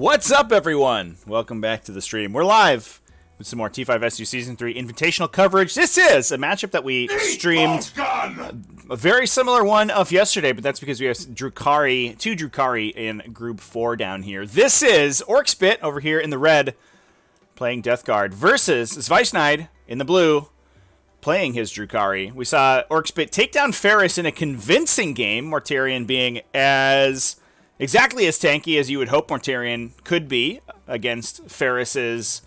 What's up, everyone? Welcome back to the stream. We're live with some more T5S2 Season 3 Invitational coverage. This is a matchup that we streamed, a very similar one of yesterday, but that's because we have Drukhari, two Drukhari in Group 4 down here. This is Orcspit over here in the red, playing Death Guard, versus Zweischneid in the blue, playing his Drukhari. We saw Orcspit take down Ferris in a convincing game, Mortarion being exactly as tanky as you would hope Mortarion could be against Ferris's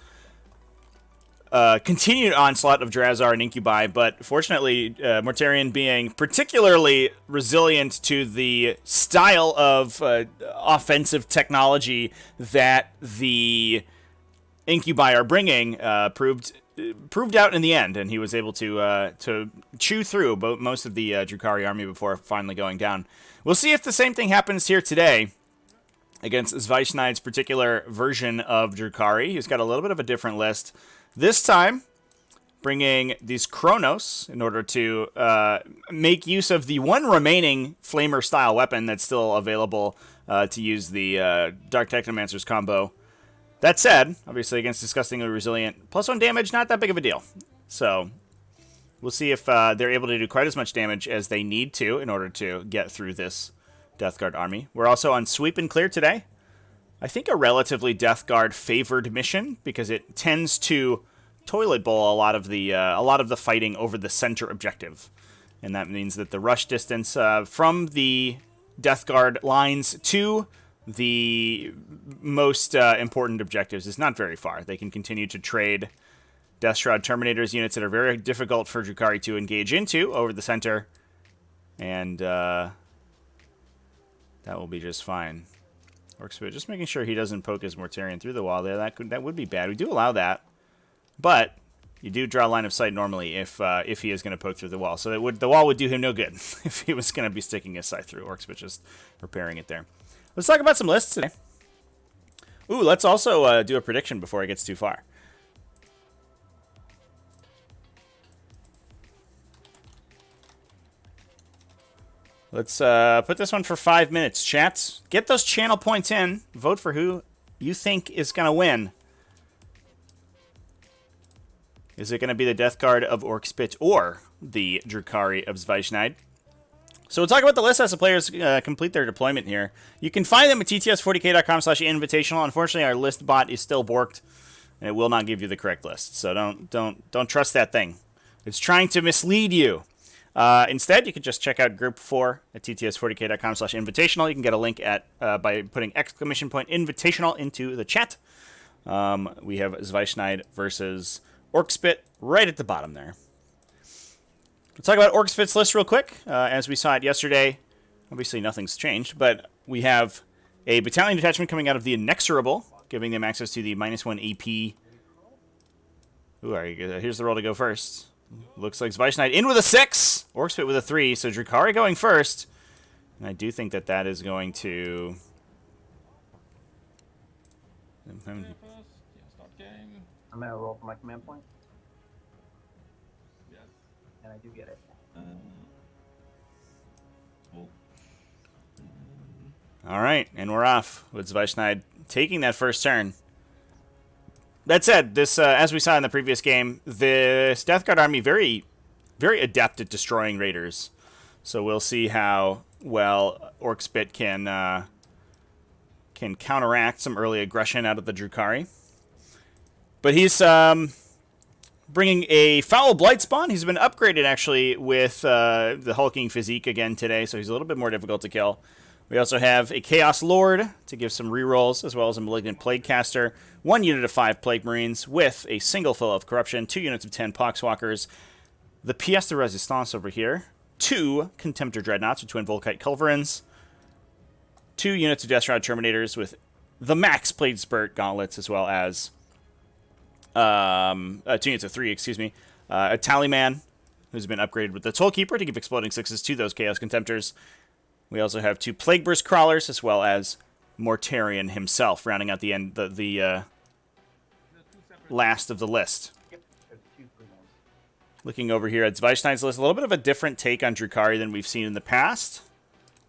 continued onslaught of Drazar and Incubi, but fortunately, Mortarion being particularly resilient to the style of offensive technology that the Incubi are bringing proved out in the end, and he was able to chew through most of the Drukhari army before finally going down. We'll see if the same thing happens here today against Zweischneid's particular version of Drukhari. He's got a little bit of a different list. This time, bringing these Chronos in order to make use of the one remaining Flamer-style weapon that's still available to use the Dark Technomancer's combo. That said, obviously against Disgustingly Resilient, +1 damage, not that big of a deal. So we'll see if they're able to do quite as much damage as they need to in order to get through this Death Guard army. We're also on Sweep and Clear today. I think a relatively Death Guard favored mission because it tends to toilet bowl a lot of the fighting over the center objective, and that means that the rush distance from the Death Guard lines to the most important objectives is not very far. They can continue to trade Death Shroud Terminators units that are very difficult for Drukhari to engage into over the center, and that will be just fine. Orcspit just making sure he doesn't poke his Mortarion through the wall there. That would be bad. We do allow that, but you do draw line of sight normally if he is going to poke through the wall. So the wall would do him no good if he was going to be sticking his scythe through. Orcspit just preparing it there. Let's talk about some lists today. Ooh, let's also do a prediction before it gets too far. Let's put this one for 5 minutes, chat. Get those channel points in. Vote for who you think is going to win. Is it going to be the Death Guard of Orcspit or the Drukhari of Zweischneid? So we'll talk about the list as the players complete their deployment here. You can find them at tts40k.com/invitational. Unfortunately, our list bot is still borked, and it will not give you the correct list. So don't trust that thing. It's trying to mislead you. Instead, you can just check out Group 4 at tts40k.com/invitational. You can get a link by putting !invitational into the chat. We have Zweischneid versus Orcspit right at the bottom there. Let's talk about Orcspit's list real quick. As we saw it yesterday, obviously nothing's changed, but we have a battalion detachment coming out of the Inexorable, giving them access to the -1 AP. Ooh, here's the roll to go first. Looks like Zweischneid in with a 6, Orcspit with a 3, so Drukhari going first. And I do think that is going to... I'm going to roll for my command point. Yes. And I do get it. All right, and we're off with Zweischneid taking that first turn. That said, this as we saw in the previous game, this Death Guard army very, very adept at destroying raiders. So we'll see how well Orcspit can counteract some early aggression out of the Drukhari. But he's bringing a Foul Blight Spawn. He's been upgraded, actually, with the hulking physique again today, so he's a little bit more difficult to kill. We also have a Chaos Lord to give some rerolls, as well as a Malignant Plague Caster, 1 unit of 5 Plague Marines with a single Foe of Corruption, 2 units of 10 Poxwalkers, the Pièce de Resistance over here, 2 Contemptor Dreadnoughts with Twin Volkite Culverins, 2 units of Death Shroud Terminators with the Max Blade Spurt Gauntlets, as well as 2 units of 3, a Tallyman, who's been upgraded with the Tollkeeper to give Exploding Sixes to those Chaos Contemptors. We also have 2 Plague Burst Crawlers, as well as Mortarion himself, rounding out the last of the list. Looking over here at Zweischneid's list, a little bit of a different take on Drukhari than we've seen in the past.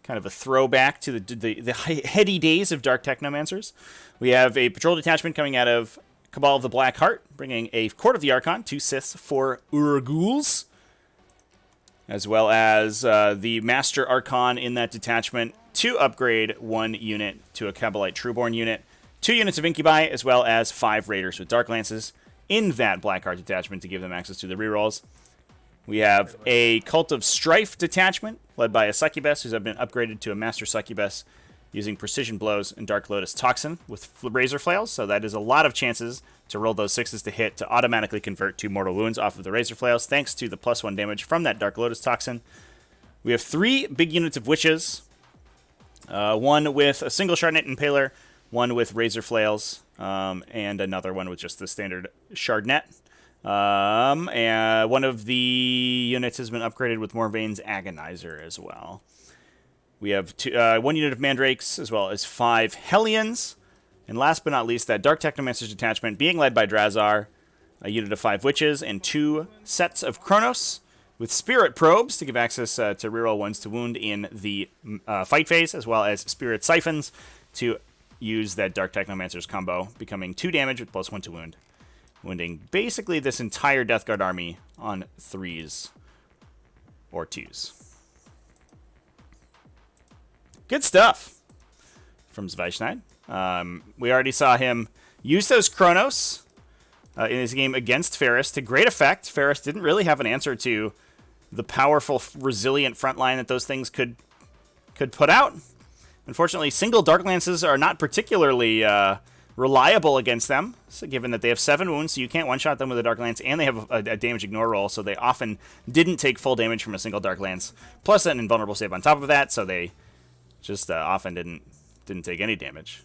kind of a throwback to the heady days of Dark Technomancers. We have a patrol detachment coming out of Cabal of the Black Heart, bringing a Court of the Archon, 2 Siths, 4 Urguls, as well as the Master Archon in that detachment to upgrade 1 unit to a Cabalite Trueborn unit, 2 units of Incubi, as well as 5 Raiders with Dark Lances in that Black Heart detachment to give them access to the rerolls. We have a Cult of Strife detachment led by a Succubus who's been upgraded to a Master Succubus using Precision Blows and Dark Lotus Toxin with Razor Flails, so that is a lot of chances to roll those 6s to hit to automatically convert 2 Mortal Wounds off of the Razor Flails thanks to the +1 damage from that Dark Lotus Toxin. We have 3 big units of Witches, 1 with a single Shardnet Impaler, 1 with Razor Flails, and another one with just the standard Shardnet. And one of the units has been upgraded with Morvane's Agonizer as well. We have 1 unit of Mandrakes, as well as 5 Hellions. And last but not least, that Dark Technomancer's detachment being led by Drazar, a unit of 5 Witches, and 2 sets of Chronos, with Spirit Probes to give access to reroll 1s to wound in the fight phase, as well as Spirit Siphons to use that Dark Technomancer's combo, becoming 2 damage with +1 to wound. Wounding basically this entire Death Guard army on 3s or 2s. Good stuff from Zweischneid. We already saw him use those Chronos in his game against Ferris to great effect. Ferris didn't really have an answer to the powerful, resilient front line that those things could put out. Unfortunately, single Dark Lances are not particularly reliable against them, so given that they have 7 wounds, so you can't one-shot them with a Dark Lance, and they have a damage ignore roll, so they often didn't take full damage from a single Dark Lance, plus an invulnerable save on top of that, so they just often didn't take any damage.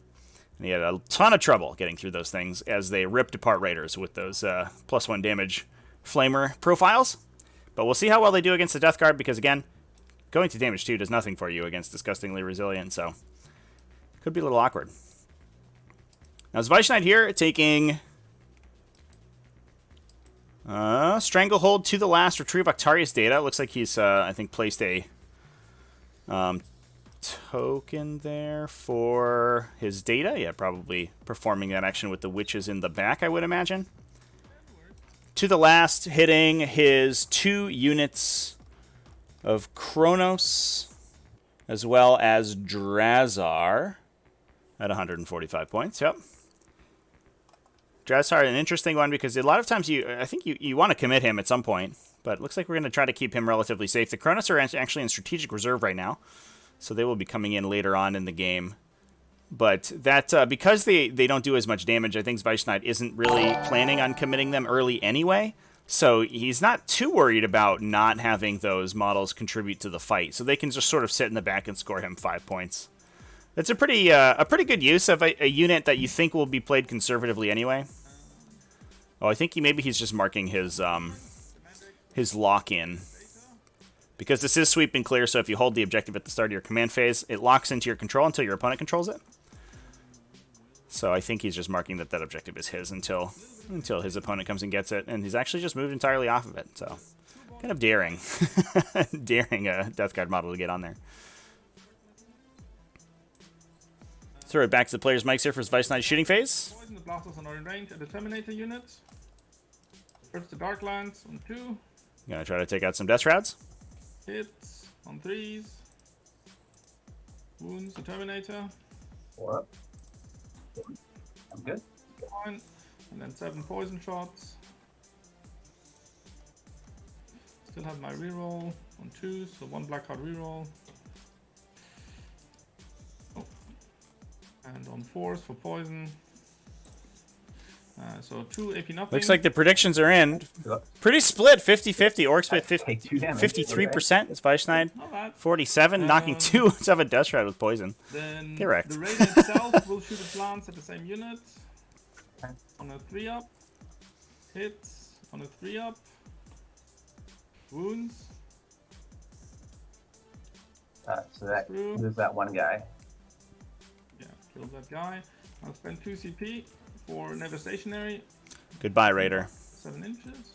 And he had a ton of trouble getting through those things as they ripped apart Raiders with those +1 damage Flamer profiles. But we'll see how well they do against the Death Guard, because again, going to damage 2 does nothing for you against Disgustingly Resilient, so could be a little awkward. Now, Zweischneid here taking Stranglehold to the last, retrieve Octarius data. It looks like he's, I think, placed a token there for his data. Yeah, probably performing that action with the Witches in the back, I would imagine. To the last, hitting his 2 units of Chronos, as well as Drazar at 145 points. Yep. Drazar, an interesting one, because a lot of times I think you want to commit him at some point, but it looks like we're going to try to keep him relatively safe. The Chronos are actually in strategic reserve right now, so they will be coming in later on in the game. But that because they don't do as much damage, I think Zweischneid isn't really planning on committing them early anyway, so he's not too worried about not having those models contribute to the fight, so they can just sort of sit in the back and score him 5 points. That's a pretty good use of a unit that you think will be played conservatively anyway. Oh, I think maybe he's just marking his lock-in. Because this is sweep and clear, so if you hold the objective at the start of your command phase, it locks into your control until your opponent controls it. So I think he's just marking that objective is his until his opponent comes and gets it, and he's actually just moved entirely off of it. So kind of daring, daring a Death Guard model to get on there. Throw it back to the player's mics here for Zweischneid's shooting phase. Poison the blasters are in range at the Terminator unit. First the Dark Lance on 2. Gonna try to take out some Death Shrouds. Hits on 3s. Wounds the Terminator. 4 up. I'm good. Fine. And then 7 poison shots. Still have my reroll on 2s, so 1 black card reroll. Oh. And on 4s for poison. So 2 AP nothing. Looks like the predictions are in. Pretty split, 50-50. Orcspit 53%. Zweischneid 47, knocking 2 of a Death Shroud with poison. Then Correct. the Raider itself will shoot its lance at the same unit. On a 3-up. Hits on a 3-up. Wounds. So that there's that one guy. Yeah, kill that guy. I'll spend 2 CP for Never Stationary. Goodbye, Raider. 7 inches.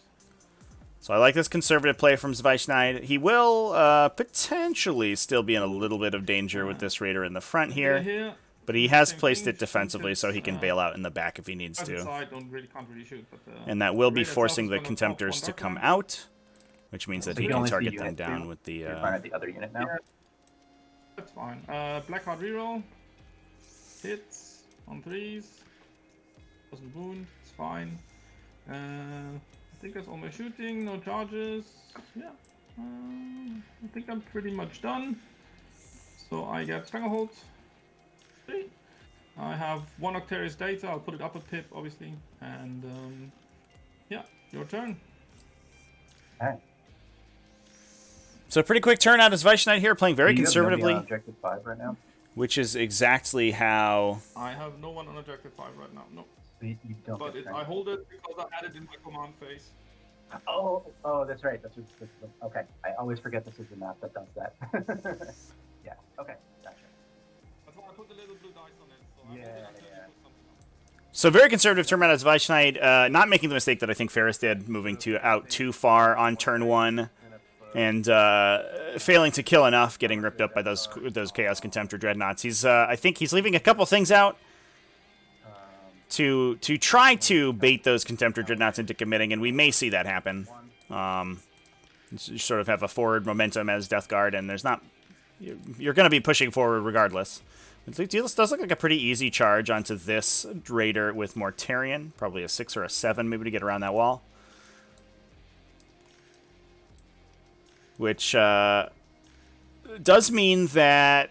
So I like this conservative play from Zweischneid. He will potentially still be in a little bit of danger with this raider in the front here. But he has placed it defensively so he can bail out in the back if he needs to. Can't really shoot, but, And that will be Raid itself forcing is the gonna Contemptors top to one come Dark out, which means that So he you can only see target them unit down two? with the... You're fine at the other unit now? That's fine. Blackheart reroll. Hits on 3s. Doesn't wound. It's fine. I think that's all my shooting. No charges. Yeah. I think I'm pretty much done. So I get Stranglehold. 3. I have 1 Octarius data. I'll put it up a pip, obviously. And yeah, your turn. Alright. So pretty quick turn out of Zweischneid here, playing very Do you have nobody conservatively, on objective 5 right now? which is exactly how... I have no one on objective 5 right now. No. You don't But get I hold it because I had it in my command phase. Oh, that's right. That's okay. I always forget this is the map that does that. Yeah. Okay. Gotcha. That's why I put the little blue dice on it. So I Yeah, hold it until yeah. you put something on. So very conservative turn out of Zweischneid, not making the mistake that I think Ferris did, moving out too far on turn 1, and failing to kill enough, getting ripped up by those Chaos Contemptor Dreadnoughts. He's I think he's leaving a couple things out to try to bait those Contemptor Dreadnoughts into committing, and we may see that happen. You sort of have a forward momentum as Death Guard, and there's not... You're going to be pushing forward regardless. This does look like a pretty easy charge onto this Raider with Mortarion. Probably a 6 or a 7 maybe to get around that wall. Which does mean that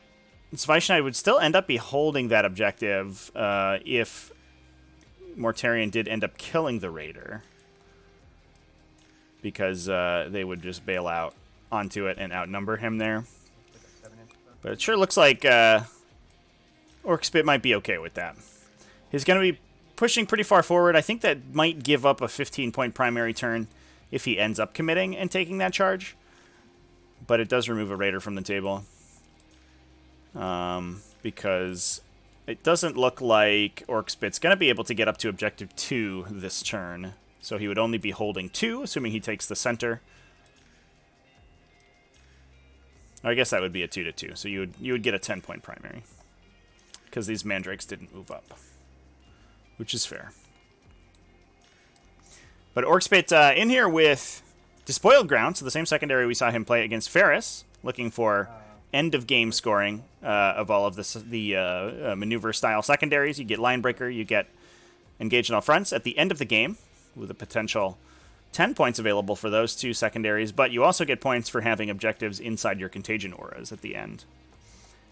Zweischneid would still end up be holding that objective if Mortarion did end up killing the Raider. Because they would just bail out onto it and outnumber him there. But it sure looks like Orcspit might be okay with that. He's going to be pushing pretty far forward. I think that might give up a 15-point primary turn if he ends up committing and taking that charge. But it does remove a Raider from the table. Because it doesn't look like Orcspit's going to be able to get up to objective 2 this turn. So he would only be holding 2, assuming he takes the center. Or I guess that would be a 2-2. So you would get a 10-point primary. Because these Mandrakes didn't move up. Which is fair. But Orcspit in here with Despoiled Ground, so the same secondary we saw him play against Ferris, looking for end-of-game scoring of all of the maneuver-style secondaries. You get Linebreaker, you get Engage in All Fronts at the end of the game, with a potential 10 points available for those 2 secondaries, but you also get points for having objectives inside your Contagion Auras at the end.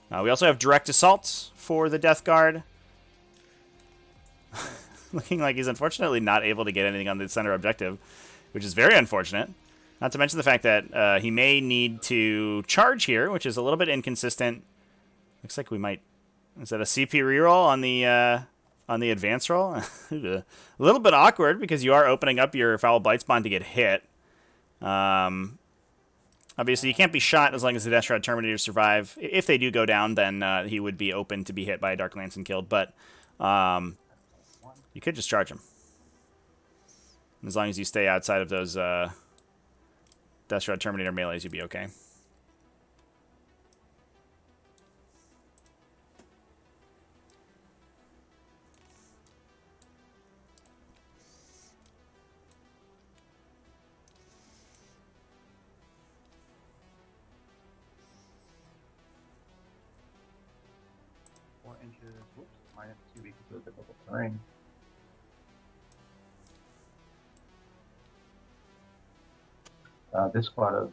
We also have Direct Assault for the Death Guard. Looking like he's unfortunately not able to get anything on the center objective, which is very unfortunate. Not to mention the fact that he may need to charge here, which is a little bit inconsistent. Looks like we might... Is that a CP reroll on the advance roll? A little bit awkward because you are opening up your Foul Blight Spawn to get hit. Obviously, you can't be shot as long as the Death Shroud Terminators survive. If they do go down, then he would be open to be hit by a Dark Lance and killed. But you could just charge him. As long as you stay outside of those Death Shroud Terminator melees, you'd be okay. -2 because of the difficult terrain. This squad of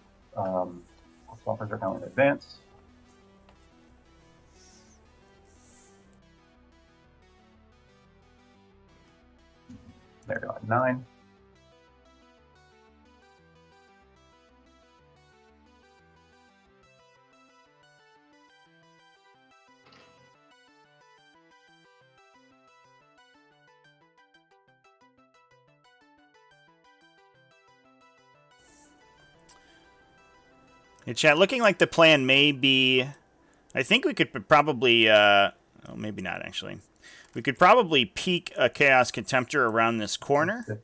swampers are now in advance. They're going 9. Hey, chat, looking like the plan may be... I think we could probably... oh, maybe not, actually. We could probably peek a Chaos Contemptor around this corner.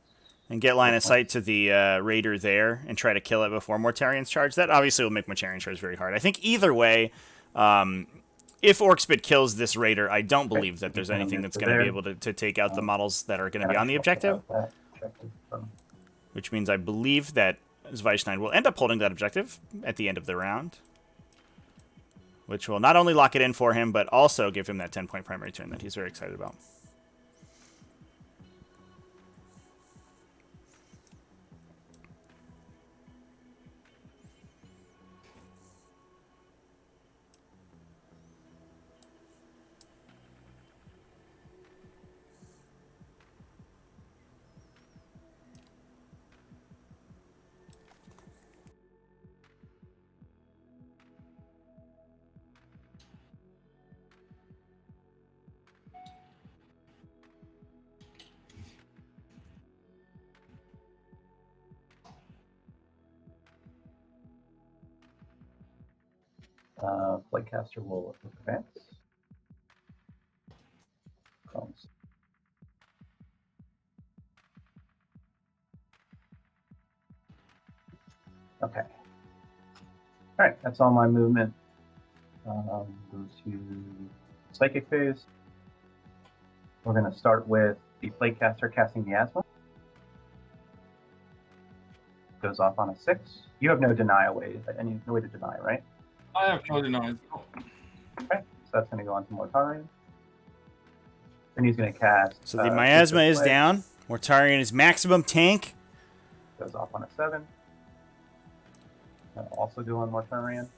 And get line of sight to the raider there and try to kill it before Mortarian's charge. That obviously will make Mortarian's charge very hard. I think either way, if Orcspit kills this raider, I don't believe that there's anything that's going to be able to take out the models that are going to be on the objective. Which means I believe that Zweischneid will end up holding that objective at the end of the round. Which will not only lock it in for him, but also give him that 10-point primary turn that he's very excited about. Flightcaster will advance. Comes. Okay. All right, that's all my movement. Go to Psychic phase. We're going to start with the Flightcaster casting Miasma. Goes off on a 6. You have no deny way, no way to deny, right? I have no denies. Okay, so that's going to go on to Mortarian. Then he's going to cast. So the Miasma is down. Mortarian is maximum tank. Goes off on a 7. That'll also go on Mortarian.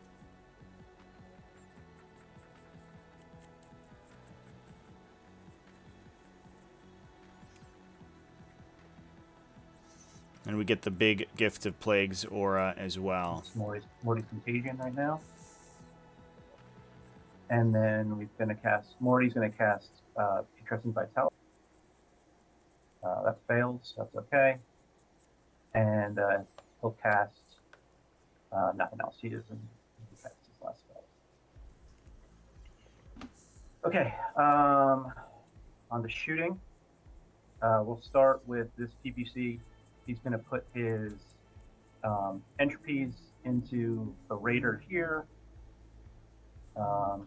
And we get the big Gift of Plagues aura as well. It's Morty's Contagion right now. And then we're going to cast, Morty's going to cast Putrescent Vitality. That fails, that's okay. And he'll cast nothing else. He cast his last spell. Okay, on the shooting, we'll start with this PPC. He's going to put his entropies into the raider here.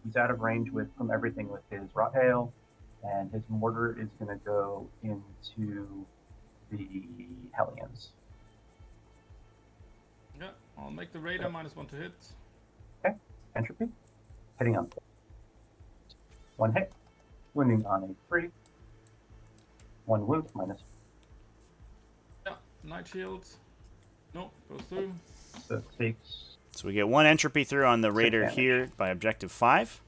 He's out of range from everything with his Rot Hail, and his mortar is going to go into the Hellions. Yeah, I'll make the raider -1 to hit. Okay, entropy, hitting on 1 hit, wounding on a 3, 1 wound -. Yeah, Night Shields. No, goes through. So it takes. So we get 1 entropy through on the raider damage. here by objective 5.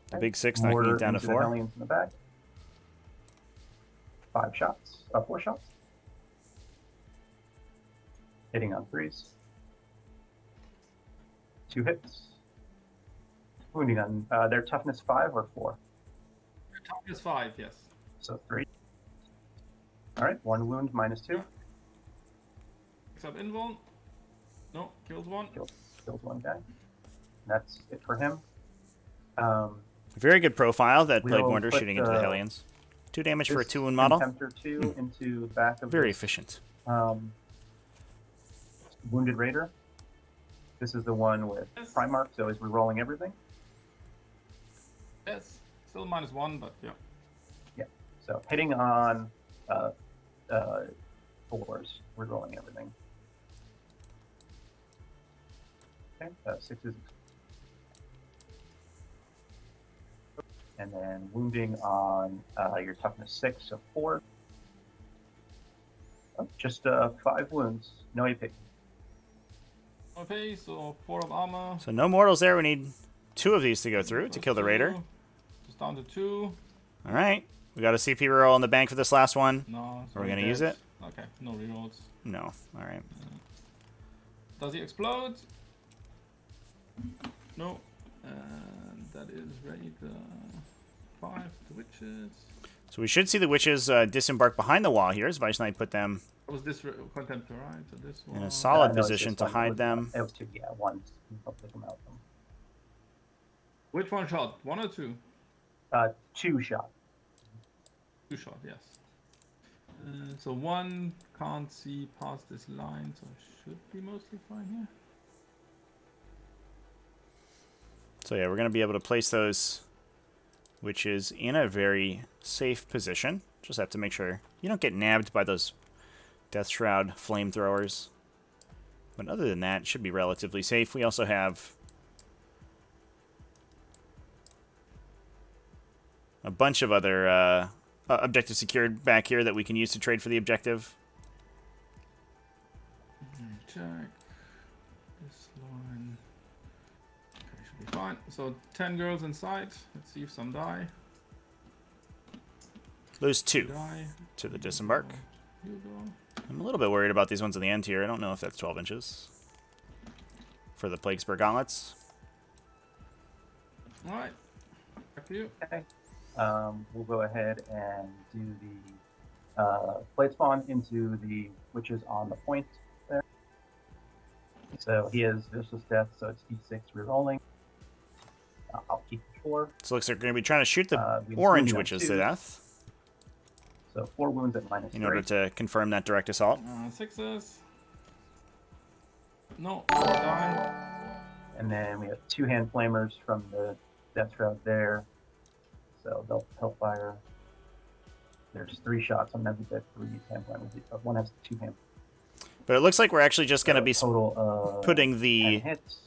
The big 6 knocking Mortar it down to into the 4. Hellions in the back. 5 shots, 4 shots. Hitting on 3s. 2 hits. Wounding on their toughness 5 or 4. Toughness 5, yes. So 3. All right, 1 wound -2. Picks up invuln. No, kills 1. Kills 1 guy. That's it for him. Very good profile, that Plague We'll Mortar put, shooting into the Hellions. 2 damage for a 2-wound model. Tempter 2 into the back of Very this, efficient. Wounded Raider. This is the one with Yes. Primarch, so he's rerolling everything. Yes, still -1, but yeah. Yeah. So hitting on 4s, rerolling everything. Okay, 6s. And then wounding on your toughness 6, so 4. Oh, just 5 wounds, no AP. Okay, so 4 of armor. So no mortals there. We need 2 of these to go through to kill the raider. Just down to 2. All right. We got a CP reroll in the bank for this last one. No. Are we going to use it? Okay, no rerolls. No. All right. Does he explode? No. And that is raid 5, the witches. So we should see the witches disembark behind the wall here. Zweischneid put them What was this Contemptor, right? So this one. in a solid No, it's position just to one hide with- them. It was 2, yeah, 1. I'll take them out. Which one shot? 1 or 2? 2 shot. 2 shot, yes. So one can't see past this line, so should be mostly fine here. So yeah, we're going to be able to place those witches in a very safe position. Just have to make sure you don't get nabbed by those Death Shroud flamethrowers. But other than that, it should be relatively safe. We also have a bunch of other objectives secured back here that we can use to trade for the objective. Check this line. Okay, should be fine. So 10 girls inside. Let's see if some die. Lose 2 Die. to the disembark. You go. I'm a little bit worried about these ones on the end here. I don't know if that's 12 inches for the Plague Spur gauntlets. All right. Back to you. Okay. We'll go ahead and do the blade spawn into the witches on the point there. So he has vicious death, so it's D6 rerolling. I'll keep the 4. So it looks like we're going to be trying to shoot the we orange assume witches two. to death So 4 wounds at -3. in order to confirm that direct assault. 6s. No, die. And then we have 2 hand flamers from the Death Shroud there. So they'll hellfire. There's 3 shots on every dead 3 hand flamers. One has 2 hand. But it looks like we're actually just going to be total of putting 10 the... hits.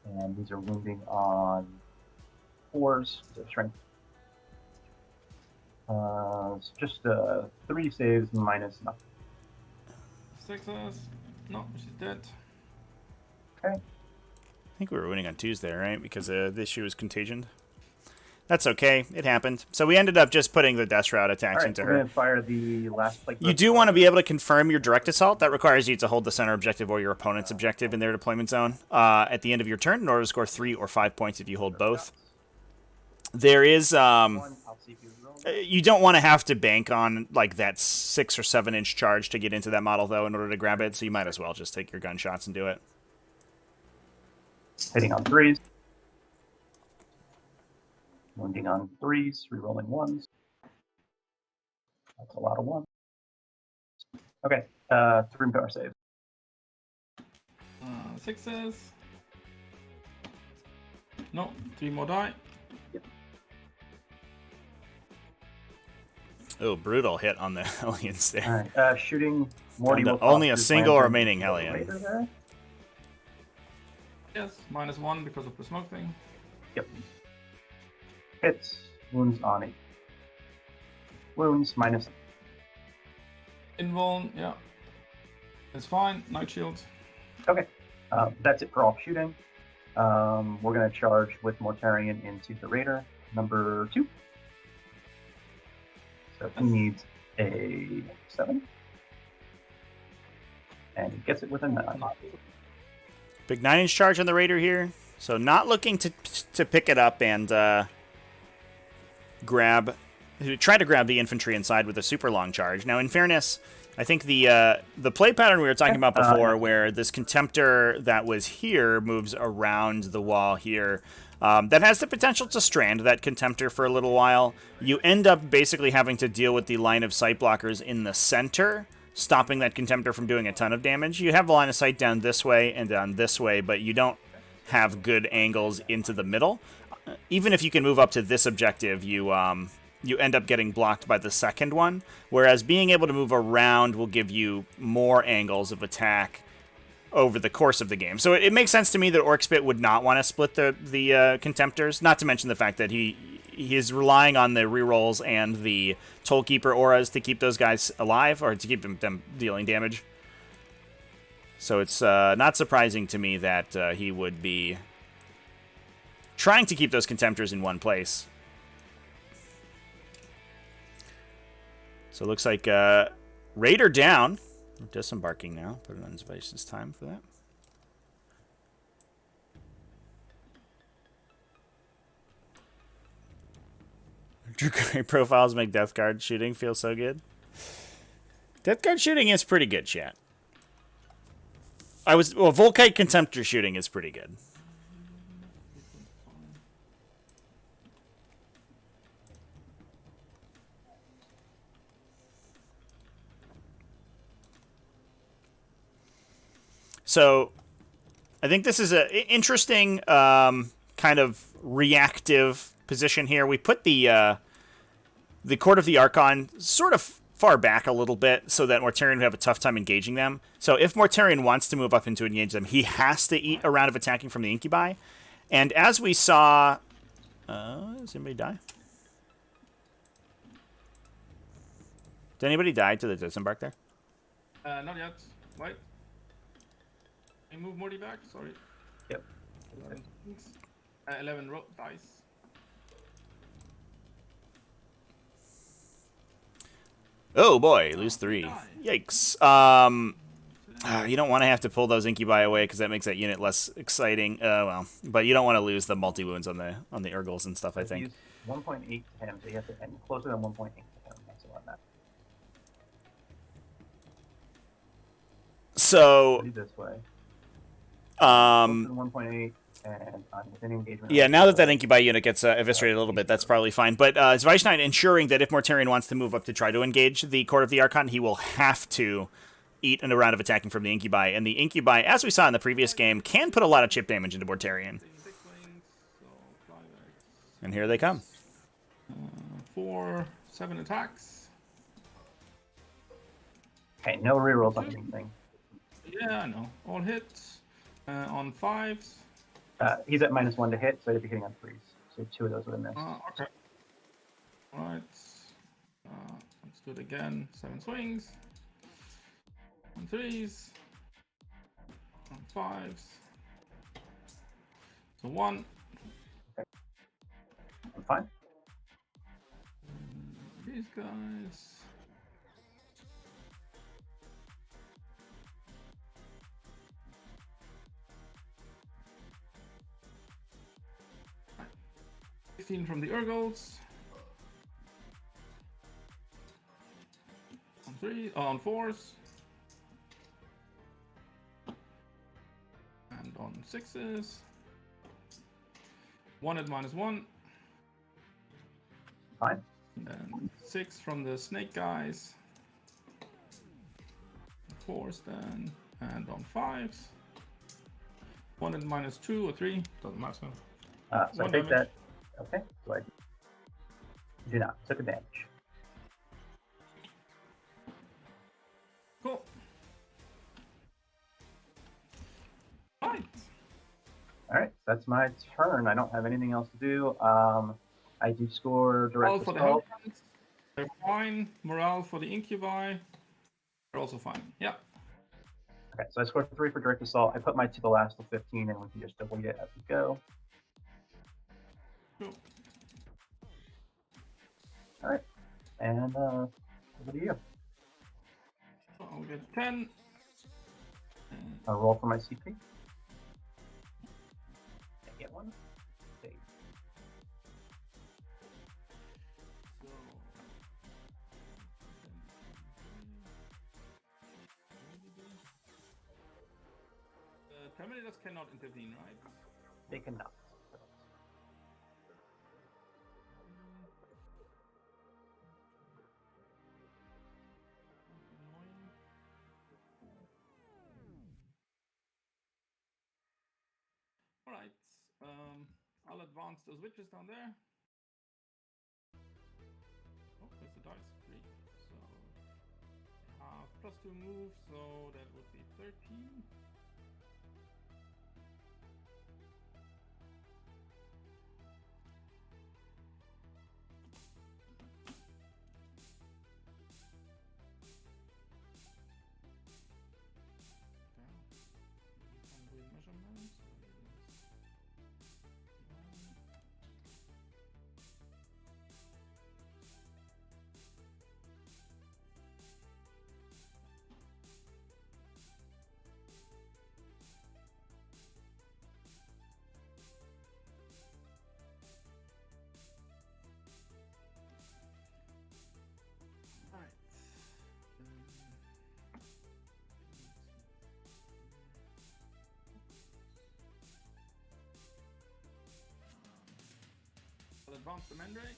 And these are wounding on 4s, so strength. It's just 3 saves minus nothing. 6s. No, she's dead. Okay. I think we were winning on 2s there, right? Because the issue was contagioned. That's okay. It happened. So we ended up just putting the Death Shroud attacks All right, into we're her. going to fire the last plague. You do want to be able to confirm your direct assault. That requires you to hold the center objective or your opponent's objective in their deployment zone at the end of your turn in order to score 3 or 5 points if you hold both. There is... you don't want to have to bank on like that 6 or 7 inch charge to get into that model, though, in order to grab it. So you might as well just take your gunshots and do it. Hitting on 3s. Wounding on 3s, rerolling 1s. That's a lot of 1s. Okay, 3 power saves. 6s. No, 3 more die. Oh, brutal hit on the Hellions there. All right, shooting Morty. And will only a toss his single lantern remaining to the Hellion. Raider there. Yes, -1 because of the smoke thing. Yep. Hits, wounds on 8. Wounds minus. Invuln, yeah. It's fine. Night shield. Okay, that's it for all shooting. We're going to charge with Mortarion into the Raider, number 2. So he needs a 7. And he gets it with a 9. Big 9 inch charge on the Raider here. So not looking to pick it up and try to grab the infantry inside with a super long charge. Now, in fairness, I think the play pattern we were talking about before, where this Contemptor that was here moves around the wall here, that has the potential to strand that Contemptor for a little while. You end up basically having to deal with the line of sight blockers in the center, stopping that Contemptor from doing a ton of damage. You have the line of sight down this way and down this way, but you don't have good angles into the middle. Even if you can move up to this objective, you end up getting blocked by the second one, whereas being able to move around will give you more angles of attack over the course of the game. So it makes sense to me that Orcspit would not want to split the Contemptors, not to mention the fact that he is relying on the rerolls and the Tollkeeper auras to keep those guys alive, or to keep them dealing damage. So it's not surprising to me that he would be trying to keep those Contemptors in one place. So it looks like Raider down. We're disembarking now. Put it on Zweischneid's time for that. Drukhari profiles make Death Guard shooting feel so good. Death Guard shooting is pretty good, chat. Volkite Contemptor shooting is pretty good. So I think this is an interesting kind of reactive position here. We put the Court of the Archon sort of far back a little bit so that Mortarion would have a tough time engaging them. So if Mortarion wants to move up into engage them, he has to eat a round of attacking from the Incubi. And as we saw... does anybody die? Did anybody die to the disembark there? Not yet. Wait. Can you move Morty back? Sorry. Yep. 11 dice. Oh boy, lose 3. Yikes. You don't want to have to pull those Incubi away because that makes that unit less exciting. Well, but you don't want to lose the multi-wounds on the Urgles and stuff, I think. Use 1.8 to him, so you have to end closer than 1.8 to him. That's a lot of that. So, Do this way. um, 1.8, and I'm within engagement. yeah, now that that Incubi unit gets eviscerated a little bit, that's probably fine. But Zweischneid ensuring that if Mortarion wants to move up to try to engage the Court of the Archon, he will have to eat in a round of attacking from the Incubi. And the Incubi, as we saw in the previous game, can put a lot of chip damage into Mortarion. And here they come. 4, 7 attacks. Okay, no rerolls on anything. Yeah, I know. All hits. On 5s. He's at -1 to hit, so he'd be hitting on 3s. So 2 of those would have missed. Okay. Alright. Let's do it again. 7 swings. On 3s. On 5s. So 1. I'm fine. These guys. From the Urgles. On 3, on 4s. And on 6s. 1 at -1. Fine. And 6 from the snake guys. 4s then. And on 5s. 1 at -2 or 3. Doesn't matter. So I take that. Okay, so I do not. Took advantage. Cool. Right. Alright, so that's my turn. I don't have anything else to do. I do score direct Morale for the assault. Hellhounds. They're fine. Morale for the Incubi. They're also fine. Yeah. Okay, so I scored 3 for direct assault. I put my to the last of 15, and we can just delete it as we go. Cool. Alright, and over to you. So I'll get 10. I'll roll for my CP. I get 1. Save. So, Terminators cannot intervene, right? They cannot. Alright, I'll advance those witches down there. Oh, there's the dice. 3. So, +2 moves, so that would be 13. Measurements. Alright. I'll advance the mandrakes.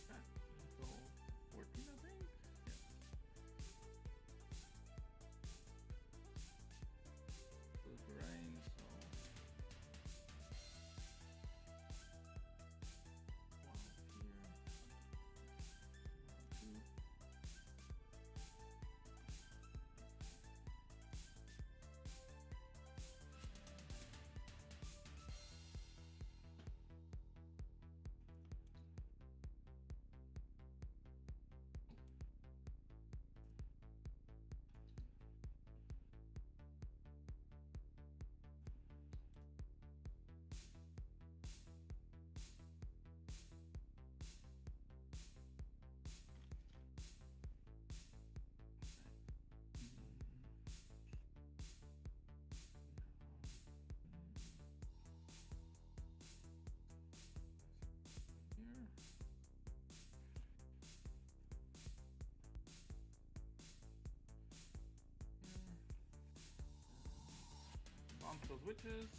Okay, so 14, I think. Yes. those witches.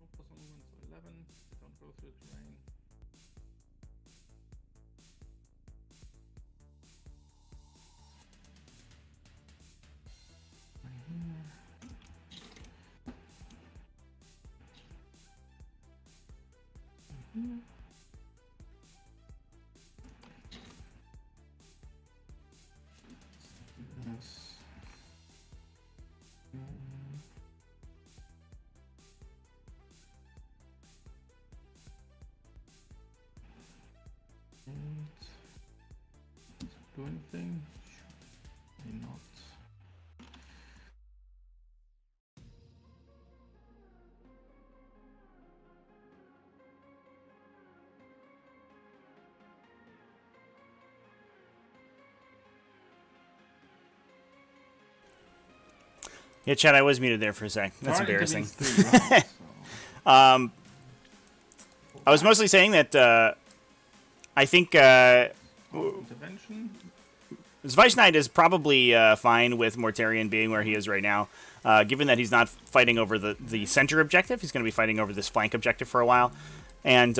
Oh, plus 1 movement, so 11. They don't go through the terrain. Yes. Do anything? Maybe not. Yeah, Chad, I was muted there for a sec. That's Alright, embarrassing. intervenes 3 rounds, so. I was mostly saying that I think Intervention. Zweischneid is probably fine with Mortarion being where he is right now. Given that he's not fighting over the center objective, he's going to be fighting over this flank objective for a while. And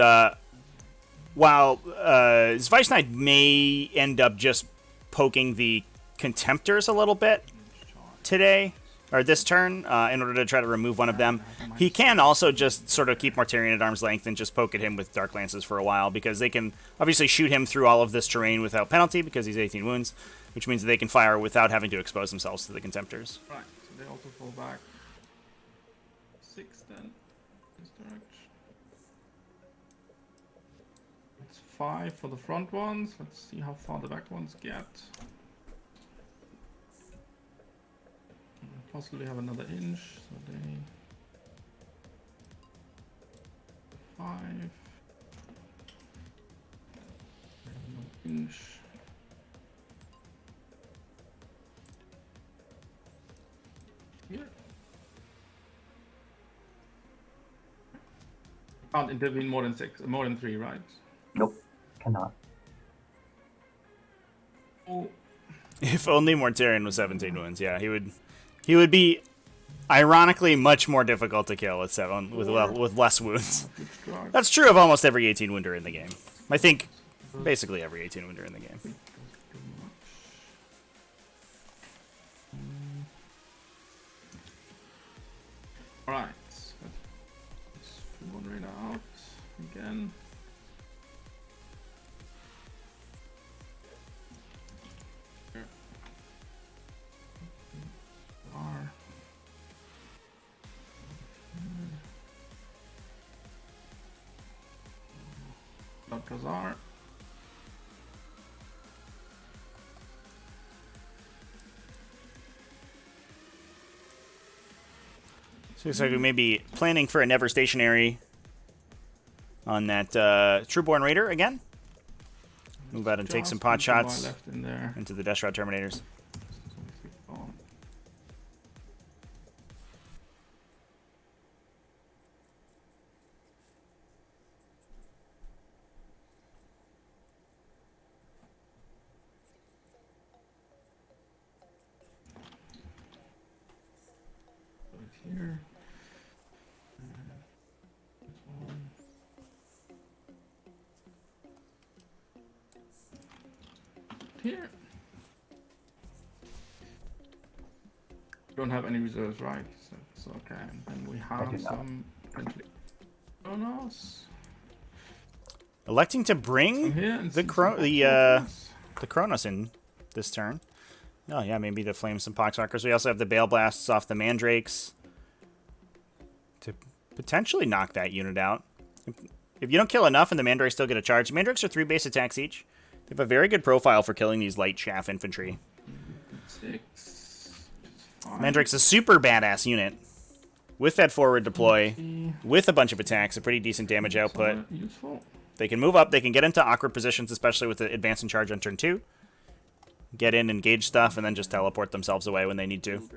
while Zweischneid may end up just poking the Contemptors a little bit today, or this turn, in order to try to remove one of them, he can also just sort of keep Mortarion at arm's length and just poke at him with Dark Lances for a while, because they can obviously shoot him through all of this terrain without penalty, because he's 18 wounds, which means that they can fire without having to expose themselves to the Contemptors. Right, so they also fall back 6 then, this direction. It's 5 for the front ones. Let's see how far the back ones get. Possibly have another inch, so they 5 inch. Here. Can't intervene more than 6, more than 3, right? Nope, cannot. Oh, If only Mortarion was 17 wounds, yeah, he would be ironically much more difficult to kill with with less wounds. That's true of almost every 18 wounder in the game. I think basically every 18 wounder in the game. Alright, let's put one right out again. Here. R. Doctors are. So looks like we may be planning for a never stationary on that Trueborn Raider again. Move out and take some pot shots Left in there. into the Death Shroud Terminators. Here. Here. Don't have any reserves, right? So it's okay. And we have do not. some potentially Chronos. Electing to bring Here and the some Chronos in this turn. Oh yeah, maybe to flame some Poxwalkers. We also have the Bale Blasts off the Mandrakes to potentially knock that unit out. If you don't kill enough and the Mandrakes still get a charge, Mandrakes are 3 base attacks each. They have a very good profile for killing these light chaff infantry. 6. Mandrake's a super badass unit. With that forward deploy, with a bunch of attacks, a pretty decent damage output. Useful. They can move up, they can get into awkward positions, especially with the advance and charge on turn 2. Get in, engage stuff, and then just teleport themselves away when they need to.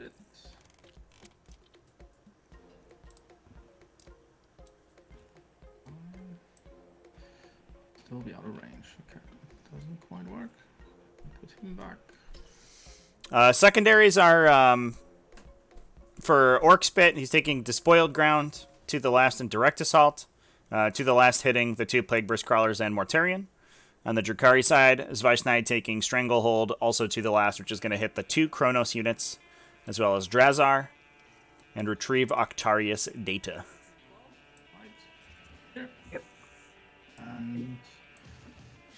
Still be out of range. Okay, doesn't quite work. Put him back. Secondaries are for Orcspit. He's taking Despoiled Ground, To the Last, and Direct Assault. To the Last hitting the 2 Plague Burst Crawlers and Mortarion. On the Drukhari side, Zweischneid taking Stranglehold, also To the Last, which is going to hit the 2 Chronos units, as well as Drazar, and retrieve Octarius data. Right. Here. Yep. And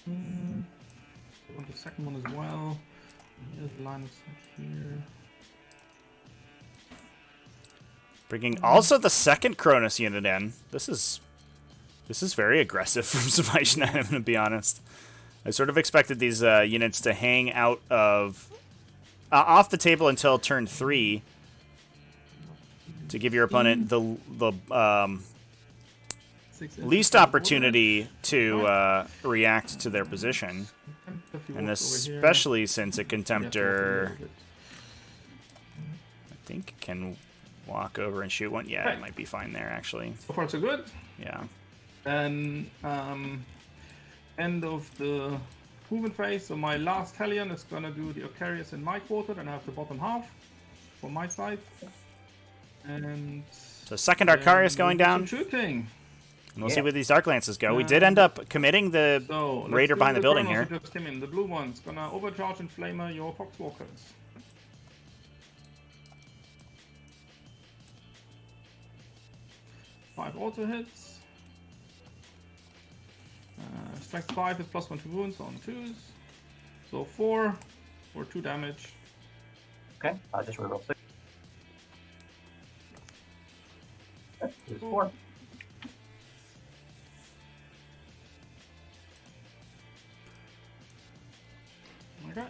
on the second one as well. Here's the line of sight here. Bringing also the second Cronus unit in. This is very aggressive from Zweischneid, I'm going to be honest. I sort of expected these units to hang out of off the table until turn 3 to give your opponent the least opportunity to react to their position. And especially since a Contemptor, I think, can walk over and shoot one. Yeah, it might be fine there, actually. So far, so good. Yeah. Then, end of the movement phase. So my last Hellion is gonna do the Ocarius in my quarter, and I have the bottom half for my side. And so second Arcarius going down. Shooting. And we'll see where these Dark Lances go. We did end up committing the Raider behind the building here. Just came in. The blue one's gonna overcharge and flamer your Foxwalkers. Five auto hits. Strength 5 is +1 to wounds on 2s. So 4 for 2 damage. Okay, I'll just reroll 6. Okay, here's 4. Okay.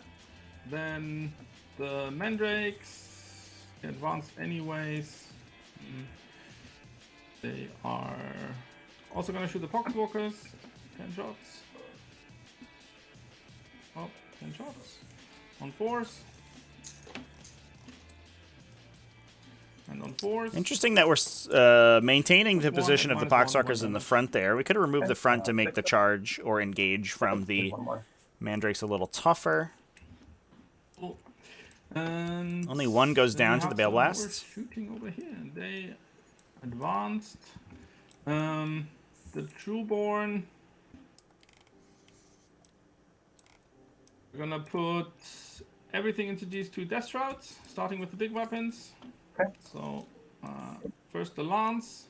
Then the Mandrakes advanced anyways. They are also gonna shoot the Poxwalkers. 10 shots. Oh, 10 shots. On 4s. And on 4s. Interesting that we're maintaining the position of the Poxwalkers in the front there. We could have removed the front to make the charge or engage from the Mandrakes a little tougher. Oh. And only one goes down to the Bale Blast. Shooting over here. They advanced. The Trueborn. We're gonna put everything into these 2 Death Routes, starting with the big weapons. Okay. So, first the Lance.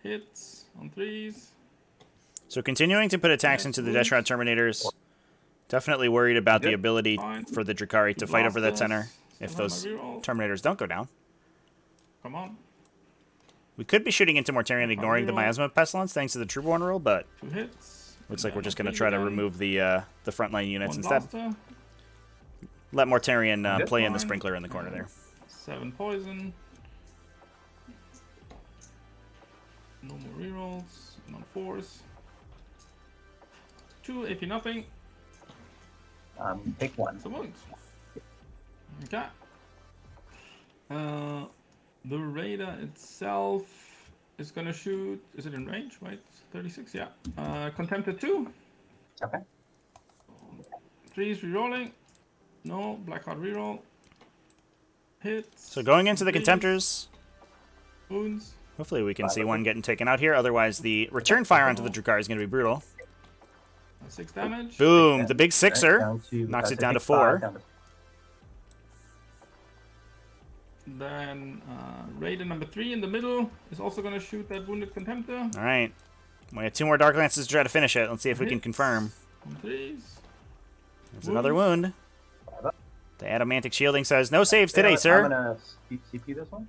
Hits on 3s. So continuing to put attacks into the Death Route Terminators. Definitely worried about the ability for the Drukhari to fight over that center if those Terminators don't go down. Come on. We could be shooting into Mortarion, ignoring the Miasma Pestilence thanks to the Trueborn rule, but 2 hits. looks like we're just going to try to remove the frontline units instead. Let Mortarion play in the Sprinkler in the corner there. 7 poison. No more rerolls. And on 4s. 2 AP nothing. Take 1. So wounds. Okay. The Raider itself is gonna shoot. Is it in range? Right, 36. Yeah. Contemptor 2. Okay. 3s rerolling. No. Blackheart reroll. Hits. So going into the Contemptors. Wounds. Hopefully we can see one getting taken out here. Otherwise, the return fire onto the Drukhari is going to be brutal. 6 damage. Boom! The big 6er knocks it down to 4. Then Raider number 3 in the middle is also going to shoot that wounded Contemptor. All right. We have 2 more Dark Lances to try to finish it. Let's see if we can confirm. On 3s. There's another wound. The Adamantic Shielding says, no saves today, sir. I'm going to CP this one.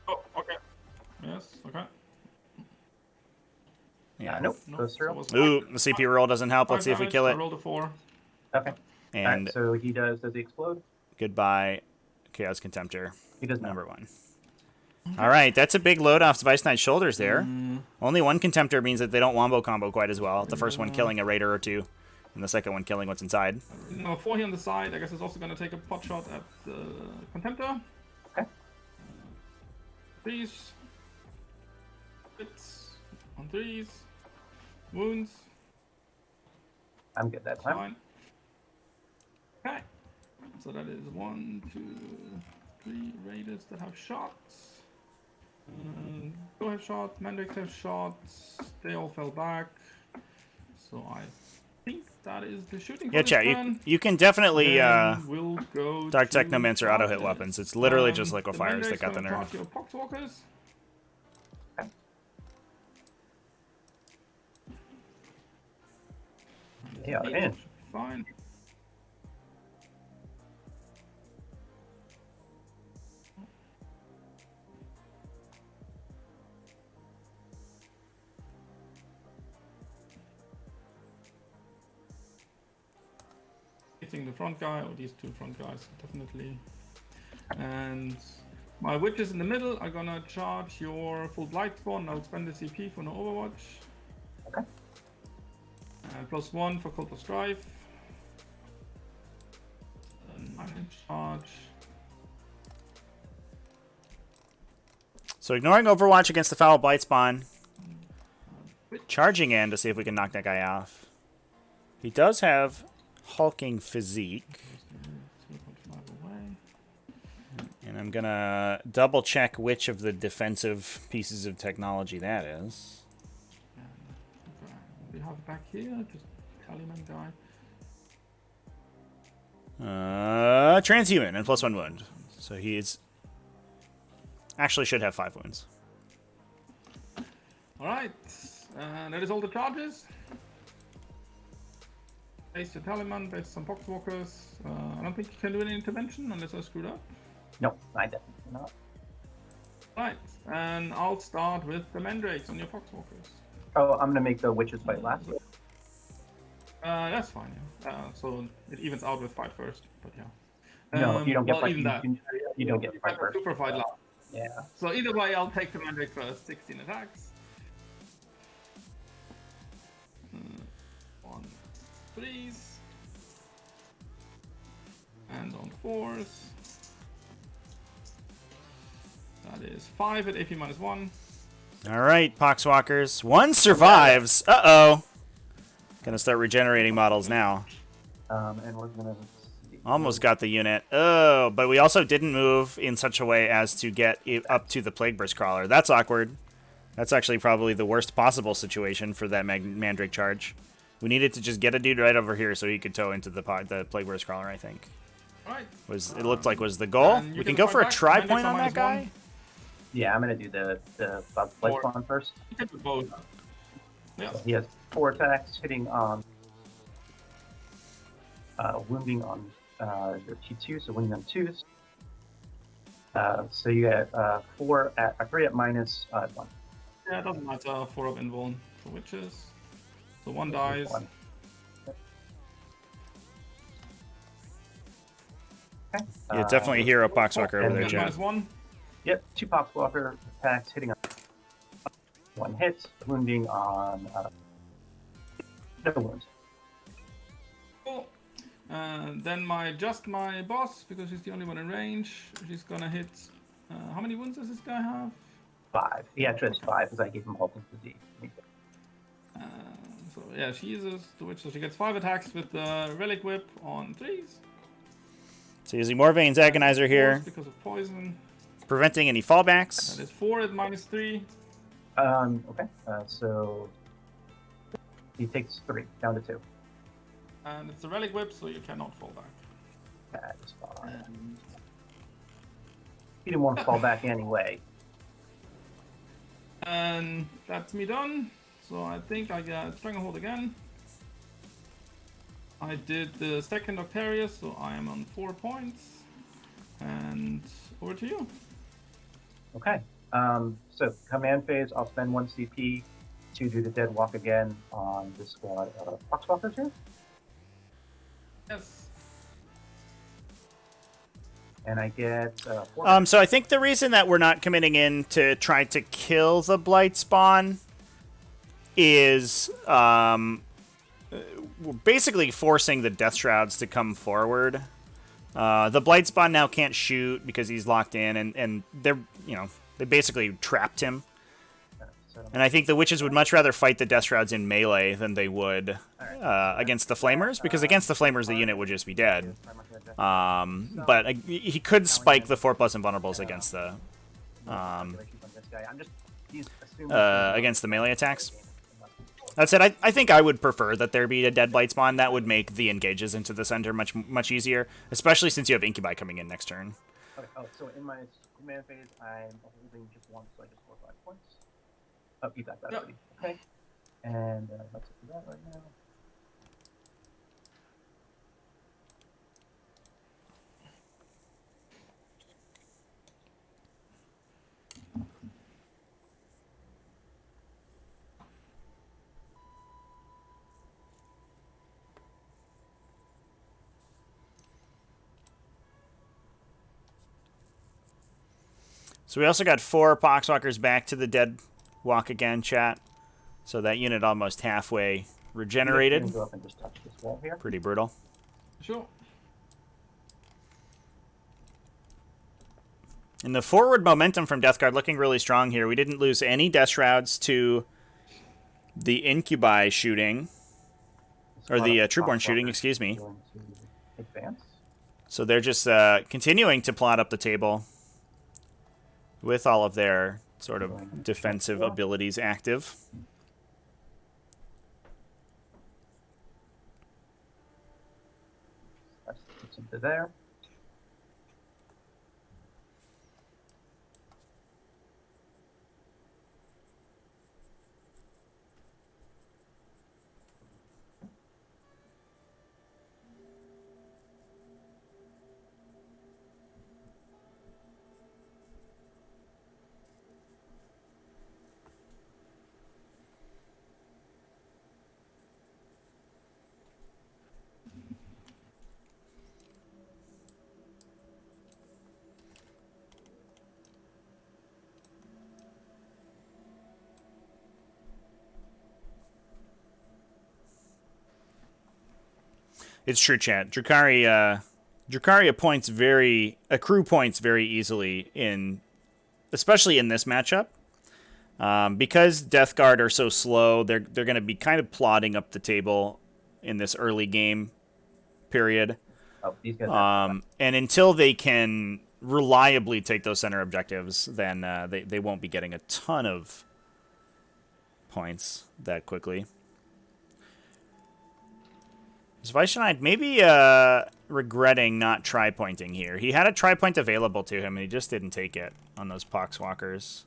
Oh, okay. Yes, okay. Yeah, nope. Ooh, the CP roll doesn't help. Let's see if we kill it. I rolled a 4. Okay. And right, so he does he explode? Goodbye, Chaos Contemptor. He does number 1. All right, that's a big load off Zweischneid's shoulders there. Only 1 Contemptor means that they don't wombo combo quite as well. The first one killing a Raider or 2, and the second one killing what's inside. No, 4 here on the side. I guess it's also going to take a pot shot at the Contemptor. Okay. 3s. Hits on 3s. Wounds. I'm good that time. Fine. Okay. So that is 1, 2, 3 raiders that have shots. Go have shots, Mandrakes have shots. They all fell back. So I think that is the shooting for Yeah, this chat. turn. You can definitely Then we'll go Dark to Technomancer auto hit charges. weapons. It's literally just The liquefiers that Mandrakes got the gonna nerf. charge your Poxwalkers. They are in. Fine. Hitting the front guy, or these two front guys, definitely. And my witches in the middle are gonna charge your full blight spawn. I'll spend the CP for no overwatch. Okay. +1 for Cult of Strife. And I can charge. So ignoring Overwatch against the Foul Blight Spawn. Charging in to see if we can knock that guy off. He does have hulking physique. 0.5 away. And I'm going to double check which of the defensive pieces of technology that is. We have back here, just Tallyman guy. Transhuman and +1 wound. So he is actually should have 5 wounds. Alright, and that is all the charges. Base your Tallyman, base some Poxwalkers. I don't think you can do any intervention unless I screwed up. No, I definitely not. Right, and I'll start with the Mandrakes on your Poxwalkers. Oh, I'm gonna make the witches fight last. That's fine, yeah. So it evens out with fight first, but yeah. No, you don't get well, fight. even that. You don't get fight Have a first. super fight last. Yeah. So either way, I'll take the Mandrake first. 16 attacks. 1 3s. And on 4s. That is 5 at AP -1. All right, Poxwalkers. One survives. Uh-oh. Gonna start regenerating models now. And we're gonna see. Almost got the unit. Oh, but we also didn't move in such a way as to get it up to the Plague Burst Crawler. That's awkward. That's actually probably the worst possible situation for that Mandrake charge. We needed to just get a dude right over here so he could tow into the Plague Burst Crawler, I think. Alright. It looked like was the goal. And you We can can go for a fight back. try Mandrake's point on on that -1. guy. Yeah, I'm gonna do the blood Or- spawn first. You can do both. Yeah. He has 4 attacks, hitting on, wounding on your T2, so wounding on 2s. So you get 3 at minus 1. Yeah, it doesn't matter. 4 up invuln for witches. So 1 dies. 1. Okay. Yeah, definitely a hero Poxwalker over and there, then Jack. -1. Yep, 2 Poxwalker attacks, hitting on 1 hit, wounding on no wounds. Cool. Then my boss, because she's the only one in range. She's gonna hit. How many wounds does this guy have? 5. He actually has 5 because I gave him hulking physique. So yeah, she uses the witch, so she gets 5 attacks with the relic whip on 3s. So using Morvane's Agonizer here, Because of poison. preventing any That fallbacks. is 4 at -3. Okay, so he takes 3, down to 2. And it's a relic whip, so you cannot fall back. That is fine. He didn't want to fall back anyway. And that's me done. So I think I got Stranglehold again. I did the second Octarius, so I am on 4 points. And over to you. Okay, so command phase, I'll spend 1 CP to do the dead walk again on this squad of Poxwalkers here. Yes. And I get 4. So I think the reason that we're not committing in to try to kill the Blight Spawn is we're basically forcing the Death Shrouds to come forward. The Blight Spawn now can't shoot because he's locked in, and they're they basically trapped him. And I think the witches would much rather fight the Death Shrouds in melee than they would against the Flamers, because against the Flamers the unit would just be dead. But he could spike the 4+ Invulnerables against the melee attacks. That said, I think I would prefer that there be a Dead Blight spawn. That would make the engages into the center much easier, especially since you have Incubi coming in next turn. Okay, oh, so in my command phase, I'm holding just one, so I just score 5 points. Oh, you got that already. Okay. And let's do that right now. So we also got 4 Poxwalkers back to the Dead Walk again, chat. So that unit almost halfway regenerated. Go up and just touch this wall here. Pretty brutal. Sure. And the forward momentum from Death Guard looking really strong here. We didn't lose any Death Shrouds to the Incubi shooting. Or the Trueborn shooting, excuse me. Advance. So they're just continuing to plot up the table with all of their sort of defensive abilities active. That's into there. It's true, chat. Drukhari accrue points very easily especially in this matchup. Because Death Guard are so slow, they're going to be kind of plodding up the table in this early game period. Oh, these guys and until they can reliably take those center objectives, then they won't be getting a ton of points that quickly. Zweischneid maybe regretting not tri-pointing here. He had a tri-point available to him, and he just didn't take it on those Poxwalkers.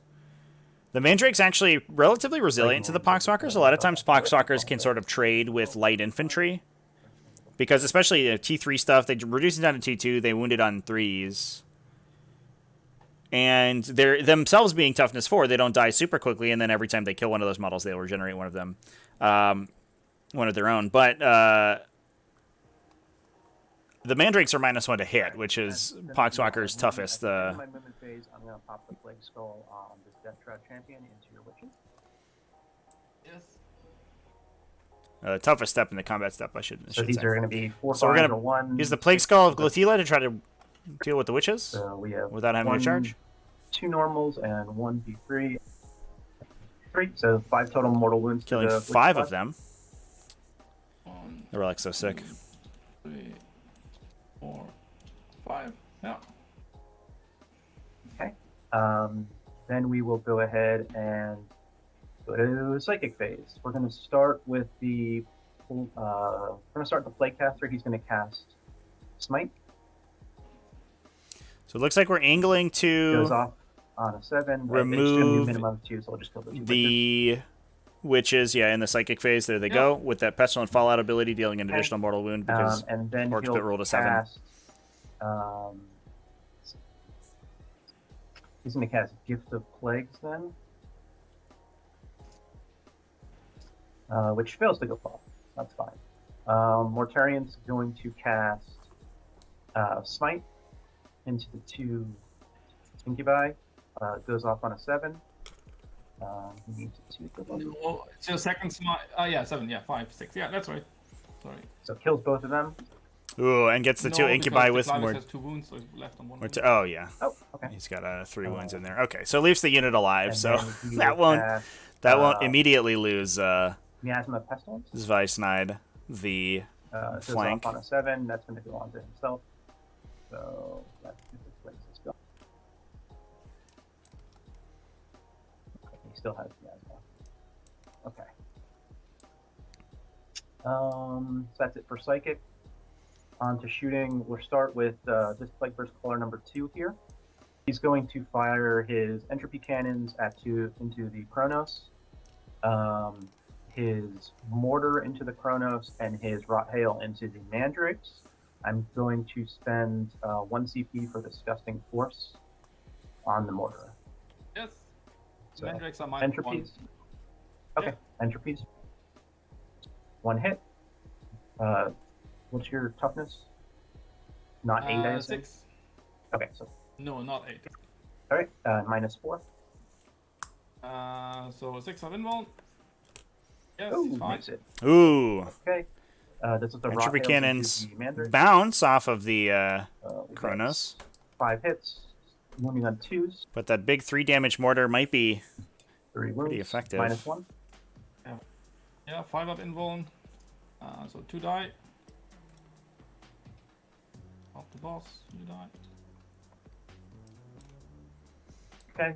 The Mandrake's actually relatively resilient to the Poxwalkers. A lot of times Poxwalkers can sort of trade with light infantry. Because especially T3 stuff, they reduce it down to T2, they wound it on 3s. And they're themselves being toughness 4, they don't die super quickly, and then every time they kill one of those models, they'll regenerate one of them. One of their own. But the Mandrakes are -1 to hit, which is Poxwalker's toughest. In my movement phase, I'm going to pop the Plague Skull on this Death Shroud champion into your witches. Yes. Toughest step in the combat step, I should So these say. are going to be 4 So we're 5 going or 1. to use the Plague Skull of Glothila to try to deal with the witches So we have without having to charge. 2 normals and 1 D3. 3, so 5 total mortal wounds. Killing to the 5 witch of them. 1, The relic's so sick. 3, 4, 5. Yeah. Okay. Then we will go ahead and go to Psychic phase. We're going to start with the Plague Caster. He's going to cast Smite. So it looks like we're angling Goes to off on a 7. remove minimum of 2, so I'll just kill those 2 witches. the witches, yeah, in the Psychic phase. There they go, with that Pestilent Fallout ability, dealing an additional mortal wound because and then Orcspit he'll rolled a 7. cast, he's going to cast Gift of Plagues then, which fails to go far. That's fine. Mortarian's going to cast Smite into the 2 Incubi. Goes off on a 7. He needs a 2 for that. No, it's your second smite. Yeah, 7. Yeah, 5, 6. Yeah, that's right. Sorry. So kills both of them. Ooh, and gets the 2 Incubi with more. more. Has 2 wounds, so he's left on 1. Oh, yeah. Oh, okay. He's got 3 wounds in there. Okay, so leaves the unit alive. And So then he that will won't cast, That won't immediately lose Miasma Pestilence. Zweischneid the It goes flank. off on a 7. That's going to go on to himself. So that's this go. Okay, he still has Miasma. Okay. So that's it for Psychic. On to shooting. We'll start with this Plague Burst Caller number 2 here. He's going to fire his entropy cannons into the Chronos, his mortar into the Chronos, and his Rot Hail into the Mandrakes. I'm going to spend 1 CP for Disgusting Force on the mortar. Yes. So, Mandrakes are -1. entropies. Okay, entropies. 1 hit. What's your toughness? Not 8, I assume? 6. Okay, so No, not 8. all right, -4. So 6 of invul. Yes, Ooh, he's fine. makes it. Ooh. Okay. This is the Rot Entropy Hails cannons into the Mandrake. bounce off of the We got Chronos. 5 hits, wounding on 2s, But that big 3 damage mortar might be 3 wounds, pretty effective. -1. Yeah, 5 up invul. So 2 die. Off the boss, you die. Okay.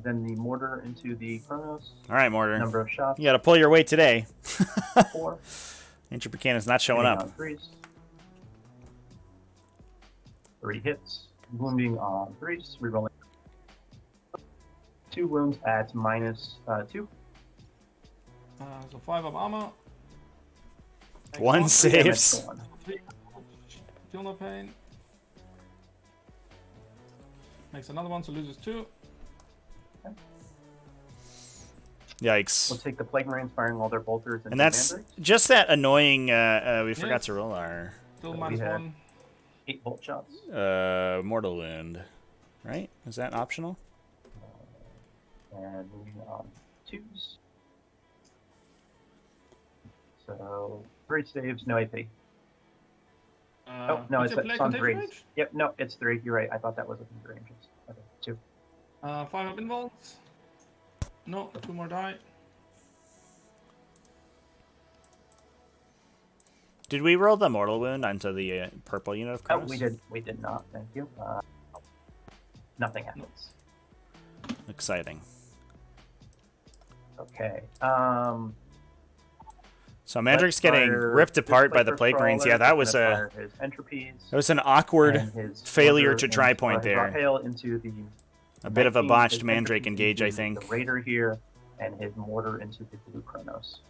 Then the mortar into the Chronos. All right, mortar. Number of shots, You got to pull your weight today. 4. Entropy cannon's not showing Hitting up. on 3s. 3 hits, wounding on 3s, rerolling. 2 wounds at -2. So 5 of armor. Makes 1 Damage saves. to 1. 3. Feel no pain. Makes another one, so loses 2. Yikes. We'll take the Plague Marines firing all their bolters into And that's Mandrakes. just that annoying, we forgot Yes. to roll our Still We minus had- 1. 8 bolt shots. mortal wound. Right? Is that optional? And moving on 2s. So 3 saves, no AP. Oh, no, what's it's your on contagion 3s. range? Yep, no, it's 3. You're right. I thought that was within 3 ranges. Okay, 2. 5 up involves. No, 2 more die. Did we roll the mortal wound onto the purple unit of Oh, Chronos? we did not. Thank you. Nothing happens. Exciting. Okay. So Mandrake's getting fire ripped this apart by Plague the Burst Plague Marines. Crawler. Yeah, that He's was gonna a fire his entropies. awkward and his failure mortar to dry into- point his Rot there. Hail into the A bit of a 19, botched his Mandrake entropies engage, I into think. The Raider here, and his mortar into the blue Chronos.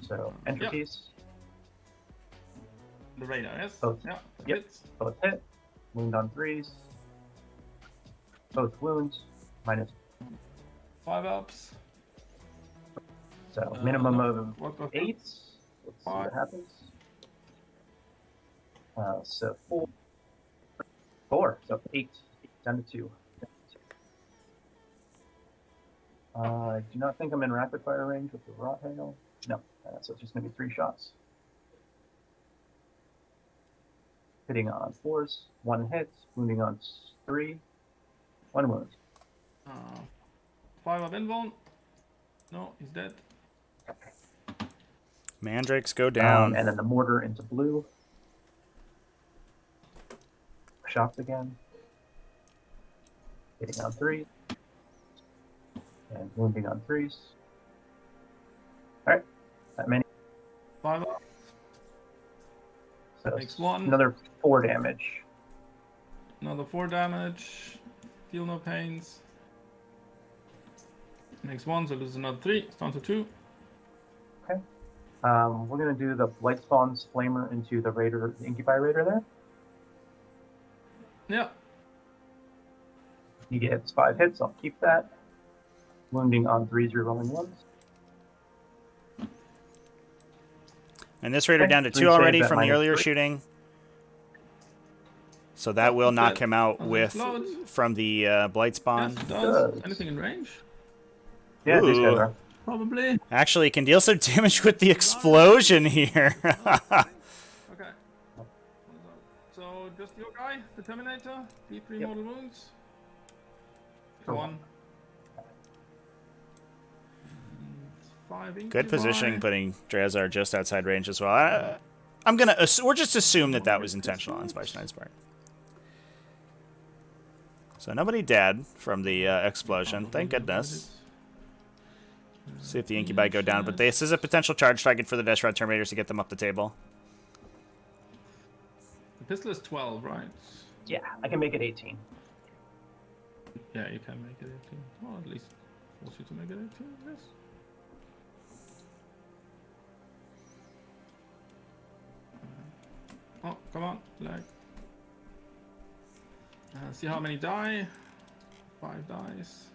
So entropies, The radar, yes? Both. Yeah, Yep. hits. both hit, wound on 3s, both wounds, -. 5 ups. So minimum no, of what the 8. Let's see what 5. happens. So 4. So 8. 10 to 2. I do not think I'm in rapid fire range with the Rot Hail. No, so it's just going to be 3 shots. Hitting on 4s, 1 hit, wounding on 3, 1 wound. 5 up invul. No, he's dead. Mandrakes go down. And then the mortar into blue. Shots again. Hitting on 3. And wounding on 3s. Alright, that many. 5 up. So Makes 1. another 4 damage. Another 4 damage. Feel no pains. Makes 1, so loses another 3. It's down to 2. We're going to do the Blight Spawn's Flamer into the Raider, the Incubi Raider there. Yeah. He gets 5 hits, I'll keep that. Wounding on 3s, rerolling 1s. And this raider Okay, down to 3 2 already saves at from the earlier -3. shooting. So that will knock him out Oh, with explodes. from the Blight Spawn. Yes, it does. Does. Anything in range? Yeah, these guys Ooh. are. Probably. Actually, can deal some damage with the explosion here. Okay. So just your guy, the Terminator, D3 Yep. mortal wounds. For One. 5 Incubi. Good positioning, putting Drazar just outside range as well. I'm gonna we're just assume that was intentional on Zweischneid's part. So nobody dead from the explosion, thank goodness. See if the Incubi go down, but this is a potential charge target for the Death Shroud Terminators to get them up the table. The pistol is 12, right? Yeah, I can make it 18. Yeah, you can make it 18. Well, at least force you to make it 18, yes. Oh, come on, lag. See how many die? 5 dies.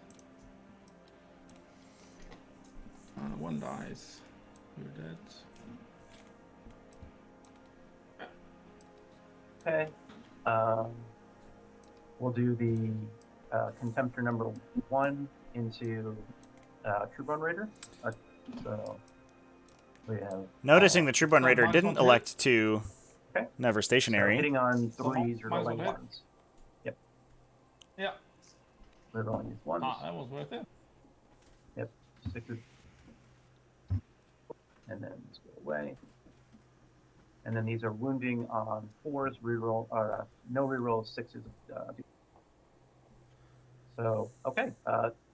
1 dies. You're dead. Okay. We'll do the Contemptor number 1 into Troubone Raider. So we have. Noticing the Troubone Raider minus didn't 1 elect to Okay. never So stationary. hitting on 3s, might as well rolling hit. 1s. Yep. Yeah. We're rolling these 1s. Ah, that was worth it. Yep. 6s. And then just go away. And then these are wounding on 4s, reroll, or no rerolls, 6s. So, okay.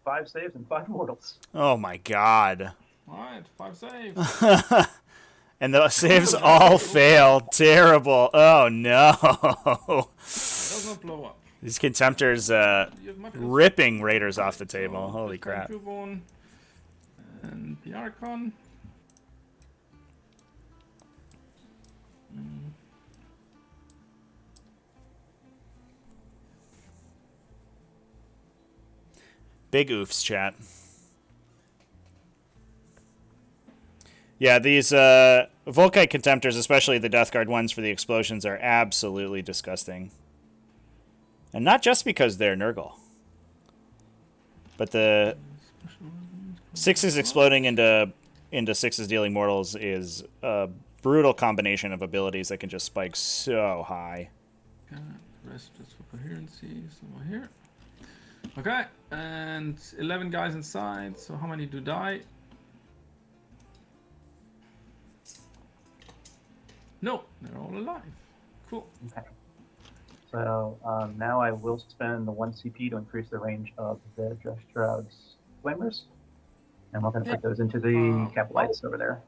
5 saves and 5 mortals. Oh my god. Alright, 5 saves. And the saves all fail. Terrible. Oh no. It does not blow up. These Contemptors You have much ripping Raiders off the table. Holy crap. Troubone and the Archon. Big oofs, chat. Yeah, these Volkite Contemptors, especially the Death Guard ones for the explosions, are absolutely disgusting. And not just because they're Nurgle. But the 6s exploding into 6s dealing mortals is a brutal combination of abilities that can just spike so high. Okay, rest just for coherency. Somewhere here. Okay, and 11 guys inside. So how many do die? No, they're all alive. Cool. Okay. So now I will spend the 1 CP to increase the range of the Death Shroud's Flamers. And we're going to put those into the Capitalites over there.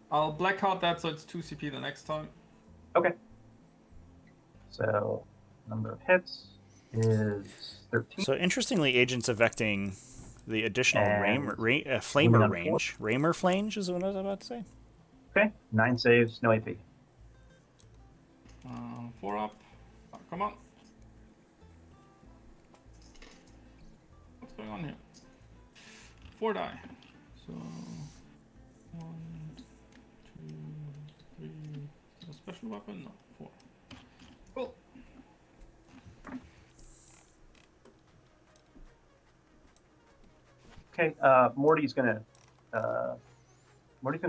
I'll black out that so it's 2 CP the next time. Okay. So number of hits is 13. So interestingly, Agents affecting the additional And Flamer on range. Raymer Flange is what I was about to say. Okay. 9 saves, no AP. 4 up. Oh, come on. What's going on here? 4 die. So 1, 2, 3. A special weapon? No. 4. Cool. Okay. Morty's gonna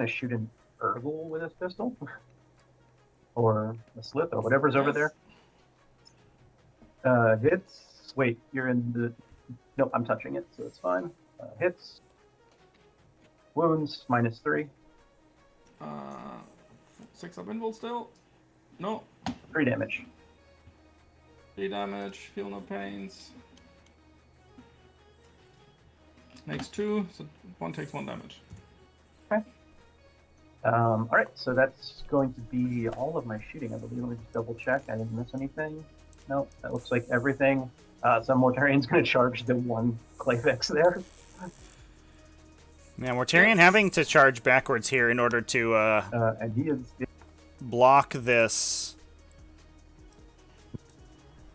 shoot an Urgle with his pistol, or a Slith, or whatever's over there. Hits. Wait, you're in the. Nope, I'm touching it, so it's fine. Hits. Wounds -3. 6 up invul still. No. 3 damage. 3 damage. Feel no pains. Makes 2, so 1 takes 1 damage. Okay. All right, so that's going to be all of my shooting, I believe. Let me just double check. I didn't miss anything. No, that looks like everything. Some Mortarian's going to charge the 1 Clayvex there. Yeah, Mortarion having to charge backwards here in order to And he is. block this.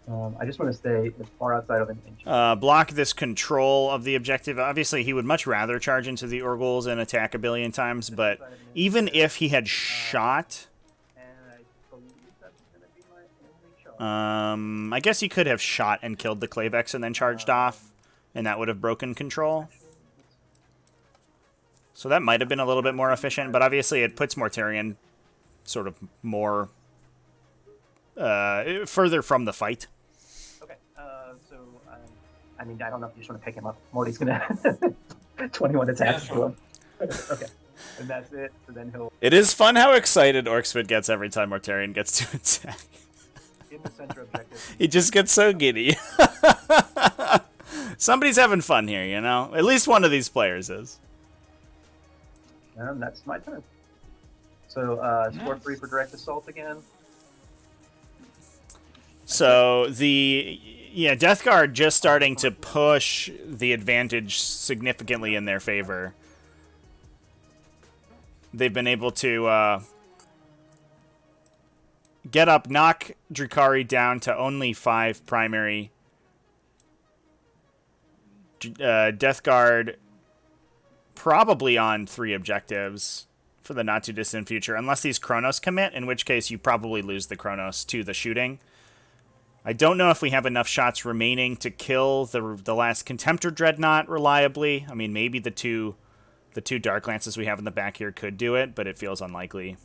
I just want to stay as far outside of an inch. Block this control of the objective. Obviously, he would much rather charge into the Urgles and attack a billion times, but even if he had shot... And I believe that's going to be my only shot. I guess he could have shot and killed the Clayvex and then charged off, and that would have broken control. So that might have been a little bit more efficient, but obviously it puts Mortarion sort of more... further from the fight. Okay, so, I mean, I don't know if you just want to pick him up. Morty's gonna... 21 attacks Yeah, to him. Okay. And that's it. So then he'll, It is fun how excited Orcspit gets every time Mortarion gets to attack. in the center objective. He just gets so giddy. Somebody's having fun here, you know? At least one of these players is. And that's my turn. So, score 3 for direct assault again. So Death Guard just starting to push the advantage significantly in their favor. They've been able to get up, knock Drukhari down to only 5 primary. Death Guard probably on 3 objectives for the not too distant future, unless these Chronos commit, in which case you probably lose the Chronos to the shooting. I don't know if we have enough shots remaining to kill the last Contemptor Dreadnought reliably. I mean, maybe the two Dark Lances we have in the back here could do it, but it feels unlikely.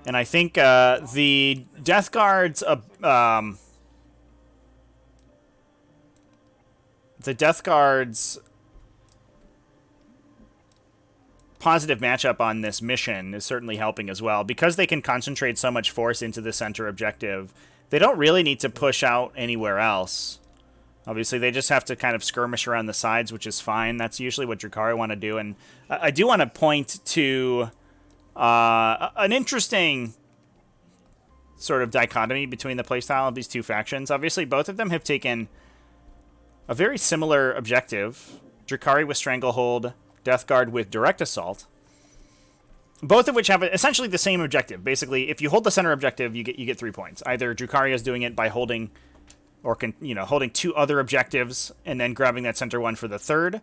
And I think the Death Guard's positive matchup on this mission is certainly helping as well. Because they can concentrate so much force into the center objective, they don't really need to push out anywhere else. Obviously, they just have to kind of skirmish around the sides, which is fine. That's usually what Drukhari want to do. And I do want to point to an interesting sort of dichotomy between the playstyle of these two factions. Obviously, both of them have taken a very similar objective. Drukhari with Stranglehold, Death Guard with Direct Assault. Both of which have essentially the same objective. Basically, if you hold the center objective, you get 3 points. Either Drukhari is doing it by holding, or holding 2 other objectives and then grabbing that center one for the third,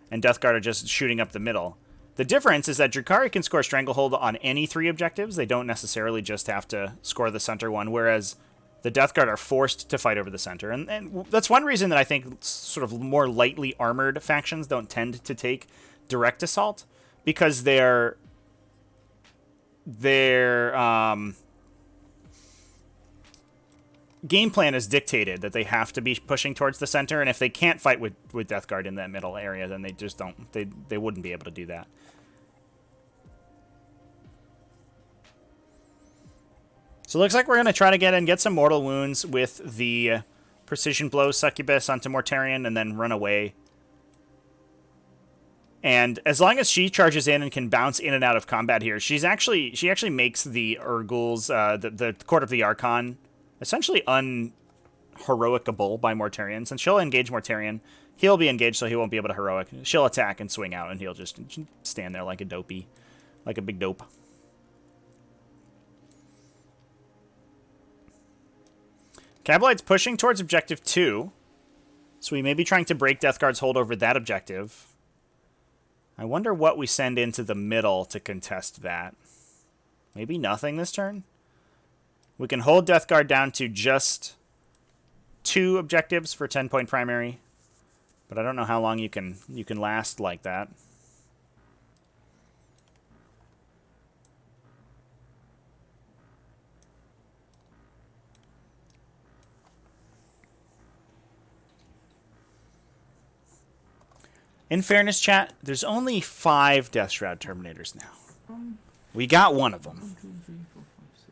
and Death Guard are just shooting up the middle. The difference is that Drukhari can score Stranglehold on any 3 objectives. They don't necessarily just have to score the center one, whereas the Death Guard are forced to fight over the center. And that's one reason that I think sort of more lightly armored factions don't tend to take Direct Assault, because their game plan is dictated that they have to be pushing towards the center, and if they can't fight with Death Guard in that middle area, then they just don't. They wouldn't be able to do that. So it looks like we're going to try to get some mortal wounds with the Precision Blow Succubus onto Mortarion and then run away. And as long as she charges in and can bounce in and out of combat here, she actually makes the Urgul's, the Court of the Archon, essentially unheroicable by Mortarion. Since she'll engage Mortarion, he'll be engaged, so he won't be able to heroic. She'll attack and swing out, and he'll just stand there like a dopey, like a big dope. Kabalite's pushing towards Objective 2, so we may be trying to break Death Guard's hold over that objective. I wonder what we send into the middle to contest that. Maybe nothing this turn? We can hold Death Guard down to just 2 objectives for 10-point primary, but I don't know how long you can last like that. In fairness, chat, there's only 5 Death Shroud Terminators now. We got one of them. 1, 2, 3, 4, 5, 6.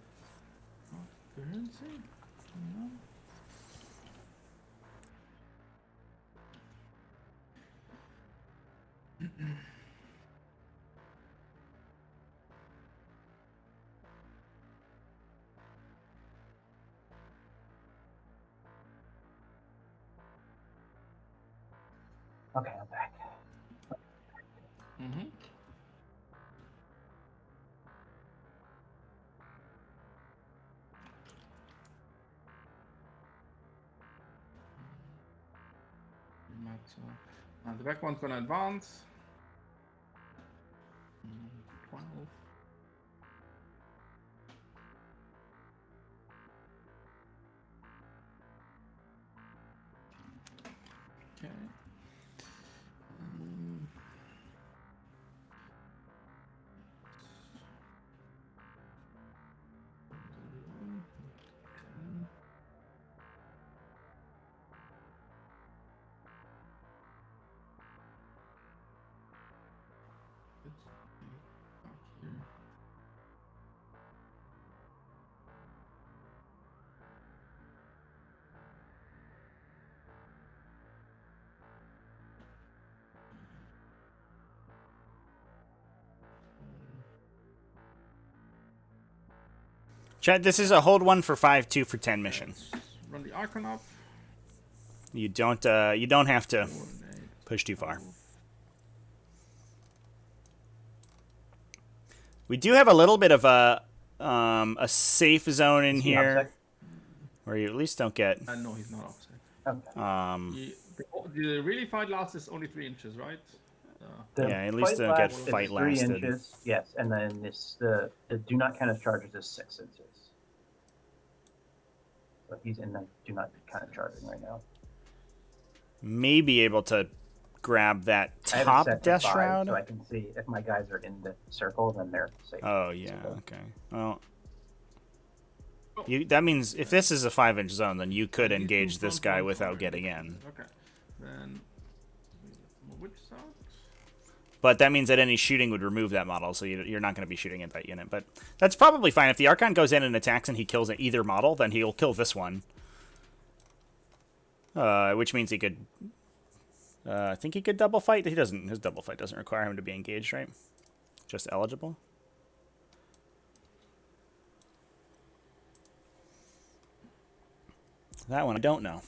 Okay, I'm back. Mm-hmm. The back one's gonna advance. 12. Okay. Chat, this is a hold 1 for 5, 2 for 10 mission. Run the Archon up. You don't have to Coordinate. push too far. We do have a little bit of a safe zone in Is he here, offside? where you at least don't get. No, he's not offset. Okay. The really fight last is only 3 inches, right? The Yeah, at least fight don't get last fight is 3 lasted. inches. Yes, and then the do not count as charges is 6 inches. So he's in the do not count as charging right now. May be able to grab that I have it top set to Death 5, Shroud. so I can see if my guys are in the circle, then they're safe. Oh yeah, So, okay. Well, that means if this is a 5-inch zone, then you could These engage two this front guy ones without are- getting in. Okay. Then which side? But that means that any shooting would remove that model, so you're not going to be shooting at that unit. But that's probably fine. If the Archon goes in and attacks and he kills either model, then he'll kill this one. Which means he could... I think he could double fight. He doesn't. His double fight doesn't require him to be engaged, right? Just eligible. That one I don't know.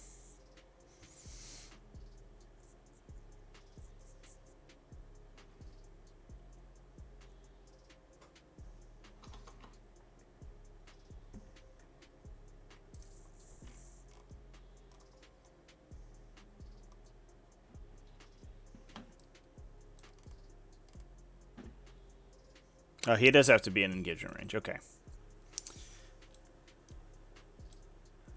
Oh, he does have to be in engagement range. Okay.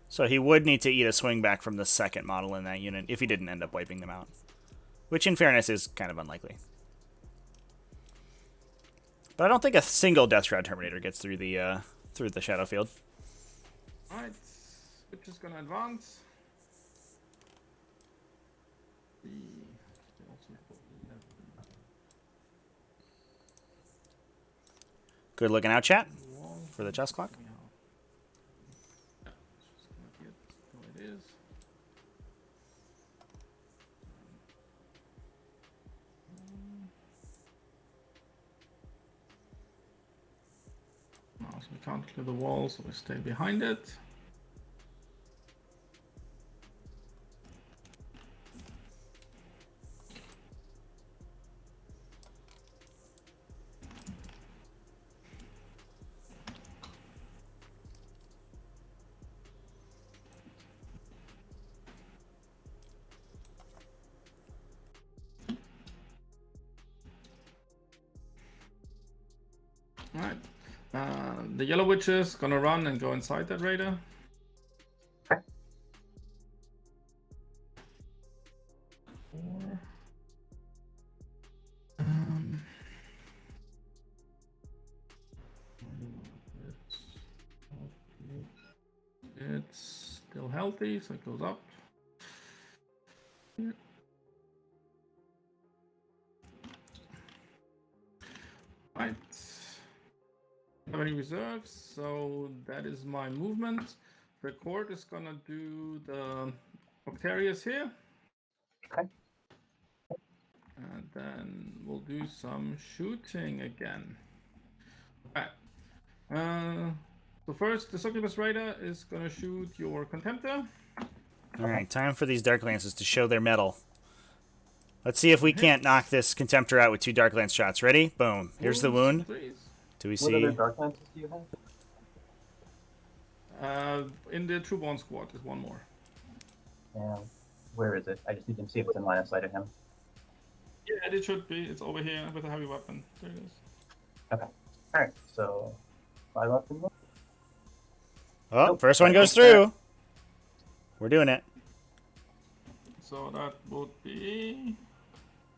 So he would need to eat a swing back from the second model in that unit if he didn't end up wiping them out. Which, in fairness, is kind of unlikely. But I don't think a single Death Shroud Terminator gets through the Shadow Field. Alright. Which is gonna advance. Good looking out, chat, for the chess clock. Yeah, it's just gonna get how it is. Now, so we can't clear the wall, so we stay behind it. Alright. The yellow witch is gonna run and go inside that raider. Um, it's still healthy, so it goes up. Here. Right. Have any reserves? So that is my movement. The court is gonna do the Octarius here. Okay. And then we'll do some shooting again. Okay. So first, the Succubus Raider is gonna shoot your Contemptor. Alright, time for these Dark Lances to show their mettle. Let's see if we can't knock this Contemptor out with 2 Dark Lance shots. Ready? Boom. Here's the wound. Please. Do we What other see? Dark Lances do you have? In the Trueborn squad is one more. And where is it? I just need to see if it's in line of sight of him. Yeah, it should be. It's over here with a heavy weapon. There it is. Okay. Alright, so 5 up and 1. Oh, Nope. first one goes through. We're doing it. So that would be...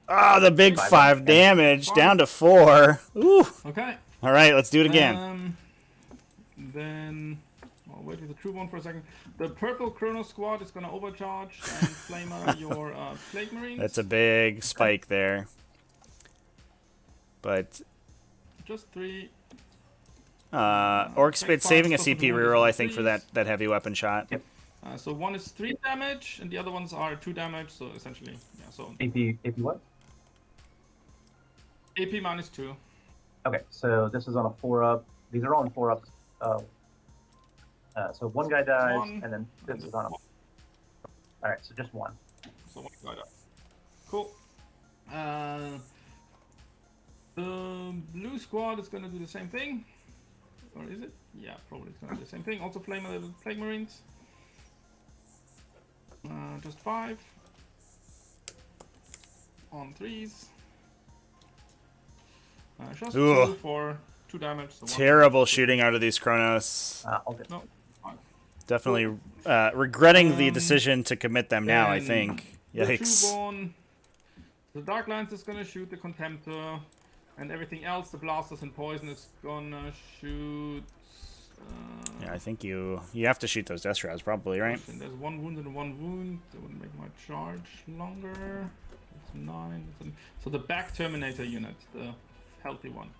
Oh, the big 5 5 damage down to 4. Ooh. Okay. All right, let's do it again. Then... I'll wait with the true one for a second. The purple Chrono Squad is going to overcharge and flamer your Plague Marines. That's a big spike there. But Just 3. Orcspit saving a CP reroll, I think, for that heavy weapon shot. Yep. So one is 3 damage, and the other ones are 2 damage. So essentially, yeah. So AP what? AP -2. Okay, so this is on a 4 up. These are all on 4 ups. So one guy dies, One, and then this and is on him. one. All right, so just one. So one guy dies. Cool. The blue squad is gonna do the same thing. Or is it? Yeah, probably it's gonna do the same thing. Also Plague Marines. Just 5. On 3s. Just Ooh. 2 for 2 damage. So 1 Terrible damage. shooting out of these Chronos. I'll get. No, 5. Definitely regretting the decision to commit them now, I Then think. The Yikes. Trueborn. The Dark Lance is gonna shoot the Contemptor. And everything else, the Blasters and Poison, is gonna shoot... Yeah, I think you have to shoot those Death Shrouds, probably, right? And there's 1 wound and 1 wound. That would make my charge longer. It's 9. So the back Terminator unit, the healthy one.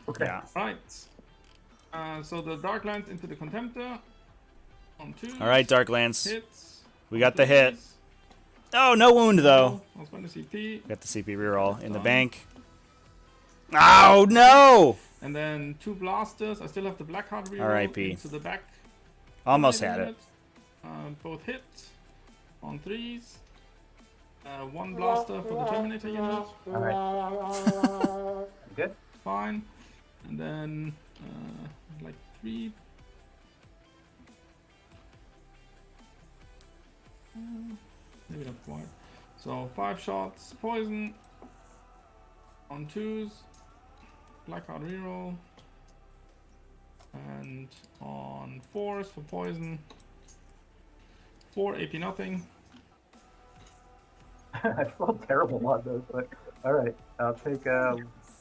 Okay. Yeah. Right. So the Dark Lance into the Contemptor. On 2. All right, Dark Lance. Hits. We got the hit. Oh, no wound, though. I'll spend the CP. Got the CP reroll in the bank. Oh, no! And then 2 blasters. I still have the Blackheart reroll R.I.P. into the back. Almost had it. Both hit on 3s. 1 blaster for the Terminator unit. All right. Good. Fine. And then like 3. Maybe not quite. So 5 shots, poison on 2s. Blackheart reroll. And on 4s for poison. 4 AP nothing. I felt terrible on those, but all right. I'll take a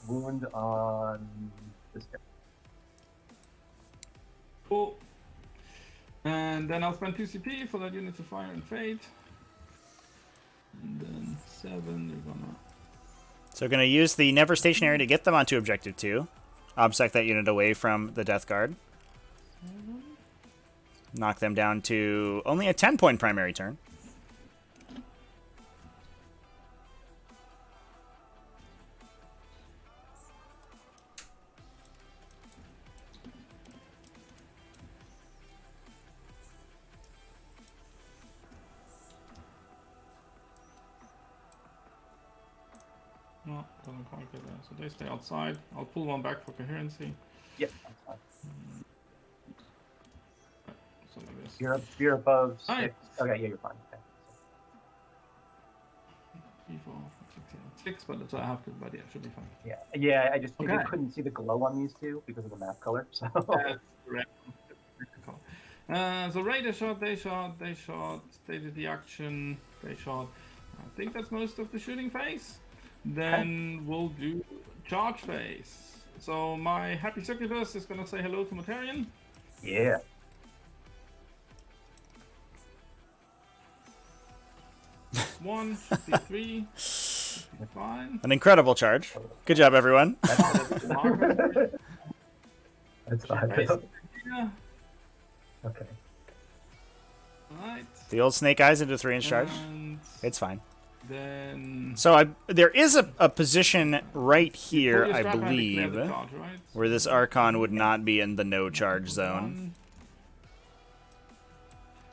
wound on this guy. Cool. And then I'll spend 2 CP for that unit to fire and fade. And then 7, they're gonna... So we're going to use the Never Stationary to get them onto Objective 2. Obsect that unit away from the Death Guard. Knock them down to only a 10-point primary turn. No, doesn't quite get there. So they stay outside. I'll pull 1 back for coherency. Yep, that's fine. So like this. You're above 6. Alright. Okay, yeah, you're fine. Okay. 3, 4, 5, 6, 7, 6, but that's what I have to, but yeah, should be fine. Yeah. I just Okay. I couldn't see the glow on these two because of the map color. So That's correct. So Raider shot, they did the action, they shot. I think that's most of the shooting phase. Then we'll do charge phase. So my Happy Succubus is gonna say hello to Mortarion. yeah. 1, 3, fine. An incredible charge. Good job, everyone. Marker, That's fine. basically, yeah. Okay. Alright. The old Snake Eyes into 3-inch charge. And It's fine. then So there is a position right here, pull your I strap and declare believe, the charge, right? where this Archon would not be in the no charge zone. 1.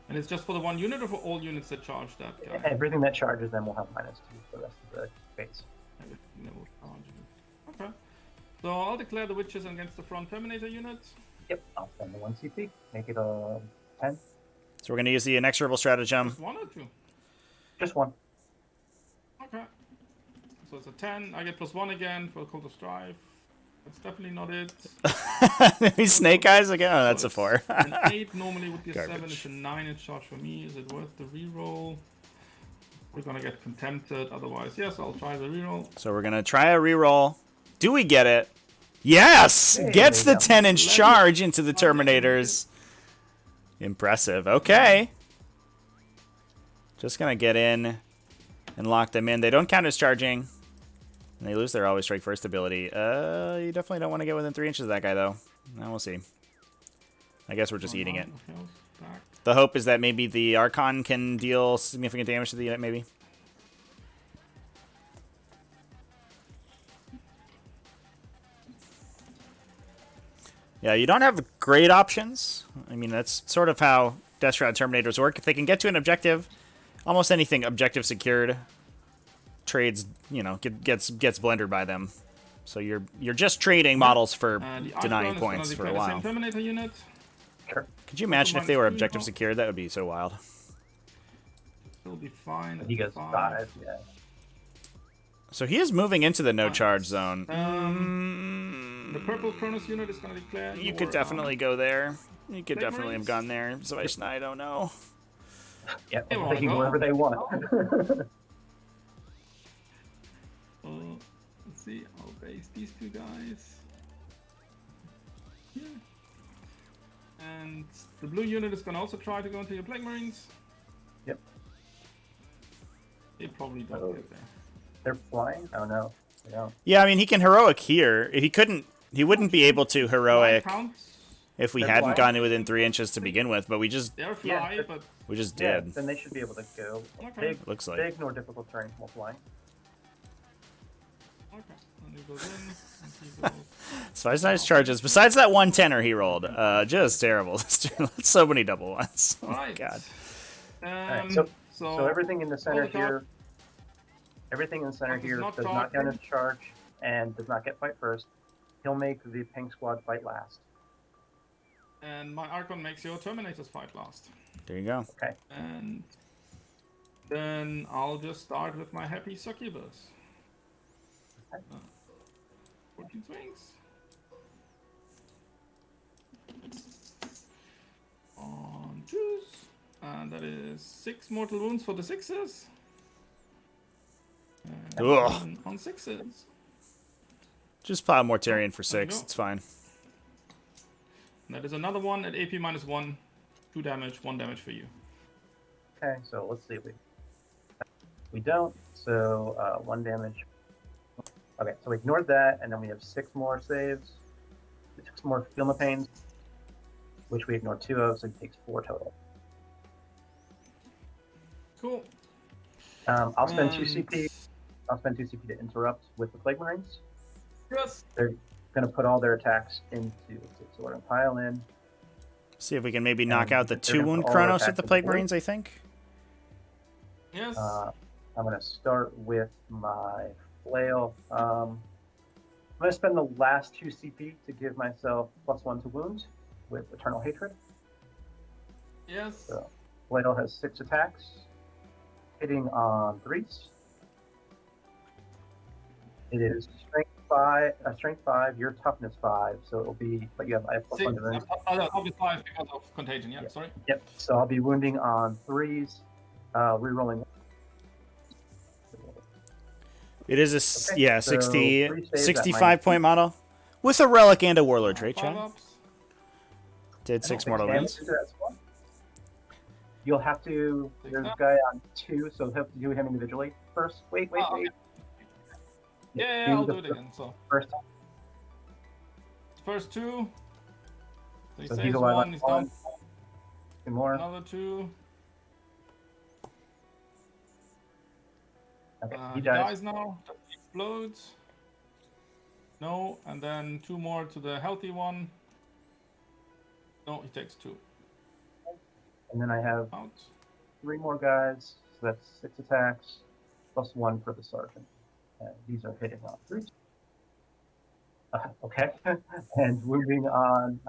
And it's just for the 1 unit or for all units that charge that guy? Everything that charges them will have -2 for the rest of the phase. Everything that will charge it. Okay. So I'll declare the witches against the front Terminator unit. Yep, I'll spend the 1 CP. Make it a 10. So we're going to use the inexorable stratagem. Just 1 or 2? Just 1. Okay. So it's a 10. I get +1 again for Cult of Strife. That's definitely not it. Snake Eyes again? Oh, that's So a 4. it's an 8 normally would be a 7. Garbage. It's a 9 in charge for me. Is it worth the reroll? We're gonna get contempted. Otherwise, yes, I'll try the reroll. So we're going to try a reroll. Do we get it? Yes! Hey, Gets the there you go. 10-inch charge into the Terminators. Impressive. Okay. Just going to get in and lock them in. They don't count as charging. And they lose their Always Strike First ability. You definitely don't want to get within 3 inches of that guy, though. Now we'll see. I guess we're just eating it. Back. The hope is that maybe the Archon can deal significant damage to the unit, maybe. Yeah, you don't have great options. I mean, that's sort of how Death Shroud Terminators work. If they can get to an objective, almost anything objective secured, trades, you know, gets blendered by them. So you're just trading models for The denying Archon is points gonna for a deploy the same while. Terminator unit. Sure. Could you imagine if they were -2, objective secured? That would be so wild. It'll be fine. He goes 5, yeah. So he is moving into the no charge zone. The purple Kronos unit is gonna declare. You could definitely go there. You could definitely have Marines? gone there. Zweischneid, I don't know. Yeah, They wanna they can go? go wherever they want. Let's see. I'll base these two guys. Here. And the blue unit is gonna also try to go into your Plague Marines. Yep. They probably don't get there. They're flying? Oh no. They don't. Yeah, I mean, he can heroic here. He wouldn't be able to heroic Counts. if we They're hadn't flying? gotten within 3 inches to begin with, but we just They're fly, Yeah, but Yeah, did. then they should be able to go. Okay. Big, Looks like. big nor difficult terrain while flying. okay. And he goes in. And he goes. Zweischneid's charges, besides that 110er he rolled, just terrible. So many double ones. Oh my Alright. god. Alright, So so everything in the center all the here, everything in the center Does here not does not count as charge and does not get fight first. He'll make the pink squad fight last. And my Archon makes your Terminators fight last. There you go. Okay. And then I'll just start with my happy succubus. 14 swings. On choose. And that is 6 mortal wounds for the 6s. And Ugh. 7 on 6s. Just pile Mortarion for 6. There you go. It's fine. And that is another one at AP -1. 2 damage, 1 damage for you. Okay, so let's see if we don't. So 1 damage. Okay, so we ignored that, and then we have 6 more saves, 6 more Feel No Pains, which we ignored 2 of, so he takes 4 total. Cool. I'll spend 2 And- CP. I'll spend 2 CP to interrupt with the Plague Marines. Yes. They're going to put all their attacks into. So we're going to pile in. See if we can maybe knock out the they're gonna 2-wound put all Chronos their with the attacks Plague into Marines, I think. Yes. I'm going to start with my flail. I'm going to spend the last 2 CP to give myself +1 to wound with Eternal Hatred. yes. So flail has 6 attacks, hitting on 3s. It is strength 5, your toughness 5, so it'll be, but you have, I have +1 to wound. I'll be 5 because of contagion, yeah, Yeah. sorry. Yep, so I'll be wounding on 3s, rerolling. It is a Okay, yeah, so 60, 3 saves at 65 point model with a relic and a warlord trait, 5 Chad. ups. Did 6 6 mortal damage wounds. to that squad. You'll have to. There's a guy on 2, so he'll have to do him individually first. Wait. Oh, okay. Yeah, I'll do it again. So First, first 2. So he so saves he's alive 1, on he's 1. down 2 more. another 2. Okay, He he dies. dies now. He explodes. No, and then 2 more to the healthy one. No, he takes 2 And then I have out. 3 more guys, so that's 6 attacks, +1 for the sergeant. And these are hitting on 3. Okay, and wounding on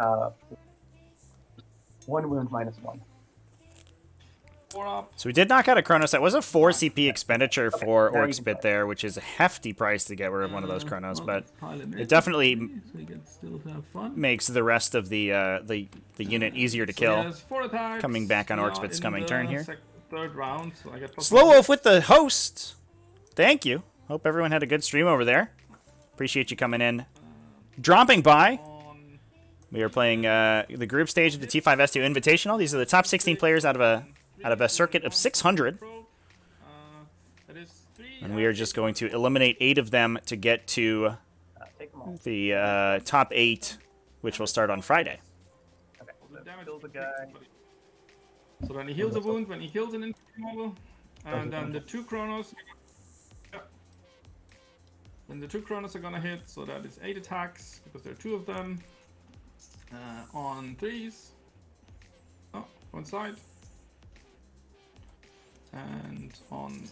1 wound -1. 4 up. So we did knock out a Chronos. That was a 4 CP expenditure for now you can Orcspit play. there, which is a hefty price to get rid of one of those Chronos, Well, but let's pile him it in, definitely so he gets still to have fun. makes the rest of the unit easier to So kill. he has 4 attacks. Coming back on We are Orcspit's in coming the turn here. Third round, so I get Slow Wolf with the host. Thank you. Hope everyone had a good stream over there. Appreciate you coming in. Dropping by. on We are playing the group stage of the T5S2 Invitational. These are the top 16 players out of a circuit of 600. that is 3 And we are just going to eliminate 8 of them to get to Take them all. the top 8, which will start on Friday. Okay, so damage kill the guy. So then he heals a wound when he kills an infantry model, and then the 2 Chronos. Yeah. Then the 2 Chronos are gonna hit, so that is 8 attacks because there are 2 of them. On threes. Oh, one side. And on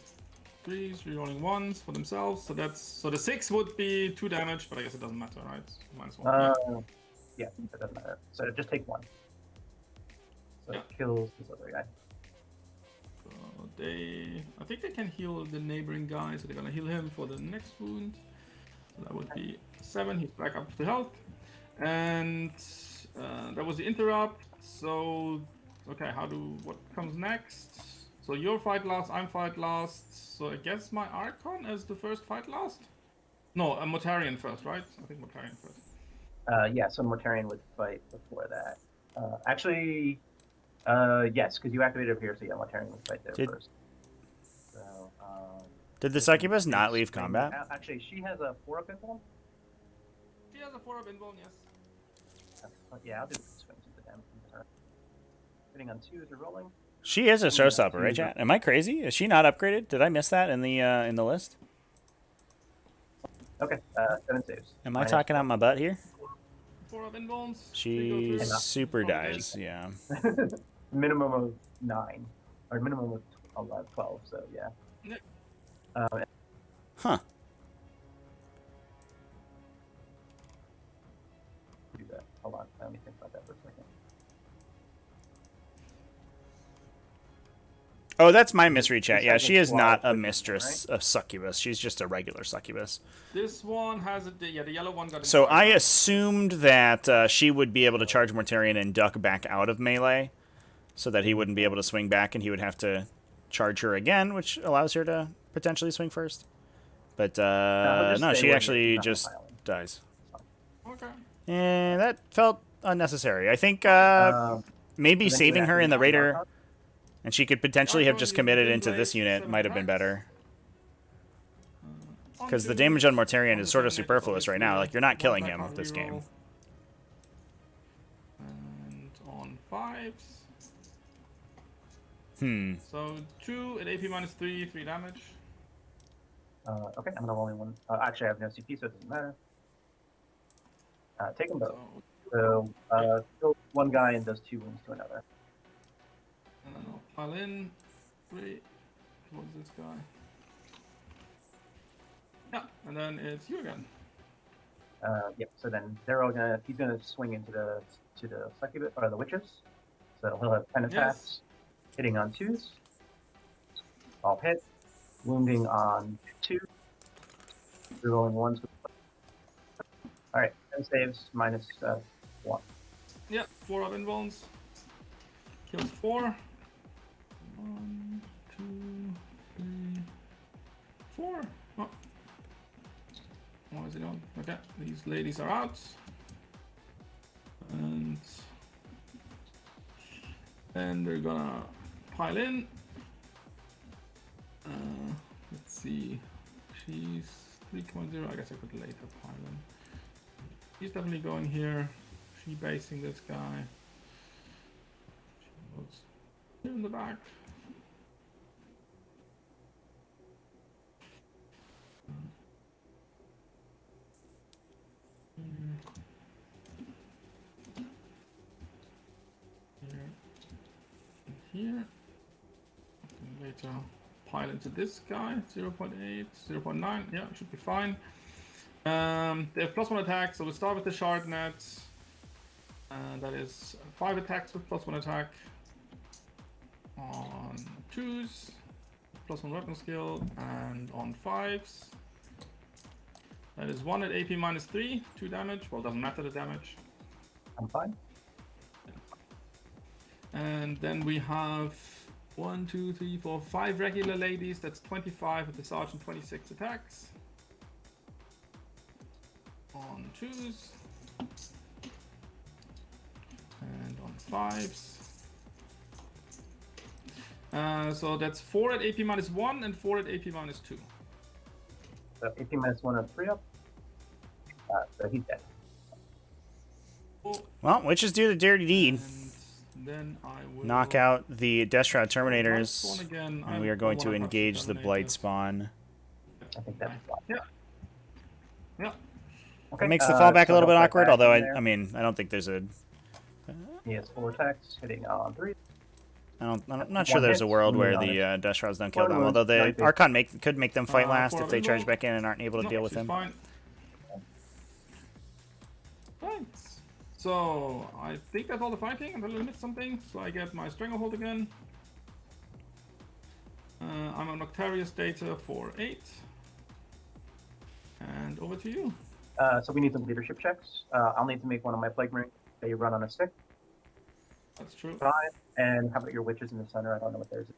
threes, rerolling ones for themselves. So the 6 would be 2 damage, but I guess it doesn't matter, right? -1. Yeah, that doesn't matter. So just take 1. So Yeah. it kills this other guy. So I think they can heal the neighboring guy, so they're gonna heal him for the next wound. So that would be 7. He's back up to health, and that was the interrupt. So okay, what comes next? So your fight last, I'm fight last. So I guess my Archon is the first fight last. No, a Mortarion first, right? I think Mortarion first. Yeah, so Mortarion would fight before that. Actually, yes, because you activated up here, so yeah, Mortarion would fight there first. So, did the succubus not leave swing combat? out. Actually, she has a 4-up invuln. She has a 4-up invuln, yes. Yeah, I'll do the swings with the damage into her. Hitting on 2 as you're rolling. She is a showstopper, right, chat? Am I crazy? Is she not upgraded? Did I miss that in the list? Okay, 7 saves. Am I talking out my butt here? 4-up invulns. She super dies, yeah. Minimum of 9. Or minimum of 11, 12, so yeah. Yep. Huh. Do that. Hold on, let me think about that for a second. Oh, that's my misread, chat. Yeah, she is not a mistress of succubus. She's just a regular succubus. This one has the yellow one got. So I assumed that she would be able to charge Mortarion and duck back out of melee, so that he wouldn't be able to swing back, and he would have to charge her again, which allows her to potentially swing first. But no, she actually just dies. Okay. And that felt unnecessary. I think maybe saving her in the Raider, and she could potentially have just committed into this unit, might have been better. Because the damage on Mortarion is sort of superfluous right now. Like, you're not killing him this game. And on 5s. So 2 at AP -3, 3 damage. Okay, I'm gonna roll only 1. Actually, I have no CP, so it doesn't matter. Take them both. So, kill 1 guy and does 2 wounds to another. And then I'll pile in. 3. What's this guy? Yeah, and then it's you again. Yep. So then he's gonna swing into the succubus or the witches. So he'll have 10 attacks, hitting on 2s. All hit, wounding on 2. Rolling 1s. All right, 10 saves minus 1. Yep, 4-up invulns. Kills 4. 1, 2, 3, 4. Oh. What is it on? Okay, these ladies are out. And then they're gonna pile in. Let's see. She's 3.0. I guess I could later pile in. She's definitely going here. She basing this guy. She was here in the back. Here. And later pile into this guy. 0.8, 0.9. Yeah, it should be fine. They have +1 attack, so we'll start with the shard net. That is 5 attacks with +1 attack. On 2s, +1 weapon skill, and on 5s. That is 1 at AP -3, 2 damage. Well, doesn't matter the damage. I'm fine. And then we have 1, 2, 3, 4, 5 regular ladies. That's 25 with the sergeant, 26 attacks. On 2s. And on 5s. So that's 4 at AP -1 and 4 at AP -2. So AP -1 and 3 up. So he's dead. Well, witches do the dirty deed. And then I will Knock out the Destro Terminators, again. and we are going to engage the Blight Spawn. I think that's fine. Yeah. Okay. It makes the fallback a so little bit he'll fight awkward, back although in I there. mean, I don't think there's a... He has 4 attacks, hitting on 3. I'm not sure One there's hit, a world where wounding on the Death Shrouds don't kill One them, wound, although no the big. Archon could make them fight last 4 if they charge reroll. back in and aren't able to No, deal with she's him. fine. Right. So I think that's all the fighting. Until I missed something, so I get my Stranglehold again. I'm on Noctarius data for 8. And over to you. So we need some leadership checks. I'll need to make one of my Plague Marines. They run on a stick. That's true. 5. And how about your witches in the center? I don't know what theirs is.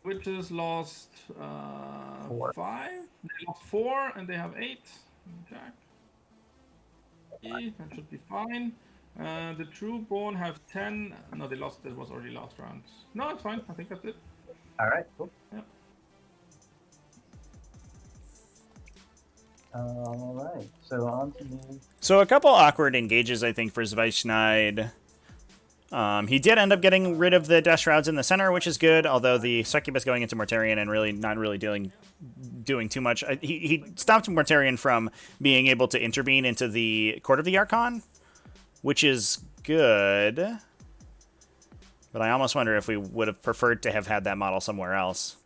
Witches lost 4. 5. They lost 4, and they have 8. Jack. That should be fine. The Trueborn have 10. No, they lost. That was already last round. No, it's fine. I think that's it. All right, cool. Yeah. All right, so on to me. So a couple awkward engages, I think, for Zweischneid. He did end up getting rid of the Death Shrouds in the center, which is good, although the Succubus going into Mortarion and really not really doing too much. He stopped Mortarion from being able to intervene into the Court of the Archon, which is good. But I almost wonder if we would have preferred to have had that model somewhere else.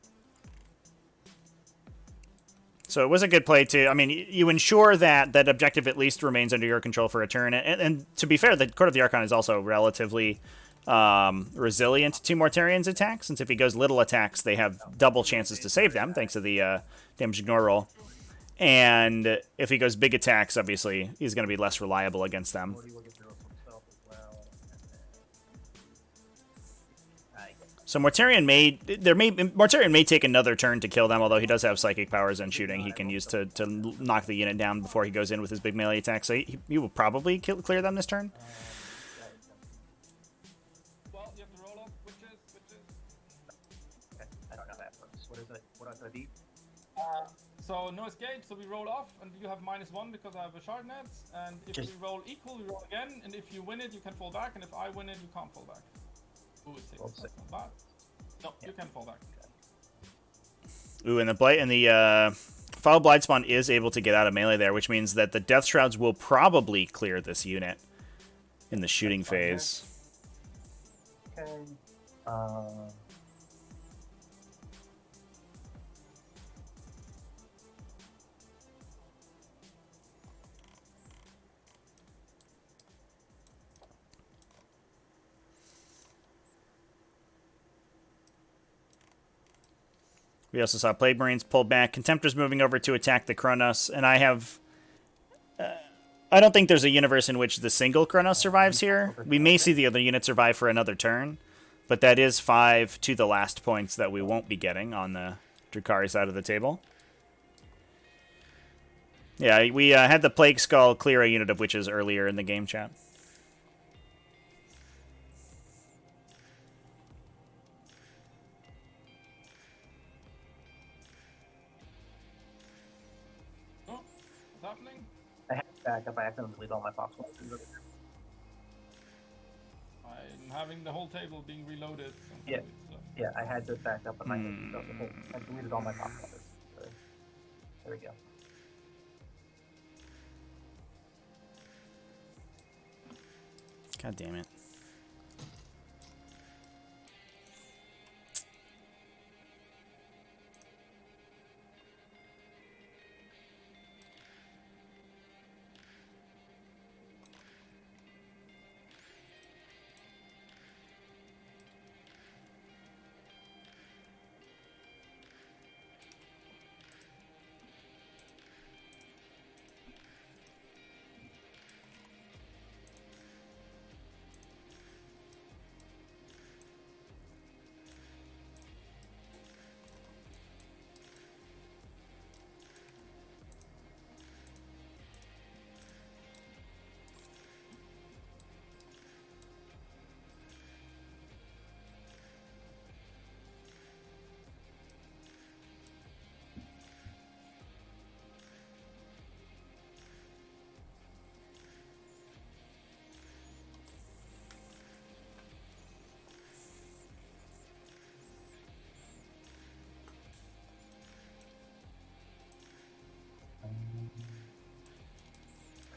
So it was a good play to, I mean, you ensure that that objective at least remains under your control for a turn. And to be fair, the Court of the Archon is also relatively resilient to Mortarion's attacks, since if he goes little attacks, they have double chances to save them, thanks to the damage ignore roll. And if he goes big attacks, obviously, he's going to be less reliable against them. So Mortarion may take another turn to kill them, although he does have psychic powers and shooting he can use to knock the unit down before he goes in with his big melee attack. So he will probably clear them this turn. Well, you have to roll off witches. Okay, I don't know how that works. What is it? What are the deep? So no escape, so we roll off, and you have -1 because I have a shard net. And if we roll equal, we roll again. And if you win it, you can fall back. And if I win it, you can't fall back. Ooh, it's 6. That's not bad. No, you can fall back. Ooh, and the Foul Blightspawn is able to get out of melee there, which means that the Death Shrouds will probably clear this unit in the shooting phase. Okay. We also saw Plague Marines pull back. Contemptors moving over to attack the Kronos. And I have... I don't think there's a universe in which the single Kronos survives here. We may see the other unit survive for another turn. But that is 5 to the last points that we won't be getting on the Drukhari side of the table. Yeah, we had the Plague Skull clear a unit of witches earlier in the game chat. Oh, what's happening? I had to back up. I accidentally deleted all my Fox ones. I'm having the whole table being reloaded. Yeah. Yeah, I had to back up on my I deleted all my Fox ones. So, there we go. God damn it.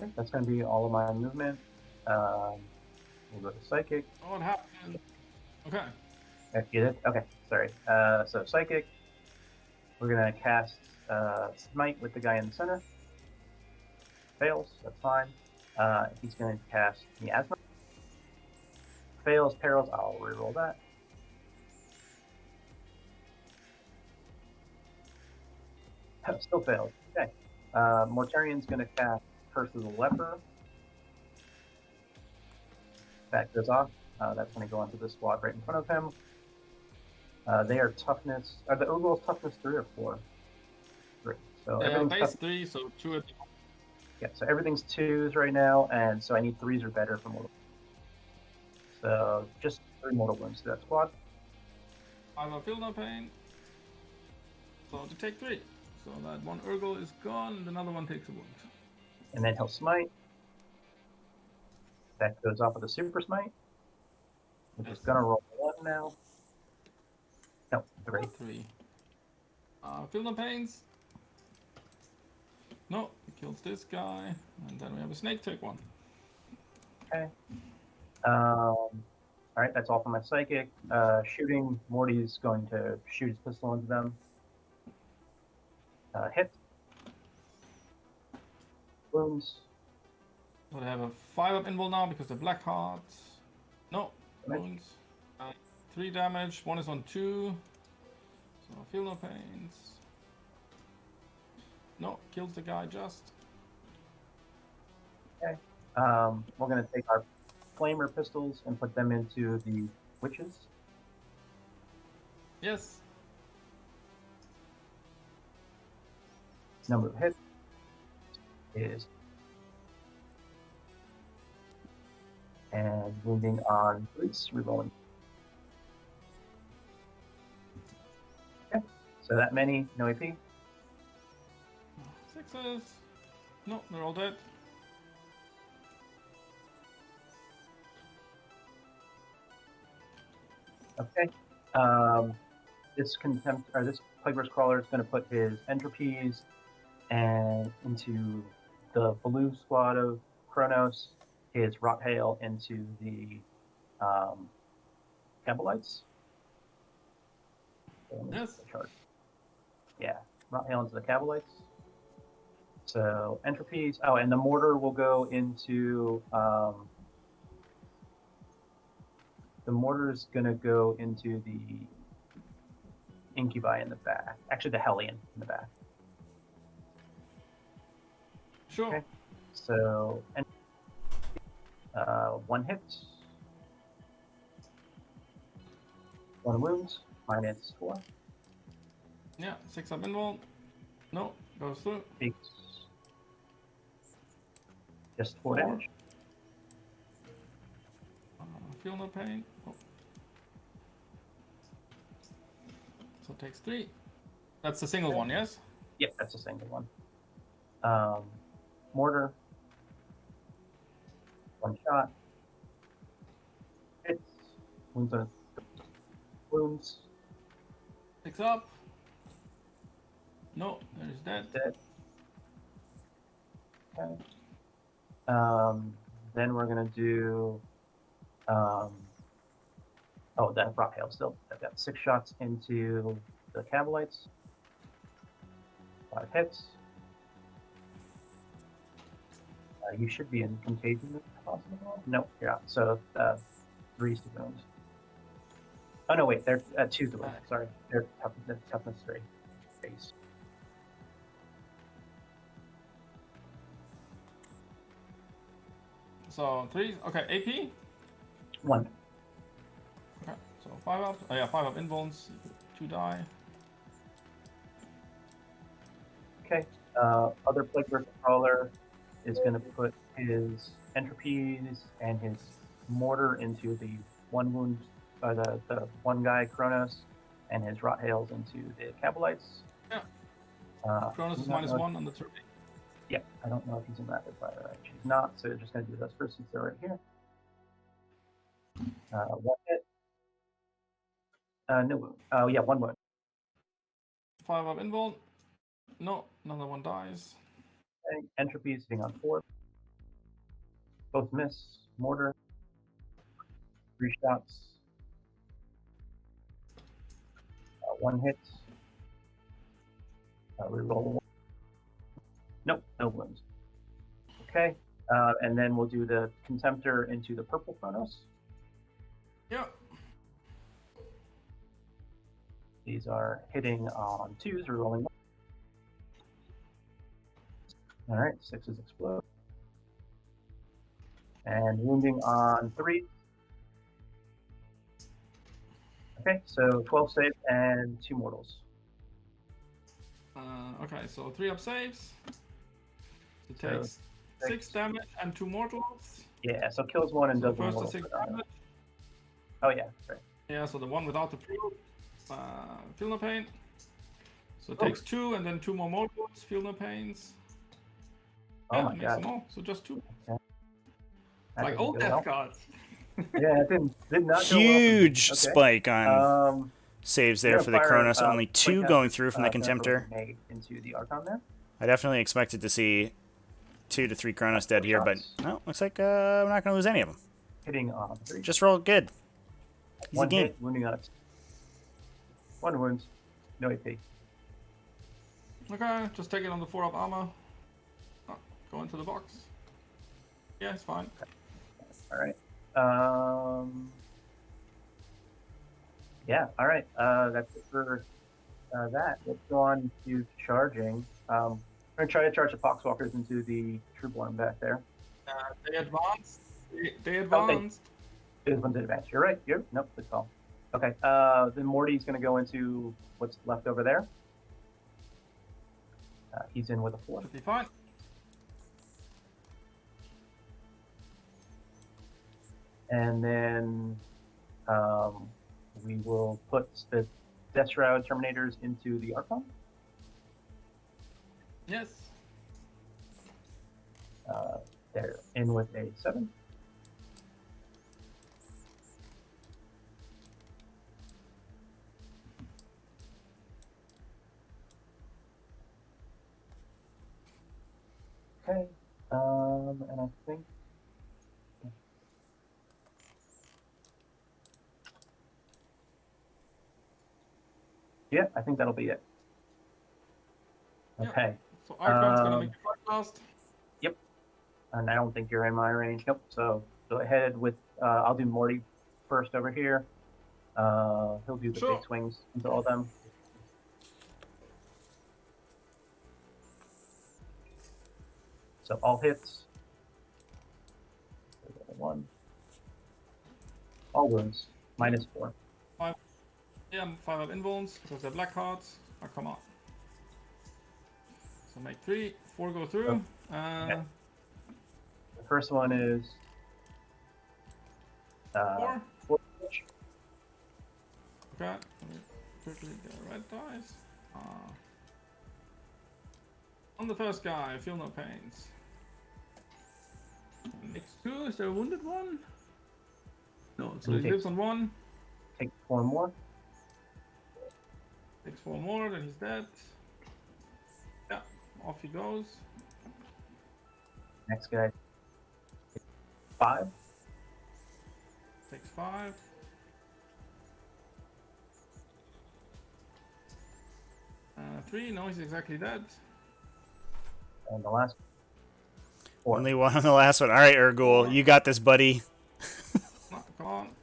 Okay, that's going to be all of my movement. We'll go to Psychic. Oh, what happened? Okay. You did? Okay, sorry. So Psychic. We're going to cast Smite with the guy in the center. Fails, that's fine. He's going to cast Miasma. Fails, perils, I'll reroll that. Still fails. Okay. Mortarian's going to cast Curse of the Leper. That goes off. That's going to go onto the squad right in front of him. They are toughness. Are the Ogul's toughness 3 or 4? 3. So They are everything's base tough. 3, so 2 at Yeah, so everything's 2s right now, and so I need 3s or better for mortal. So just 3 mortal wounds to that squad. I will feel no pain. So to take 3. So that one Urgle is gone and another one takes a wound. And then he'll smite. That goes off with a super smite, which is gonna roll 1 now. No, 3. 3. Feel no pains. No, he kills this guy. And then we have a snake take 1. Okay. Alright, that's all for my psychic. Shooting, Morty's going to shoot his pistol into them. Hit. Wounds. So they have a 5-up invul now because they're black hearts. No, Damage. wounds. 3 damage, 1 is on 2. So feel no pains. No, kills the guy just. Okay. We're going to take our flamer pistols and put them into the witches. Yes. Number of hits is, and wounding on Grease, rerolling. Okay, so that many, no AP. 6s. No, they're all dead. Okay. This Plagueverse Crawler is going to put his entropies and into the blue squad of Kronos, his Rot Hail into the Cabalites. Yes. Yeah, Rot Hail into the Cabalites. So entropies. Oh, and the mortar will go into. The mortar is going to go into the Incubi in the back. Actually, the Hellion in the back. Sure. Okay. So, 1 hit, 1 wound, -4. Yeah, 6-up invul. No, goes through. Takes just 4 4. damage. Feel no pain. Oh. So it takes 3. That's the single one, yes? Yep, that's a single one. Mortar, 1 shot. Hits, wounds, 6 up. No, there's dead. dead. Okay. Then we're gonna do. Oh, that Rock Hail still. I've got 6 shots into the Cabalites. 5 hits. You should be in contagion if possible. No, you're out. So 3 to wound. Oh no, wait, they're 2 to wound. Sorry, they're toughness 3. Base. So 3. Okay, AP. 1. Okay, so 5-up. Oh yeah, 5-up invulns. 2 die. Okay. Other Plagueverse Crawler is going to put his entropies and his mortar into the 1 wound, the 1 guy Kronos, and his Rot Hails into the Cabalites. Yeah. Kronos is -1 on the turret. Yeah, I don't know if he's in rapid fire. Right? She's not, so we're just going to do those first since they're right here. 1 hit. No wound. Oh, yeah, 1 wound. 5-up invul. No, another one dies. Okay. Entropy is sitting on 4. Both miss. Mortar. 3 shots. 1 hit. Reroll 1. Nope, no wounds. Okay, and then we'll do the Contemptor into the purple Chronos. Yep. These are hitting on 2s, rerolling 1. Alright, 6s explode. And wounding on 3. Okay, so 12 saves and 2 mortals. Okay, so 3 up saves. It So takes 6 damage and 2 mortals. Yeah, so kills 1 and So does first the mortal. 6 damage. Oh yeah, that's right. Yeah, so the one without the feel no pain. So it Oh. takes 2 and then 2 more mortals, feel no pains. Oh Yeah, my makes god. them all. So just 2. That Like doesn't old go death well. cards. Yeah, it did not go well. Huge Okay. spike on Um, saves you're there gonna for the fire, Chronos. Only 2 Spike going out, through from the Temporal Contemptor. Grenade into the Archon there. I definitely expected to see 2 to 3 Chronos dead here, but no, looks like we're not going to lose any of them. Hitting on 3. Just roll good. Easy 1 game. hit, wounding on 1 wound, no AP. Okay, just take it on the 4 up armor. Oh, go into the box. Yeah, it's fine. Alright. Yeah, alright. That's it for that. Let's go on to charging. We're going to try to charge the Foxwalkers into the Trueborn back there. They advanced. They advanced. This one's advanced. You're right. Nope, good call. Okay, then Morty's going to go into what's left over there. He's in with a 4. Should be fine. And then we will put the Death Shroud Terminators into the Archon. Yes. They're in with a 7. Okay, and I think yeah, I think that'll be it. Okay. Yeah. So Archon's gonna make the broadcast. Yep. And I don't think you're in my range. Nope. So go ahead with I'll do Morty first over here. He'll do the big swings into all of them. So all hits. 1. All wounds. -4. Yeah, 5 up invulns because they're black cards. Oh, come on. So make 3, 4 go through. Okay. The first one is 4. 4. Okay. Let me quickly get red dice. On the first guy, feel no pains. Next 2, is there a wounded one? No, so he lives on 1. Take 4 more. Takes 4 more, then he's dead. Yeah, off he goes. Next guy. 5. Takes 5. Three, no, he's exactly dead. And the last 4. Only one on the last one. All right, Urgul, you got this, buddy. No, come on.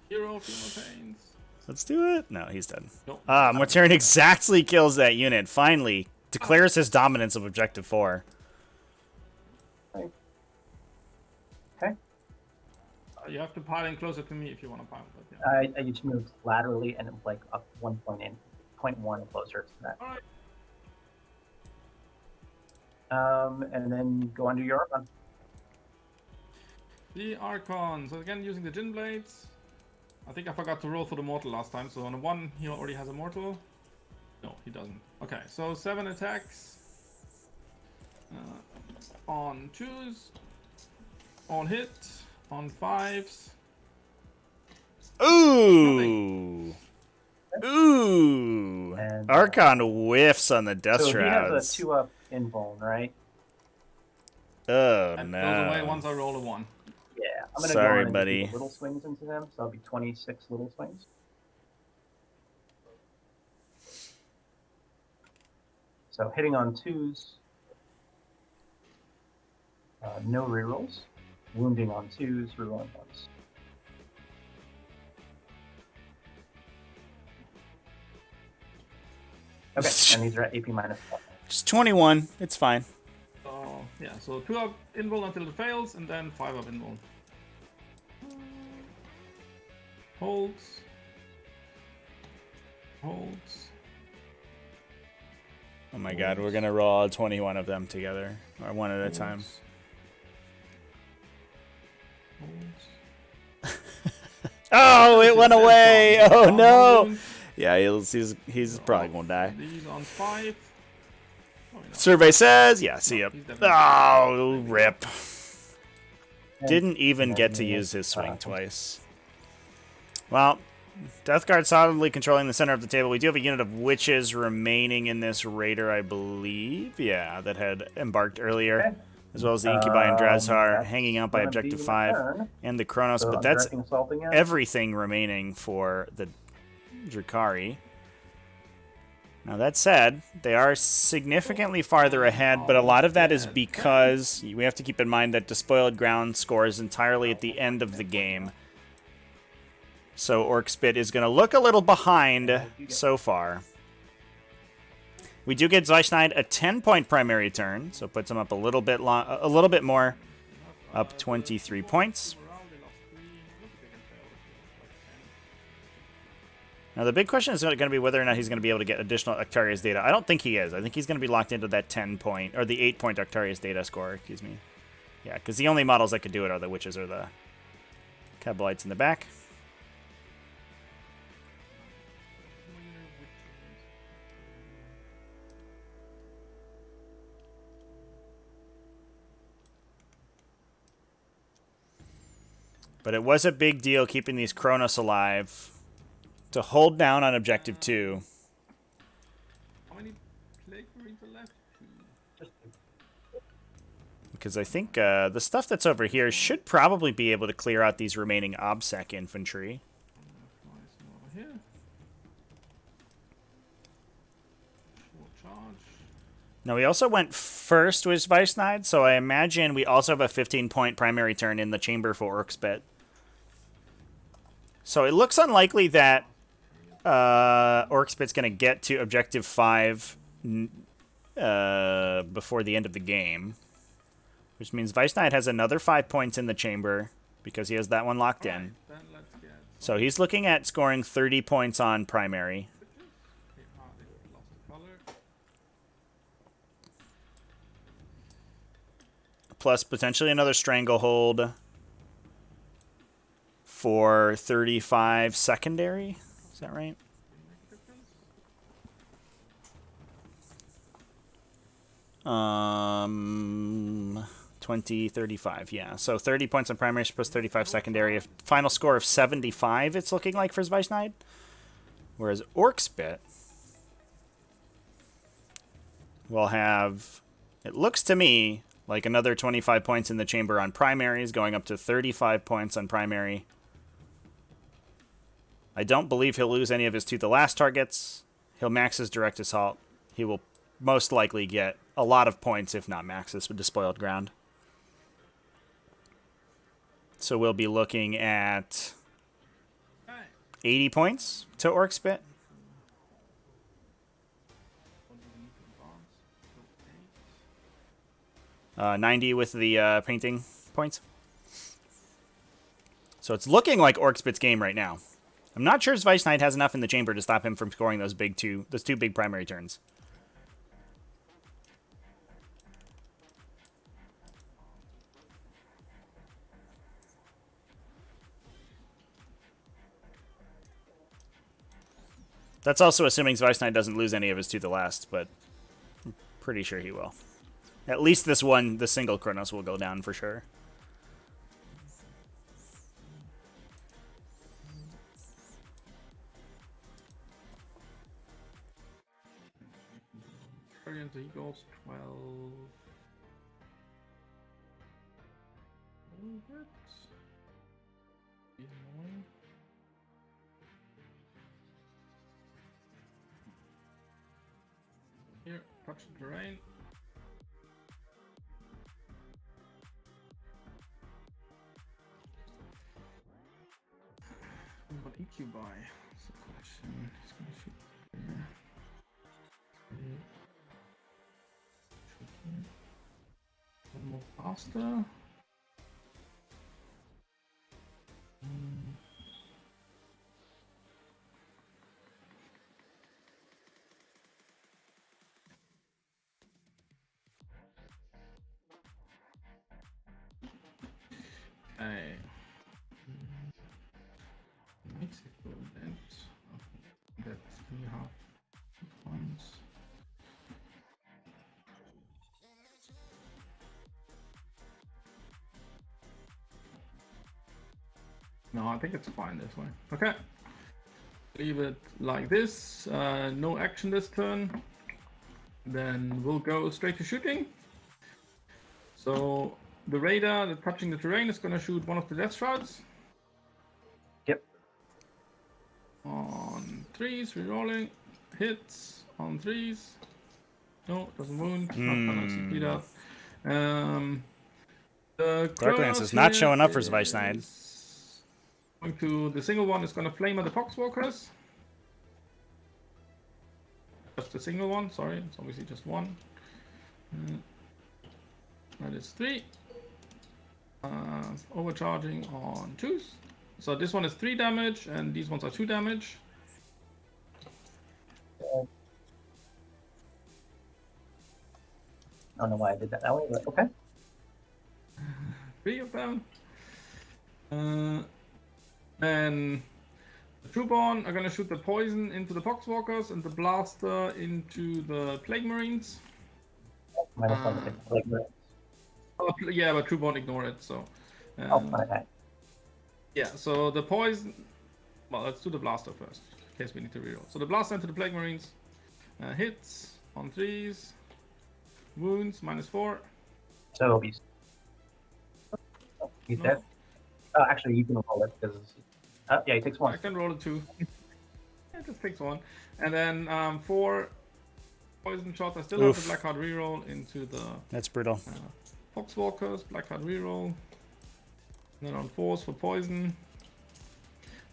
Hero, feel no pains. Let's do it. No, he's dead. Nope. Mortarion exactly kills that unit. Finally, declares his dominance of Objective 4. Okay. You have to pile in closer to me if you want to pile. But yeah. I just moved laterally and like up 0.1 closer to that. All right. And then go under your Archon. The Archon. So again, using the Gin Blades. I think I forgot to roll for the mortal last time. So on a 1, he already has a mortal. No, he doesn't. Okay, so 7 attacks. On 2s. On hit. On 5s. Ooh. Ooh. And, Archon whiffs on the Death so Shrouds. he has a 2-up invuln, right? Oh, That goes away no. once I roll a 1. Yeah, I'm gonna Sorry, go on and buddy. do the little swings into them, so that'll be 26 little swings. So hitting on 2s, no rerolls. Wounding on 2s, rerolling 1s. Okay, and these are at AP minus 1. Just 21. It's fine. So yeah, so 2 up invul until it fails, and then 5 up invul. Holds. Holds. Oh my god, we're gonna roll all 21 of them together. Or one at a time. Holds. Oh, it went away! Oh Down no! wound. Yeah, he's probably gonna die. These on 5. Oh, no. Survey says, yeah, see ya. He's definitely- Oh, rip. And- Didn't even get to use his swing twice. Well, Death Guard solidly controlling the center of the table. We do have a unit of witches remaining in this raider, I believe. Yeah, that had embarked earlier. Okay. As well as the Incubi and Drazhar That's hanging out by gonna objective be 5. my turn. And the Kronos, So but I'm that's directing assaulting it. everything remaining for the Drukhari. Now that said, they are significantly farther ahead, but a lot of that is because we have to keep in mind that Despoiled Ground scores entirely at the end of the game. So Orcspit is going to look a little behind so far. We do get Zweischneid a 10-point primary turn, so it puts him up a little bit more, up 23 points. Now, the big question is going to be whether or not he's going to be able to get additional Octarius data. I don't think he is. I think he's going to be locked into that 10-point, or the 8-point Octarius data score, excuse me. Yeah, because the only models that could do it are the Witches or the Kabalites in the back. But it was a big deal keeping these Kronos alive to hold down on Objective 2. How many Plague Marines are left? Because I think the stuff that's over here should probably be able to clear out these remaining OBSEC infantry. Over here. Short charge. Now, we also went first with Zweischneid, so I imagine we also have a 15-point primary turn in the chamber for Orcspit. So it looks unlikely that Orcspit's going to get to Objective 5 before the end of the game. Which means Zweischneid has another 5 points in the chamber because he has that one locked in. Then let's get So he's looking at scoring 30 points on primary. they lost the color. Plus potentially another stranglehold for 35 secondary. Is that right? 20, 35, yeah. So 30 points on primary plus 35 secondary. A final score of 75, it's looking like, for Zweischneid. Whereas Orcspit will have, it looks to me, like another 25 points in the chamber on primaries, going up to 35 points on primary. I don't believe he'll lose any of his to the last targets. He'll max his direct assault. He will most likely get a lot of points, if not maxes, with Despoiled Ground. So we'll be looking at 80 points to Orcspit. 90 with the painting points. So it's looking like Orcspit's game right now. I'm not sure Zweischneid has enough in the chamber to stop him from scoring those two big primary turns. That's also assuming Zweischneid doesn't lose any of his to the last, but I'm pretty sure he will. At least this one, the single Kronos, will go down for sure. Guardians Eagles 12. bit. He's annoying. Here, touch the terrain. What EQ by? That's the question. He's gonna shoot here. Shoot here. One more faster. Okay. Mexico, that we have ones. No, I think it's fine this way. Okay. Leave it like this. No action this turn. Then we'll go straight to shooting. So the radar that touching the terrain is going to shoot one of the death shrouds. Yep. On 3s, rerolling. Hits on 3s. No, doesn't wound. Not gonna CP that. The Dark Lance is not showing up for Zweischneid. Going to the single one is going to flame at the Poxwalkers. Just a single one, sorry, it's obviously just one. That is 3. Overcharging on 2s. So this one is 3 damage, and these ones are 2 damage. I don't know why I did that way, but okay. 3 of them. And the Trueborn are gonna shoot the poison into the Poxwalkers and the blaster into the Plague Marines. Minus one to hit the Plague Marines. Yeah, but Trueborn ignore it, so. Okay. Yeah, so the poison. Well, let's do the blaster first, in case we need to reroll. So the blaster into the Plague Marines. Hits on 3s. Wounds -4. So he's No. dead. Oh, actually, you can roll it because yeah, he takes I one. can roll it 2. It just takes 1. And then 4 poison shots. I still have the Oof. Black Heart reroll into the That's brutal. Foxwalkers. Black Heart reroll. And then on 4s for poison.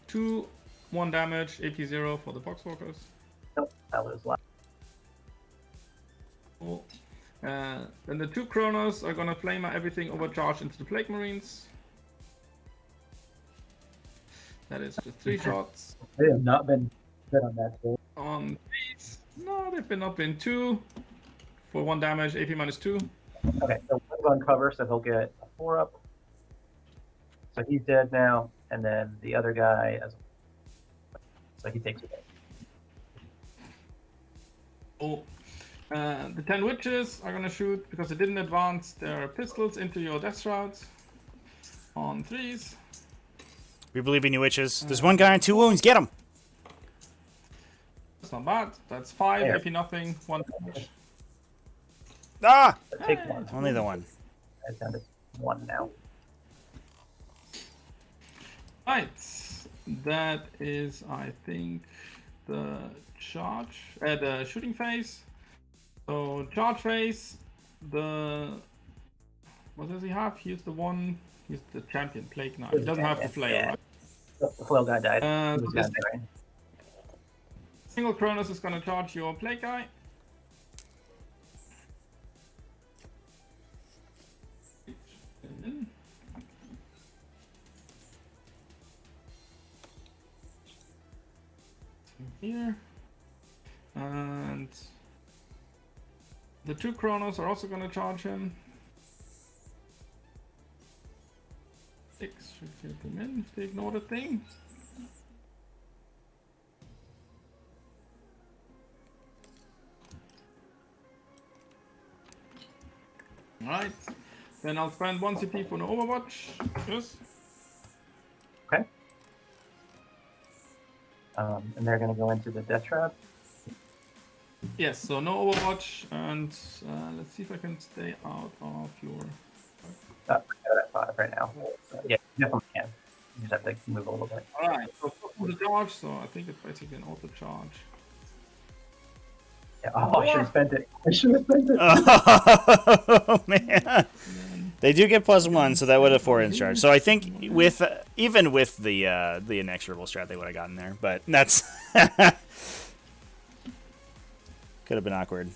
2, 1 damage, AP 0 for the Foxwalkers. Nope, that was last. Cool. Then the 2 Chronos are gonna flame everything overcharged into the Plague Marines. That is just 3 shots. They have not been good on that too. On 3s. No, they've been up in 2 for 1 damage, AP -2. Okay, so one's on cover, so he'll get a 4 up. So he's dead now, and then the other guy, so he takes it. Oh. The 10 Witches are gonna shoot, because they didn't advance their pistols into your death shrouds. On 3s. We believe in you, witches. There's one guy on 2 wounds. Get him. That's not bad. That's 5, There. AP nothing, 1 damage. Ah! Take one. Only the one. It's down to 1 now. Right. That is, I think, the charge, the shooting phase. So charge phase, what does he have? He's the champion, Plague Knight. He doesn't have the flail, Yeah. right? The flail guy died. So He was this down there. single Kronos is gonna charge your Plague guy. Here. And the 2 Chronos are also gonna charge him. 6 should get them in if they ignore the thing. Alright. Then I'll spend 1 CP for the Overwatch. Yes. Okay. And they're going to go into the death trap. Yes, so no Overwatch, and let's see if I can stay out of your... Oh, I got it at alive right now. Yeah, you definitely can. You just have to move a little bit. Alright, so for the dodge, so I think it's basically an auto charge. Yeah. Oh, I should have spent it. I should have spent it. Oh man, Then they do get +1, so that would have 4-inch charge. So I think with even with the inexorable strat, they would have gotten there. But that's could have been awkward.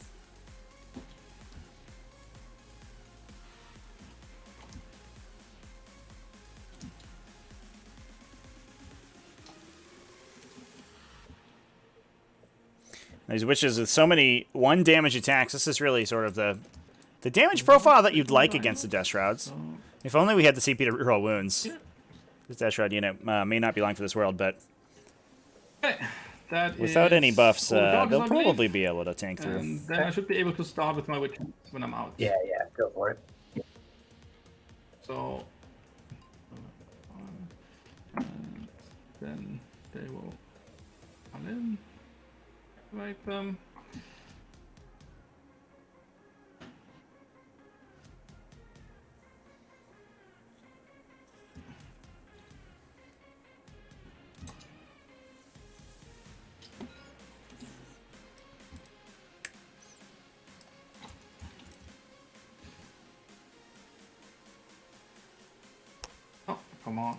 These witches with so many 1 damage attacks, this is really sort of the damage profile that you'd like against the Death Shrouds. If only we had the CP to reroll wounds. This Death Shroud unit may not be long for this world, but that without any is buffs, all the dodges, they'll I believe. probably be able to tank through. And then I should be able to start with my witches when I'm out. Yeah, go for it. So then they will come in, activate them. Oh, come on.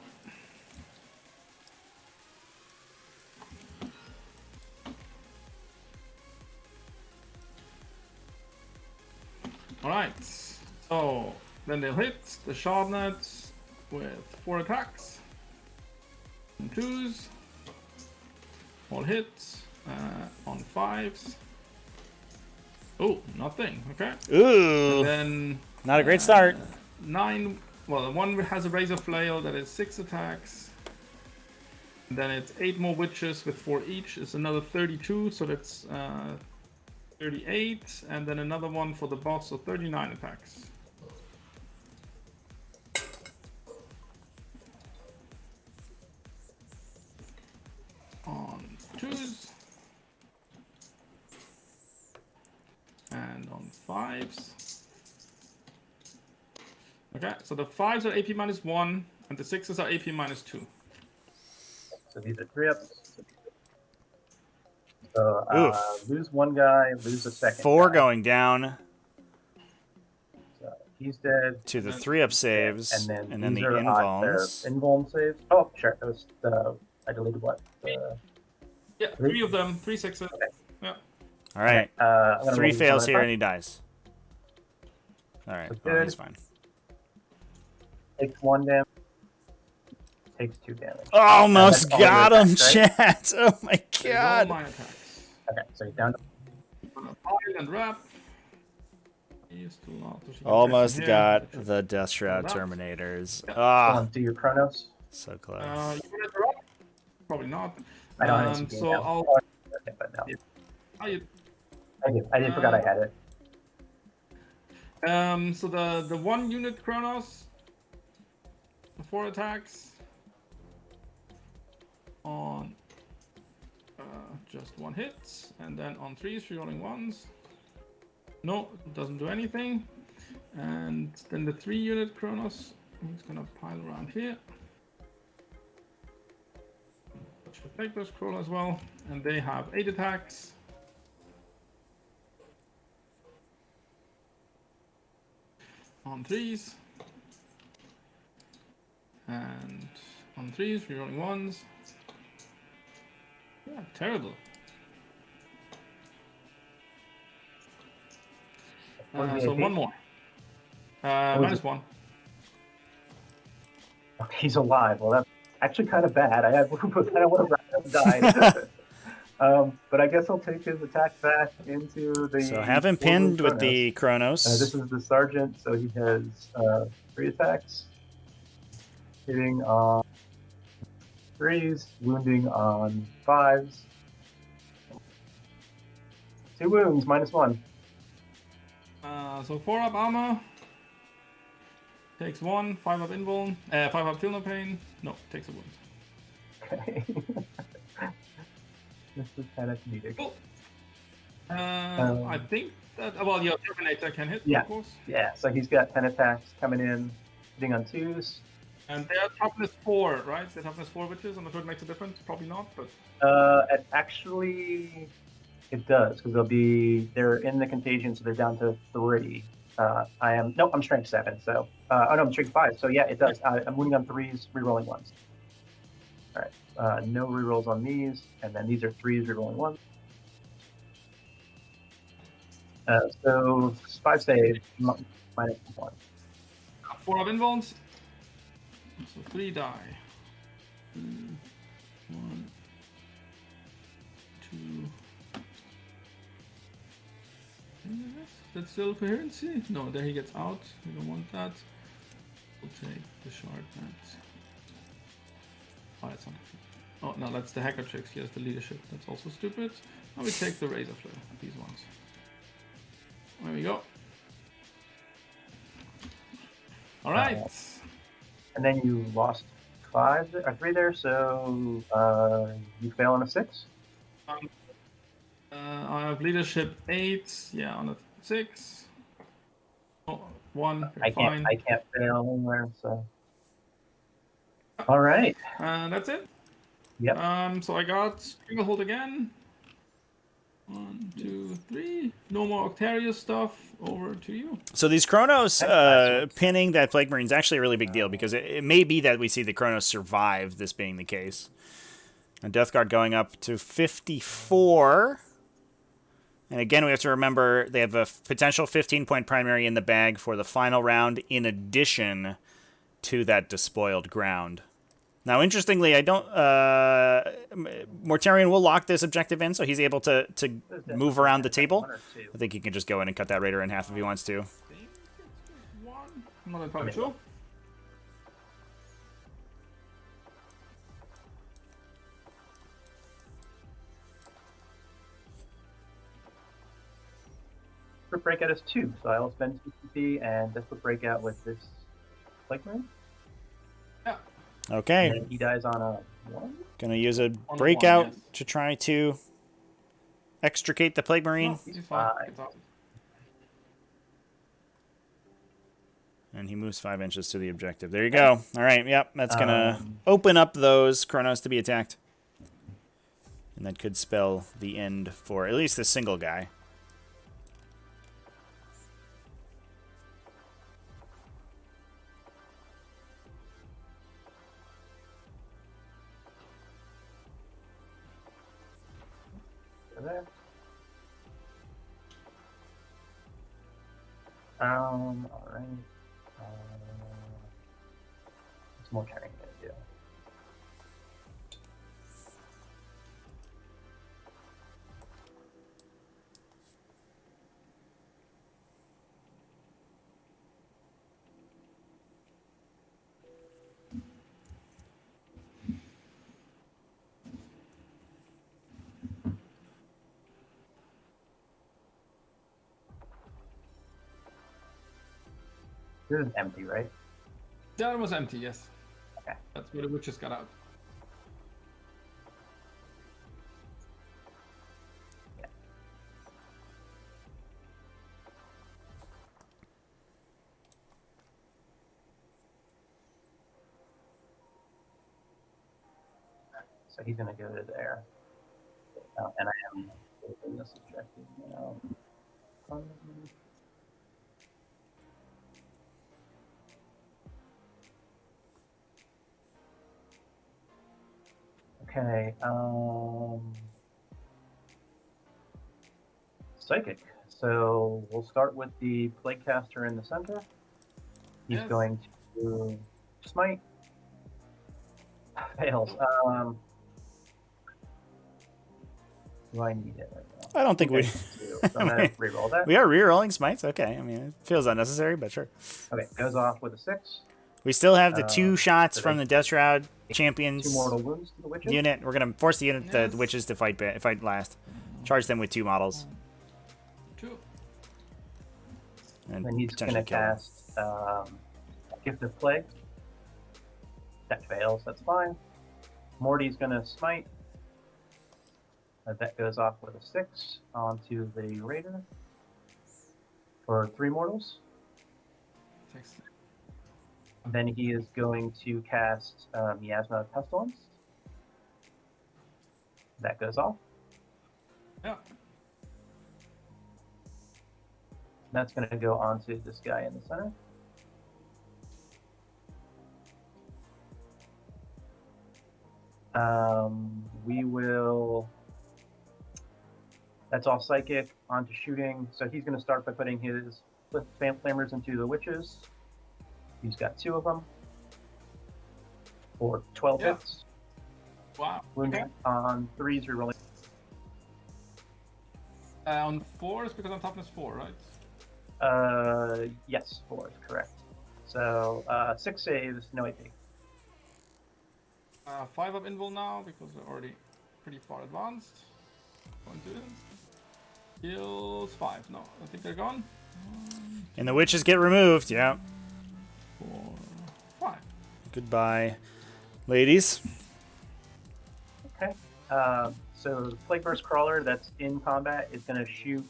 Alright, so then they'll hit the Shardnets with 4 attacks. And 2s. All hits on 5s. Oh, nothing, okay. Ooh, And then not a great start. 9, well, the one has a Razor Flail that is 6 attacks. And then it's 8 more witches with 4 each. It's another 32, so that's 38. And then another one for the boss, so 39 attacks. On 2s. And on 5s. Okay, so the 5s are AP -1, and the 6s are AP -2. So these are 3-ups. So lose 1 guy, lose a second. 4 guy. going down So he's dead. to the 3-up saves, And then the these are their invulns. invuln saves. Oh, sure. That was I deleted what? Yeah, 3 of them, 3 6s. Yeah. All right, I'm gonna 3 roll these fails one here at a and he dies. All right, So well, good. he's fine. time. Takes 1 damage. Takes 2 damage. Almost that's all your got him, attacks, right? chat. Oh my They're all god. my attacks. Okay, so he's down to Pile and wrap. He's too loud, so she can Almost get in got here. the Death Shroud Hold up. Terminators. go Ah, on, do your Chronos. so close. You can interrupt? Probably not. I don't have any So CP now. I'll. Okay, but no. Yeah. I did forgot I had it. So the 1 unit Chronos, the 4 attacks on just 1 hit, and then on 3s rerolling 1s. No, it doesn't do anything. And then the 3 unit Chronos, I'm just gonna pile around here. Should take this scroll as well, and they have 8 attacks. On 3s. And on 3s, rerolling 1s. Yeah, terrible. What is So the 1 AP? more. was it? -1. Okay, he's alive. Well, that's actually kind of bad. I kind of would have rather him died. But I guess I'll take his attack back into the. So have him Orbital pinned with Chronos. the Chronos. This is the sergeant, so he has 3 attacks, hitting on 3s, wounding on 5s. 2 wounds, -1. So 4 up armor. Takes 1, 5 up invuln, 5 up feel no pain. No, takes a wound. Okay. This is kind of comedic. Cool. I think that, well, your Terminator can hit, Yeah. of course. Yeah, so he's got 10 attacks coming in. shooting on 2s. And they're toughness 4, right? They're toughness 4 witches. I'm not sure it makes a difference. Probably not, but Actually, it does because they're in the contagion, so they're down to 3. I'm strength 7, so I'm strength 5. So yeah, it does. I'm wounding on 3s, rerolling 1s. All right, no rerolls on these, and then these are 3s, rerolling 1s. So 5 save, -1. 4 of involves. So 3 die. 2, 1, 2. That's still coherency? No, there he gets out. We don't want that. We'll take the shard net. Oh, that's not. Oh, no, that's the hacker tricks. He has the leadership. That's also stupid. Now we take the razor flare. These ones. There we go. All right. And then you lost 3 there, so you fail on a 6. I have leadership 8. Yeah, on a 6. Oh, 1. I Fine. can't fail anywhere. So. All right. That's it. Yep. So I got Stranglehold again. 1, 2, 3. No more Octarius stuff. Over to you. So these Chronos pinning that Plague Marine is actually a really big deal because it may be that we see the Chronos survive, this being the case. And Death Guard going up to 54. And again, we have to remember they have a potential 15-point primary in the bag for the final round in addition to that despoiled ground. Now, interestingly, I don't... Mortarion will lock this objective in, so he's able to move around the table. I think he can just go in and cut that Raider in half if he wants to. I'm not entirely sure. Desperate Breakout is 2, so I'll spend 2 CP and Desperate Breakout with this Plague Marine. Yeah. Okay. And then he dies on a 1. Gonna use a breakout to try to extricate the Plague Marine. No, he's fine. And he moves 5 inches to the objective. There you go. All right, yep. That's gonna open up those Chronos to be attacked. And that could spell the end for at least this single guy. There. All right. What's more carrying gonna do? This is empty, right? That was empty, yes. Okay. That's where the witches got out. Yeah. So he's going to go to there. And I am in this objective now. Okay, Psychic. So we'll start with the Plague Caster in the center. He's going to smite. Fails. Do I need it right now? I don't think we... So I'm going to reroll that. We are rerolling smites? Okay, I mean, it feels unnecessary, but sure. Okay, goes off with a 6. We still have the 2 shots from the Death Shroud Champions 2 mortal wounds to the witches. unit. We're going to force the unit, the witches to fight last. Charge them with 2 models. 2. And he's going to cast Gift of Plague. That fails, that's fine. Morty's going to smite. That goes off with a 6 onto the Raider for 3 mortals. Then he is going to cast Miasma Pestilence. That goes off. Yeah. That's going to go onto this guy in the center. We will. That's all psychic onto shooting. So he's going to start by putting his flamers into the witches. He's got 2 of them for 12 hits. Wow. Wounding on 3s, rerolling. On 4s because I'm toughness 4, right? Yes, 4 is correct. So 6 saves, no AP. 5 up invul now because they're already pretty far advanced. Coincidence. Heals 5. No, I think they're gone. And the witches get removed. Yeah. 4, 5. Goodbye, ladies. Okay. So the Plague Burst Crawler that's in combat is going to shoot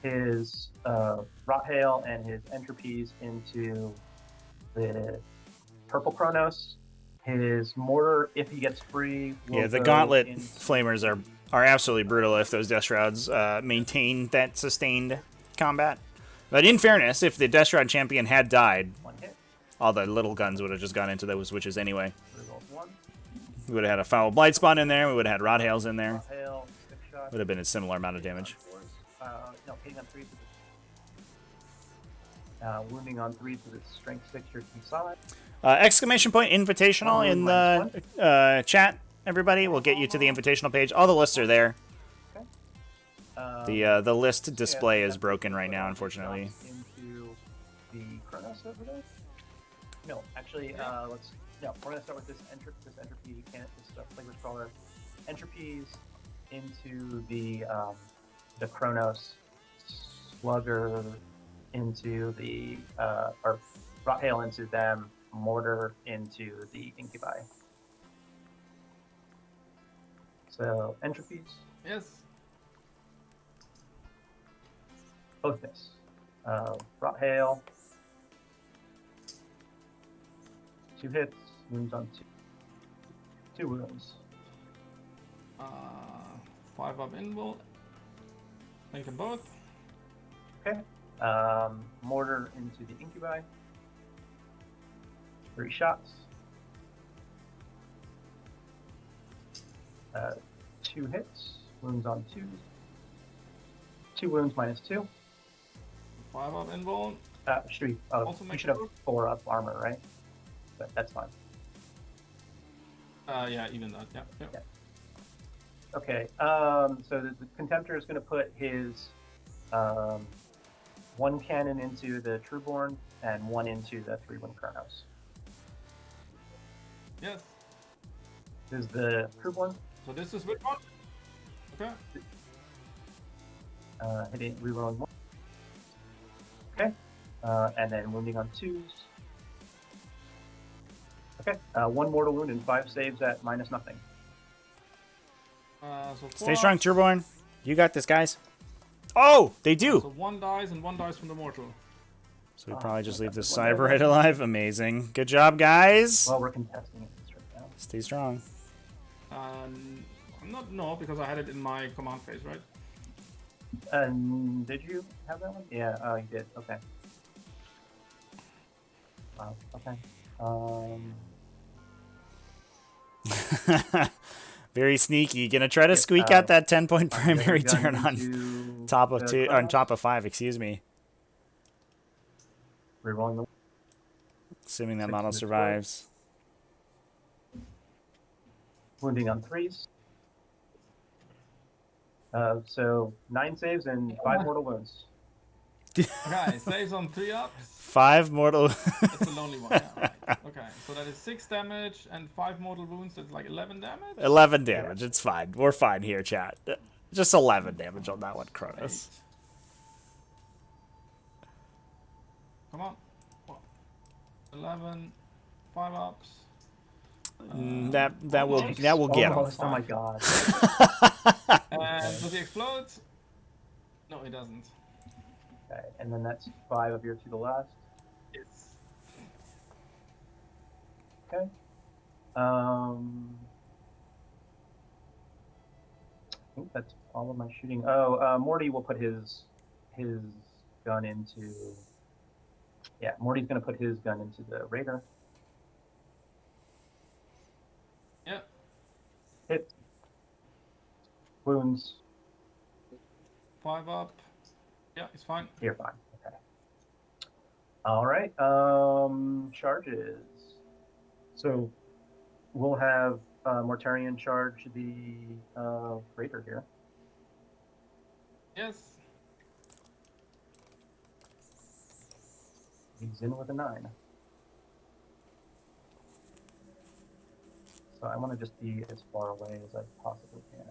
his Rot Hail and his Entropies into the Purple Chronos. His Mortar, if he gets free, will Yeah, the go Gauntlet into- Flamers are absolutely brutal if those Death Shrouds maintain that sustained combat. But in fairness, if the Death Shroud champion had died, 1 hit. all the little guns would have just gone into those witches anyway. Reroll 1. We would have had a Foul Blight Spawn in there. We would have had Rot Hails in there. Rot Hail, 6 shots. Would have been a similar amount of damage. No, hitting on 3s with his, wounding on 3s with his Strength 6 your key side. Exclamation point Invitational in the chat, everybody. We'll get you to the Invitational page. All the lists are there. The list display is broken right now, unfortunately. Into the Chronos over there? No, actually, let's. No, we're gonna start with this entropy. This Plague Burst Crawler. Entropies into the Chronos. Slugger into the or Rot Hail into them. Mortar into the Incubi. So entropies. Yes. Both miss. Rot Hail. 2 hits. Wounds on 2. 2 wounds. 5 up invul. Make them both. Okay. Mortar into the Incubi. 3 shots. 2 hits. Wounds on 2s. 2 wounds minus 2. 5 up invul. You Also should make have it 4 up armor, right? But that's fine. Yeah, even that. Yeah. Yeah. Okay. So the Contemptor is going to put his 1 cannon into the Trueborn and 1 into the 3-1 Chronos. Yes. This is the Trueborn. So this is which one? Okay. Hitting, rerolling 1. Okay. And then wounding on 2s. Okay. 1 mortal wound and 5 saves at minus nothing. So Stay strong, Turborn. You got this, guys. Oh, they do. So 1 dies and 1 dies from the mortal. So we probably just leave this Cyberite alive. Amazing. Good job, guys. Well, we're contesting it right now. Stay strong. I'm not because I had it in my command phase, right? Did you have that one? Yeah, you did. Okay. Wow. Okay. Very sneaky. Gonna try to squeak out that 10-point primary turn on top of 2, on top of 5. Excuse me. Rerolling the Assuming that 6 model to 12. survives. Wounding on 3s. So 9 saves and 5 mortal wounds. Okay, saves on 3 ups. 5 mortal. That's a lonely one. Yeah, right. Okay, so that is 6 damage and 5 mortal wounds. That's like 11 damage. 11 damage. It's fine. We're fine here, chat. Just 11 damage on that one, Kronos. 8. Come on. 11. 5 ups. That will get him. Almost, oh my god. Does he explode? No, he doesn't. Okay, and then that's 5 of your to the last. It's Okay. I think that's all of my shooting. Oh, Morty will put his gun into. Yeah, Morty's gonna put his gun into the Raider. Yep. Hit. Wounds. 5 up. Yeah, it's fine. You're fine. Okay. All right. Charges. So we'll have Mortarion charge the Raider here. Yes. He's in with a 9. So I want to just be as far away as I possibly can.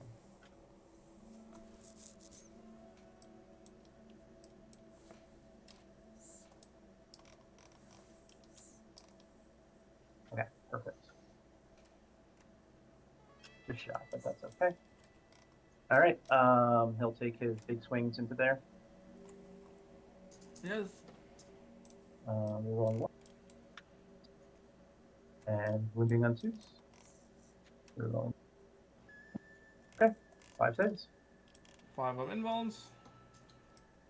Okay, perfect. Good shot, but that's okay. All right, he'll take his big swings into there. Yes. We're rolling 1. And wounding on 2s. We're rolling. Okay, 5 saves. 5 of involves.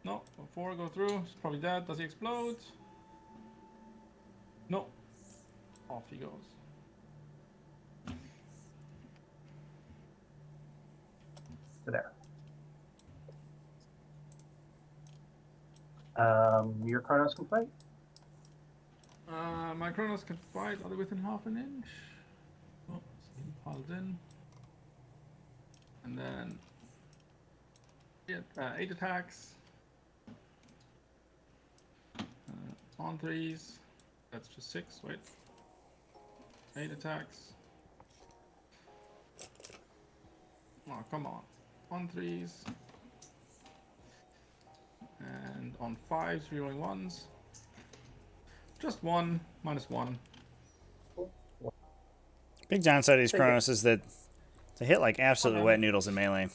No, 4 go through. He's probably dead. Does he explode? No. Off he goes. To there. Your Chronos can fight. My Chronos can fight. Are they within half an inch? Oh, so he piled in. And then yeah, 8 attacks. On 3s. That's just 6, wait. 8 attacks. Oh, come on. On 3s. And on 5s, rerolling 1s. Just 1, -1. Big downside of these Chronos is that they hit like absolute wet noodles in melee.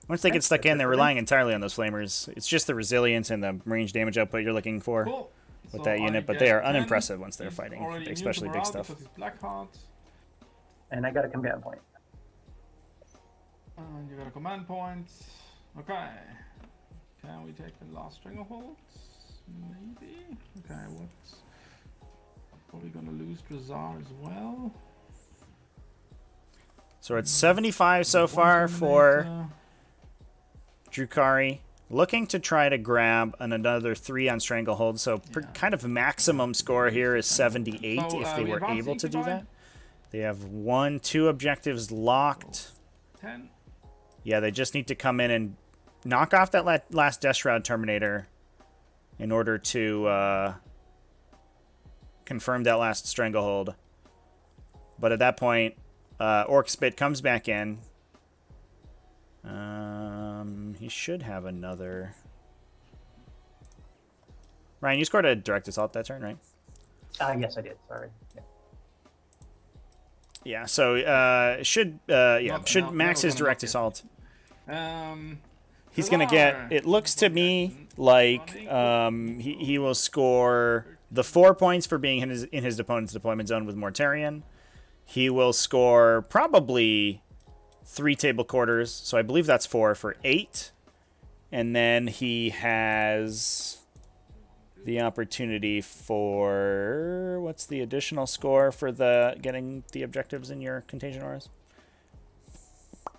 Once they get stuck in, they're relying entirely on those flamers. It's just the resilience and the range damage output you're looking for Cool. with So that unit, I but they are get 10. unimpressive once they're He's fighting, already especially immune to big morale stuff. because he's Blackheart. And I got a command point. And you got a command point. Okay. Can we take the last strangleholds? Maybe. Okay, what's probably gonna lose Drazar as well. So we're at 75 so far for Drukhari. Looking to try to grab another 3 on Stranglehold, so kind of maximum score here is 78 if they were able to do that. They have 2 objectives locked. 10. Yeah, they just need to come in and knock off that last Death Shroud Terminator in order to confirm that last Stranglehold. But at that point, Orcspit comes back in. He should have another. Ryan, you scored a direct assault that turn, right? Yes, I did. Sorry. Yeah. Yeah. So should max his direct assault. He's gonna get. It looks to me like he will score the 4 points for being in his opponent's deployment zone with Mortarion. He will score probably 3 table quarters, so I believe that's 4 for 8. And then he has the opportunity for, what's the additional score for the getting the objectives in your contagion auras? I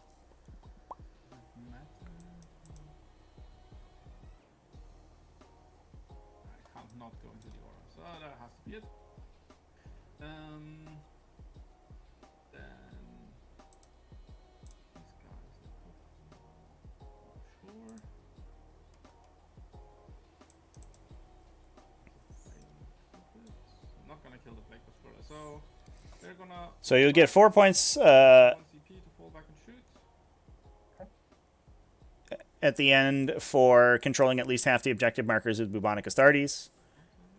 can't not go into the aura, so that has to be it. Then these guys, I'm not gonna kill the Plague Destroyer, so they're gonna. So you'll get 4 points 1 CP to fall back and shoot. at the end for controlling at least half the objective markers with Bubonic Astartes,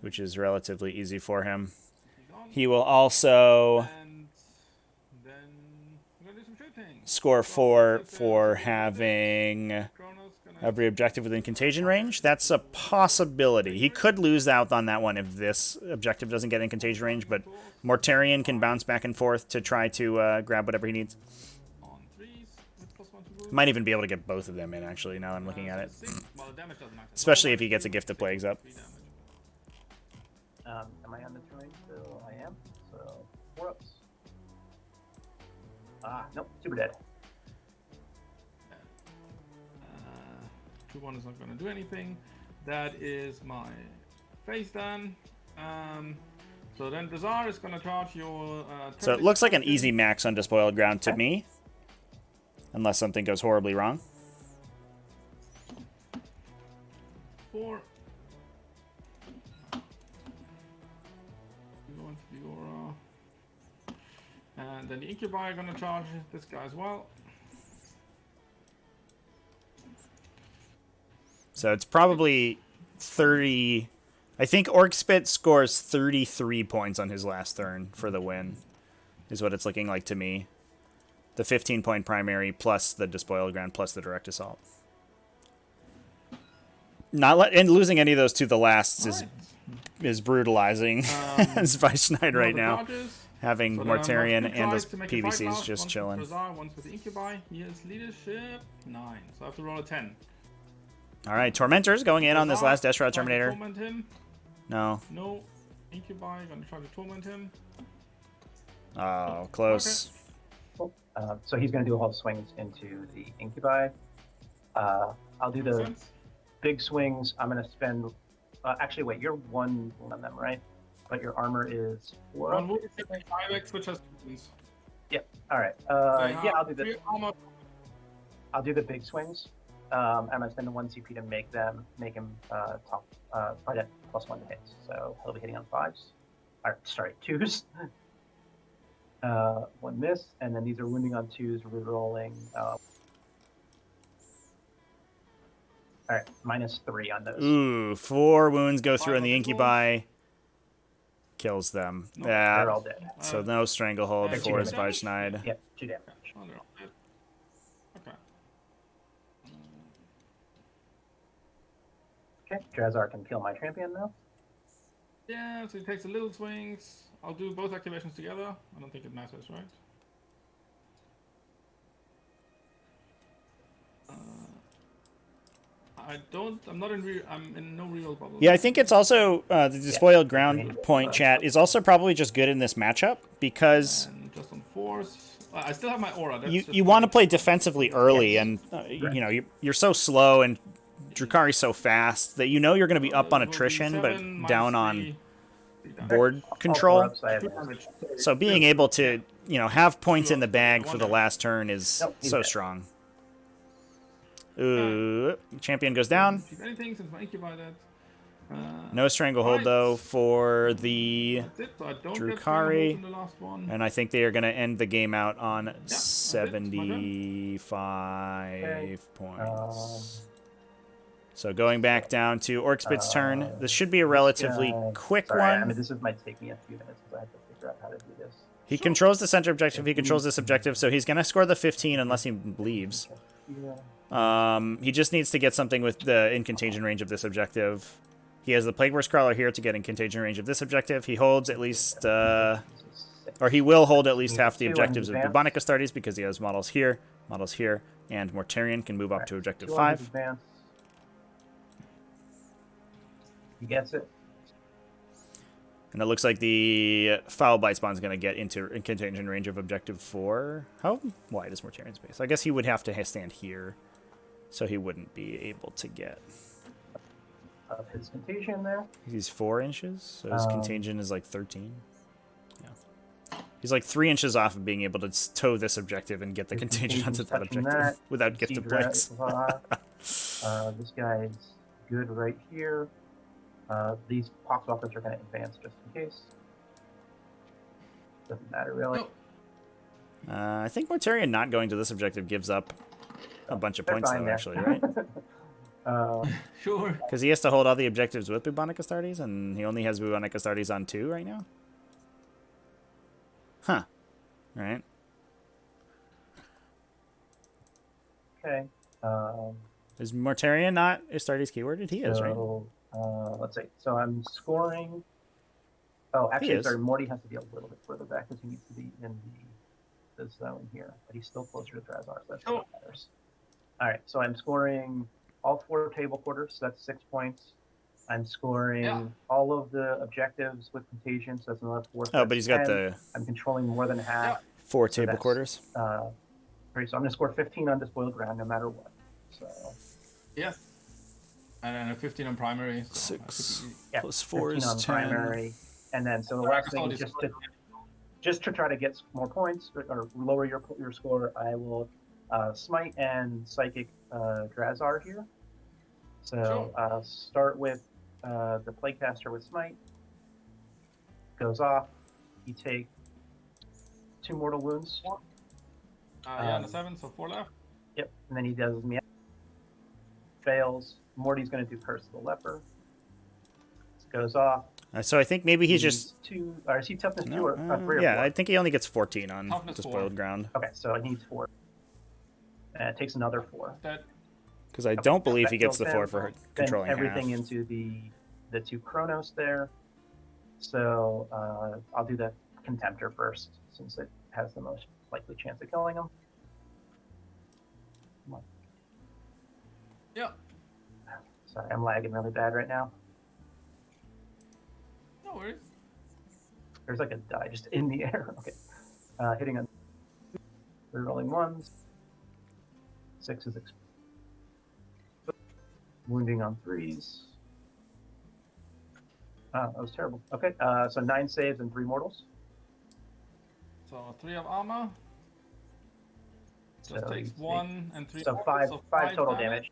which is relatively easy for him. He will also And then we're gonna do some shooting. score 4 for having Chronos gonna Every objective within contagion range? That's a possibility. He could lose out on that one if this objective doesn't get in contagion range, but Mortarion can bounce back and forth to try to grab whatever he needs. On 3s with +1 to wound. Might even be able to get both of them in, actually, now that I'm looking at it. 6. Well, the damage doesn't matter. Especially if he gets a Gift of Plagues up. 3 damage. Am I on the terrain still? I am. So 4 ups. Ah, nope, super dead. 2-1 is not going to do anything. That is my face done. So then Dazar is going to charge your... So it looks like an easy max on Despoiled Ground to me. Unless something goes horribly wrong. 4. Go into the aura. And then the Incubi are going to charge this guy as well. So it's probably 30... I think Orcspit scores 33 points on his last turn for the win, is what it's looking like to me. The 15-point primary plus the Despoiled Ground plus the Direct Assault. And losing any of those to the lasts is brutalizing Zweischneid right now. Charges. Having So Mortarion and this to make a fight PVCs blast, just once chilling. With Dazar, once with the Incubi. He has leadership 9. So I have to roll a 10. All right, Tormentors going in on this Dazar, last Death Shroud trying to Terminator. Torment him. No. No. Incubi gonna try to torment him. Oh, close. Cool. So he's going to do all the swings into the Incubi. I'll do Makes the sense? big swings. I'm going to spend... actually, wait, you're 1 on them, right? But your armor is 4 One up? wound is 5x, which has 2 wounds. Yep. All right. They Yeah, have I'll do the 3 armor. I'll do the big swings. I'm gonna spend the 1 CP to make him top fight at +1 to hit. So he'll be hitting on 5s. Or sorry, 2s. 1 miss, and then these are wounding on 2s, rerolling. All right, -3 on those. Ooh, 4 wounds go through on the Five Incubi. Kills them. No, Yeah. They're all dead. So no Stranglehold two for damage? Zweischneid. Yep, 2 damage. Oh, they're all dead. Okay. Okay, Drazar can kill my champion now. Yeah, so he takes the little swings. I'll do both activations together. I don't think it matters, right? I'm in no real bubble. Yeah, I think it's also the Despoiled Ground point chat is also probably just good in this matchup because And just on force. I still have my aura. That's you just want to play defensively early, and you know you're so slow and Drukhari's so fast that you know you're going to be up on It will be attrition, 7 but down minus on 3 damage. board All control. 4 ups, I have 2 miss. damage. So being able to have points in the bag for the last turn is Nope, he's so dead. strong. Ooh, champion goes down. Keep anything since my Incubi dead. No Stranglehold Right. though for the That's it. So I don't Drukhari. get Stranglehold in the last one. And I think they are going to end the game out on it. 75 points. So going back down to Orcspit's turn. This should be a This relatively guy- quick sorry, I one. mean, this might take me a few minutes because I have to figure out how to do this. He controls the center objective. He controls this objective, so he's going to score the 15 unless he leaves. Yeah. He just needs to get something with the in contagion range of this objective. He has the Plague Burst Crawler here to get in contagion range of this objective. He holds at least, or he will hold at least half the objectives of Bubonic Astartes because he has models here, and Mortarion can move up to objective 5. Advance. He gets it. And it looks like the Foul Bite Spawn is going to get into in contagion range of objective 4. How wide is Mortarion's base? I guess he would have to stand here, so he wouldn't be able to get. Of his contagion there. He's 4 inches, so his contagion is like 13. Yeah. He's like 3 inches off of being able to tow this objective and get the His contagion onto that touching objective without gift of plagues. This guy is good right here. These poxwalkers are going to advance just in case. Doesn't matter really. No. I think Mortarion not going to this objective gives up a bunch of They're points, fine though, there. actually, right? Sure. Because he has to hold all the objectives with Bubonic Astartes, and he only has Bubonic Astartes on 2 right now? Huh. Right. Okay. Is Mortarion not Astartes keyworded? He is, right? So, let's see. So I'm scoring. Oh, actually, is. sorry. Morty has to be a little bit further back because he needs to be in the zone here, but he's still closer to Drazar, so that's what matters. All right, so I'm scoring all 4 table quarters, so that's 6 points. I'm scoring all of the objectives with contagion, so that's another 4. Oh, but he's got 10. the I'm controlling more than half. 4 so table that's, quarters. Right, so I'm going to score 15 on despoiled ground no matter what. So yeah, and then a 15 on primary. So 6 yeah, plus 4 15 is on 10. primary, and then so the last thing is just to try to get more points or lower your score, I will smite and psychic Drazar here. So start with the Plaguecaster with smite. Goes off. You take 2 mortal wounds. Yeah, on the 7, so 4 left. Yep, and then he does me. Fails. Morty's going to do Curse of the Leper. Goes off. So I think maybe he's just 2. Or is he toughness 2 or 3 or yeah, 4? I think he only gets 14 on Toughness despoiled 4. ground. Okay, so it needs 4. And it takes another 4. Because I don't believe he gets the 4 for then controlling everything half. into the 2 Chronos there. So I'll do the Contemptor first, since it has the most likely chance of killing him. Come on. Yeah. Sorry, I'm lagging really bad right now. No worries. There's like a die just in the air. Okay. Hitting on 3 rolling 1s. 6 is wounding on 3s. That was terrible. Okay, so 9 saves and 3 mortals. So 3 of armor. Just So takes 1 and 3. So 5 total damage.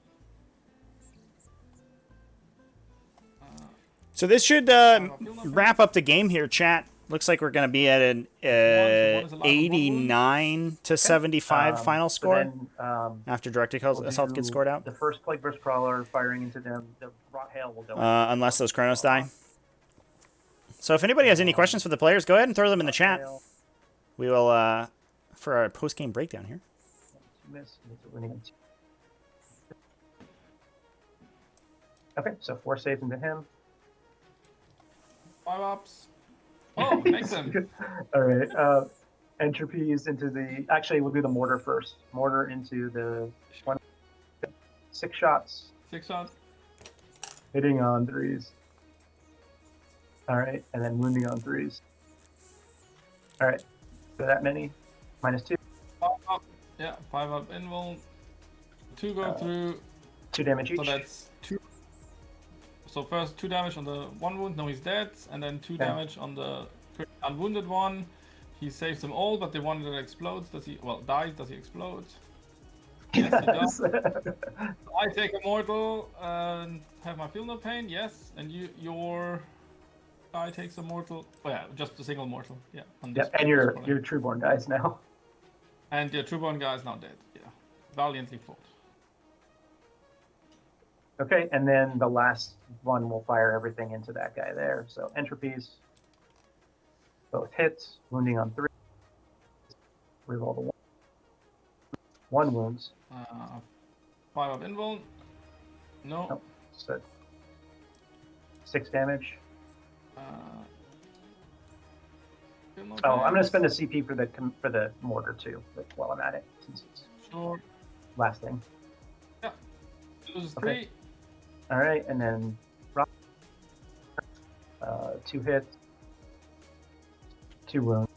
So this should wrap up the game here, chat. Looks like we're going to be at an 89 to 75 final score Then, after direct assault gets scored out. The first Plague Burst Crawler firing into them, the rot hail will go. Unless those Chronos die. So if anybody has any questions for the players, go ahead and throw them in the chat. We will, for our post-game breakdown here. Okay, so 4 saves into him. 5 ups. Oh, makes him. All right. Entropies into the. Actually, we'll do the mortar first. Mortar into the 6 shots. 6 shots. Hitting on 3s. All right, and then wounding on 3s. All right, so that many. -2. 5 up. Yeah, 5 up invul. 2 go through. 2 damage each. So that's 2. So first 2 damage on the 1 wound, no he's dead, and then 2 damage on the unwounded one. He saves them all, but the one that explodes, dies, does he explode? Yes, he does. I take a mortal and have my feel no pain, yes, and your guy takes a mortal. Oh yeah, just a single mortal, yeah. And your Trueborn dies now. And your Trueborn guy is now dead, yeah. Valiantly fought. Okay, and then the last one will fire everything into that guy there. So entropies, both hits, wounding on 3. Reroll the 1 wounds. 5 of invul. No. Nope. So 6 damage. I'm going to spend a CP for the mortar too, while I'm at it, since it's lasting. Yeah. Loses 3. Okay. All right, and then 2 hits, 2 wounds.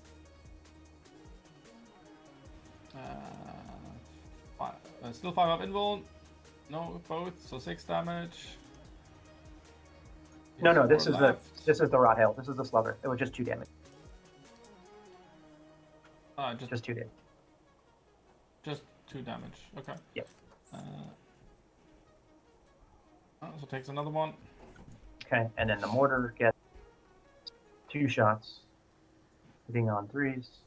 Still 5 up invul. No, both. So 6 damage. No, this is the rot hail. This is the slugger. It was just 2 damage. Just 2 damage. Just 2 damage. Okay. Yep. So takes another one. Okay, and then the mortar gets 2 shots, hitting on 3s.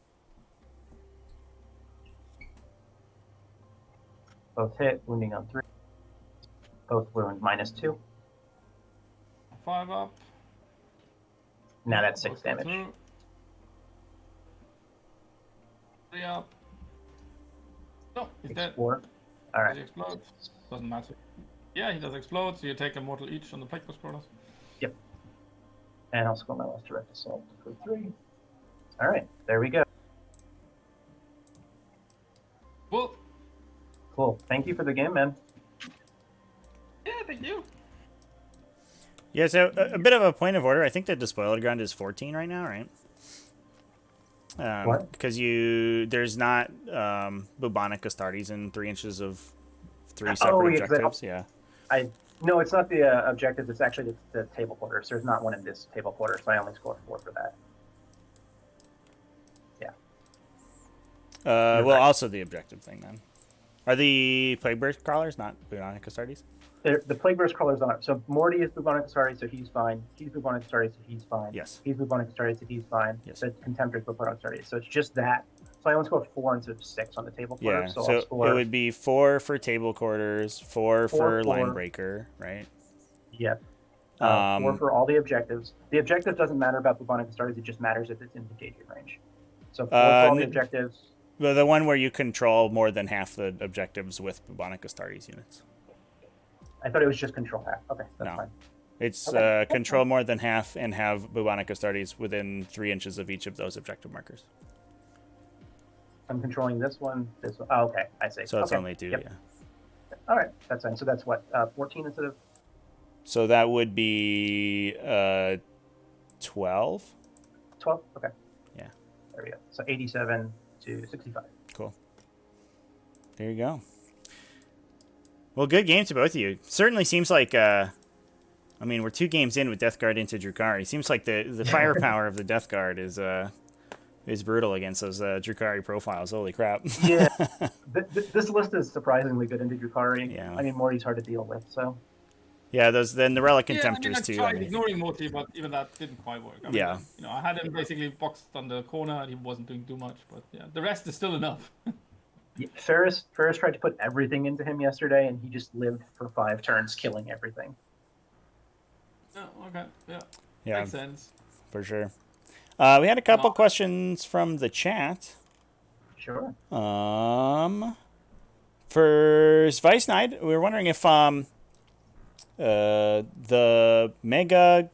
Both hit, wounding on 3. Both wound -2. 5 up. Now that's 6 Both go damage. through. 3 up. No, he's dead. 4. All Does right. he explode? Doesn't matter. Yeah, he does explode, so you take a mortal each on the plague scrollers. Yep. And I'll score my last direct assault for 3. All right, there we go. Well, Cool. Thank you for the game, man. yeah, thank you. Yeah, so a bit of a point of order. I think the despoiled ground is 14 right now, right? What? Because there's not bubonic astartes in 3 inches of 3 separate yeah, 'cause objectives. Yeah. No, it's not the objectives. It's actually the table quarters. There's not one in this table quarter, so I only scored 4 for that. Yeah. Well, right. also the objective thing then. Are the plague burst crawlers not bubonic astartes? The Plague Burst Crawler's on it. So Morty is bubonic astartes, so he's fine. He's bubonic astartes, so he's fine. Yes. He's bubonic astartes, so he's fine. Yes. The Contemptor is bubonic astartes. So it's just that. So I only scored 4 instead of 6 on the table quarter. Yeah. So So I'll score. it would be 4 for table quarters, 4 for line breaker, right? Yep. 4 for all the objectives. The objective doesn't matter about bubonic astartes. It just matters if it's in contagion range. So 4 for all the objectives. The one where you control more than half the objectives with bubonic astartes units. I thought it was just control half. Okay, that's fine. It's Okay. control more than half and have bubonic astartes within 3 inches of each of those objective markers. I'm controlling this one. This one. Oh, okay, I see. So it's okay. only 2, Yep. yeah. All right, that's fine. So that's what 14 instead of So that would be 12. 12. Okay. Yeah. There we go. So 87 to 65. Cool. There you go. Well, good game to both of you. Certainly seems like, I mean, we're 2 games in with Death Guard into Drukhari. Seems like the firepower of the Death Guard is brutal against those Drukhari profiles. Holy crap. Yeah. This list is surprisingly good into Drukhari. Yeah. I mean, Morty's hard to deal with, so. Yeah, then the Relic Yeah, Contemptors I too. tried ignoring Morty, but even that didn't quite work. I mean, Yeah. I had him basically boxed on the corner, and he wasn't doing too much. But yeah, the rest is still enough. Yeah, Ferris tried to put everything into him yesterday, and he just lived for 5 turns, killing everything. Oh, okay, yeah, Yeah, makes sense. for sure. We had a couple questions from the chat. Sure. For Zweischneid, we were wondering if the Mega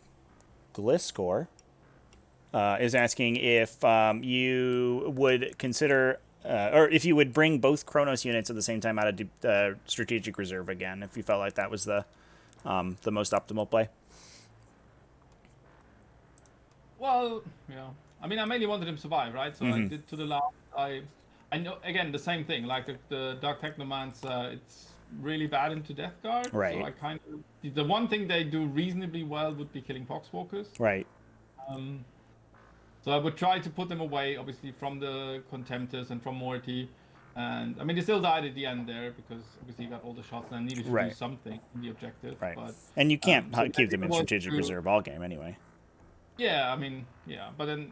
Gliscor is asking if you would consider, or if you would bring both Kronos units at the same time out of strategic reserve again, if you felt like that was the most optimal play. Well, yeah. I mean, I mainly wanted him to survive, right? So I did to the last. I know, again, the same thing. Like the Dark Technomancer, it's really bad into Death Guard. Right. So I kind of... The one thing they do reasonably well would be killing Poxwalkers. Right. So I would try to put them away, obviously, from the Contemptors and from Morty. And, I mean, they still died at the end there, because obviously you got all the shots and I needed to do something in the objective. Right. But, and you can't so keep them in strategic reserve all game anyway. Yeah, I mean, yeah. But then,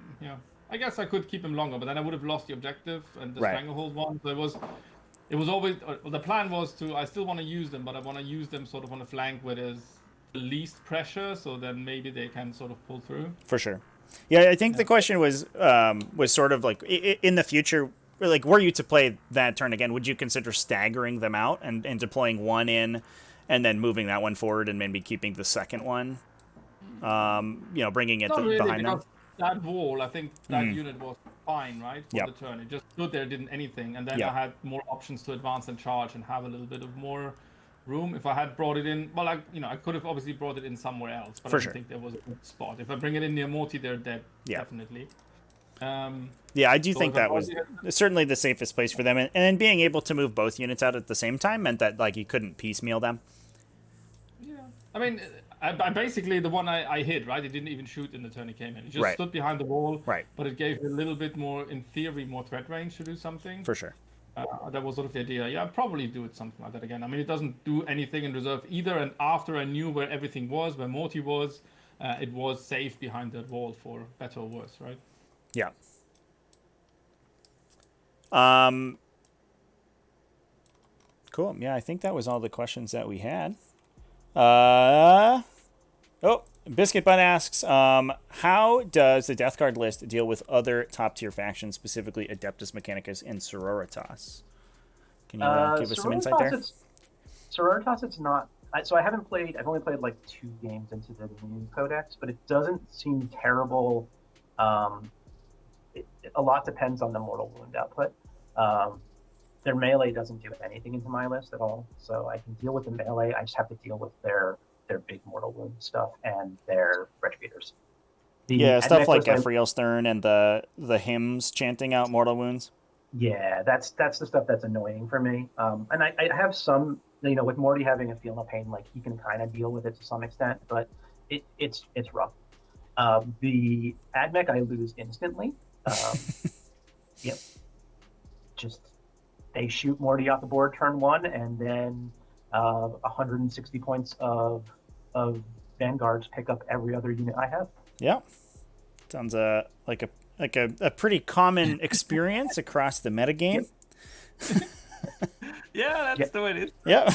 I guess I could keep him longer, but then I would have lost the objective and the Stranglehold one. So it was always, the plan was I still want to use them, but I want to use them sort of on a flank where there's the least pressure, so then maybe they can sort of pull through. For sure. Yeah, I think the question was sort of like, in the future, like, were you to play that turn again, would you consider staggering them out and deploying one in and then moving that one forward and maybe keeping the second one, bringing it behind them? That wall, I think that unit was fine, right, for the turn. It just stood there, didn't anything, and then I had more options to advance and charge and have a little bit of more room. If I had brought it in, well, I could have obviously brought it in somewhere else, but I don't think there was a good spot. If I bring it in near Morty, they're dead, definitely. Yeah, I do think that was certainly the safest place for them, and then being able to move both units out at the same time meant that, like, you couldn't piecemeal them. Yeah, I mean, I basically, the one I hit, right, it didn't even shoot in the turn it came in. It just stood behind the wall, but it gave a little bit more, in theory, more threat range to do something. For sure. That was sort of the idea. Yeah, I'd probably do it something like that again. I mean, it doesn't do anything in reserve either, and after I knew where everything was, where Morty was, it was safe behind that wall for better or worse, right? Yeah. Cool. Yeah, I think that was all the questions that we had. Biscuit Bun asks, how does the Death Guard list deal with other top-tier factions, specifically Adeptus Mechanicus and Sororitas? Can you give us some insight there? Sororitas, it's not So I haven't played. I've only played like 2 games into the new codex, but it doesn't seem terrible. Um, a lot depends on the mortal wound output. Um, their melee doesn't do anything into my list at all, so I can deal with the melee. I just have to deal with their big mortal wound stuff and their retributors. The Yeah, stuff Admech like list, Frielstern and the hymns chanting out mortal wounds. yeah, that's the stuff that's annoying for me. And I have some, with Morty having a feel no pain, like he can kind of deal with it to some extent, but it's rough. The Admech I lose instantly. Yep, just they shoot Morty off the board turn 1, and then 160 points of vanguards pick up every other unit I have. Yeah, sounds like a pretty common experience across the metagame. Yep. Yeah, that's the way it is. Yeah.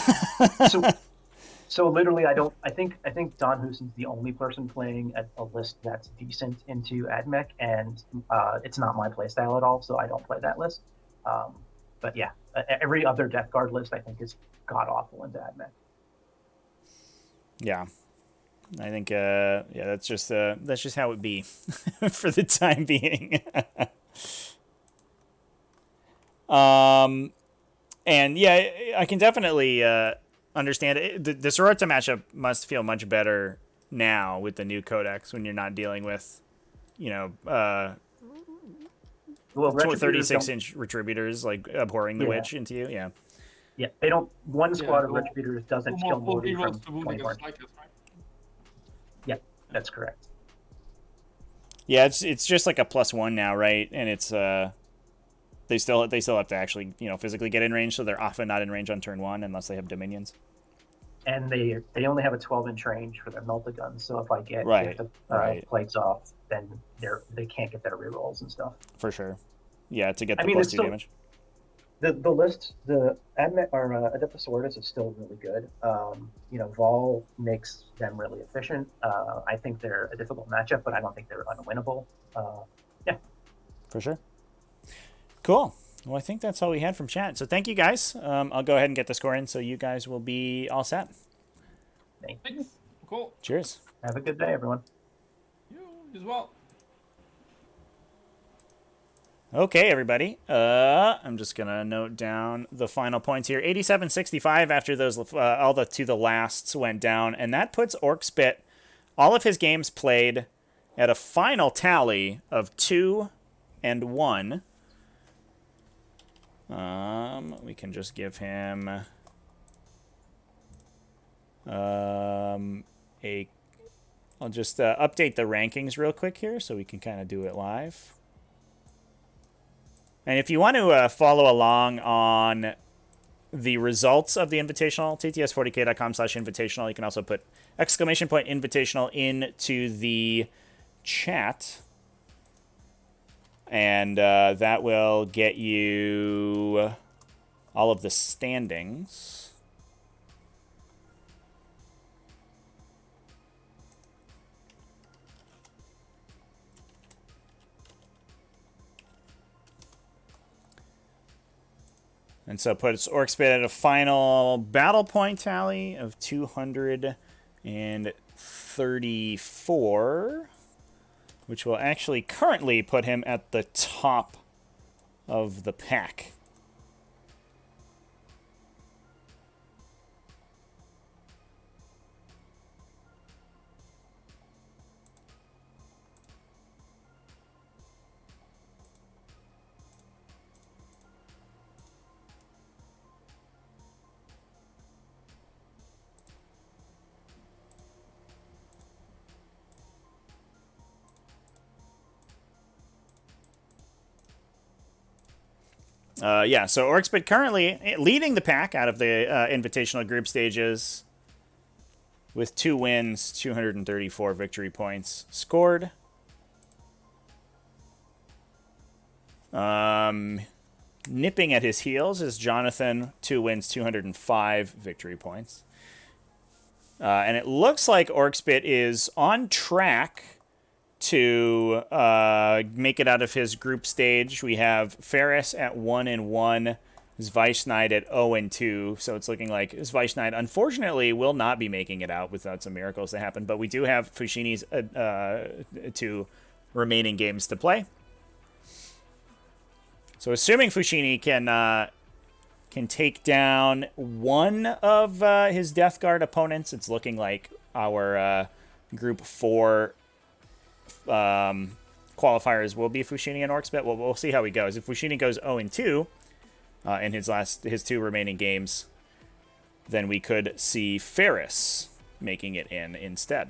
So literally, I think Don Huson's the only person playing a list that's decent into Admech, and it's not my playstyle at all, so I don't play that list. But yeah, every other Death Guard list I think is god awful into Admech. Yeah, I think that's just how it be for the time being. And yeah, I can definitely understand it. The Sororita matchup must feel much better now with the new codex when you're not dealing with, Well, 36-inch retributors like abhorring the witch into you. Yeah. Yeah, they don't. One squad of well, retributors doesn't More kill Morty from rerolls to wound 20 against points. Strikers, right? Yeah, that's correct. Yeah, it's just like a +1 now, right? And it's they still have to actually physically get in range, so they're often not in range on turn 1 unless they have dominions. And they only have a 12-inch range for their multi-guns, so if I get Right. plates off, then they can't get their rerolls and stuff. For sure. Yeah, to get the it's +2 still, damage. The list, the Admech or Adeptus Sororitas is still really good. Vol makes them really efficient. I think they're a difficult matchup, but I don't think they're unwinnable. Yeah. For sure. Cool. Well, I think that's all we had from chat. So thank you guys. I'll go ahead and get the score in, so you guys will be all set. Thanks. Cool. Cheers. Have a good day, everyone. You as well. Okay, everybody. I'm just gonna note down the final points here. 87-65 after those all the to the lasts went down, and that puts Orcspit, all of his games played, at a final tally of 2-1. We can just give him I'll just update the rankings real quick here so we can kind of do it live. And if you want to follow along on the results of the Invitational, tts40k.com/invitational, you can also put !invitational into the chat. And that will get you all of the standings. And so puts Orcspit at a final battle point tally of 234, which will actually currently put him at the top of the pack. So Orcspit currently leading the pack out of the Invitational group stages with 2 wins, 234 victory points scored. Nipping at his heels is Jonathan, 2 wins, 205 victory points. And it looks like Orcspit is on track to make it out of his group stage. We have Ferris at 1-1, Zweischneid at 0-2, so it's looking like Zweischneid, unfortunately, will not be making it out without some miracles to happen, but we do have Fushini's 2 remaining games to play. So assuming Fushini can take down one of his Death Guard opponents, it's looking like our Group 4 qualifiers will be Fushini and Orcspit. Well, we'll see how he goes. If Fushini goes 0-2 in his 2 remaining games, then we could see Ferris making it in instead.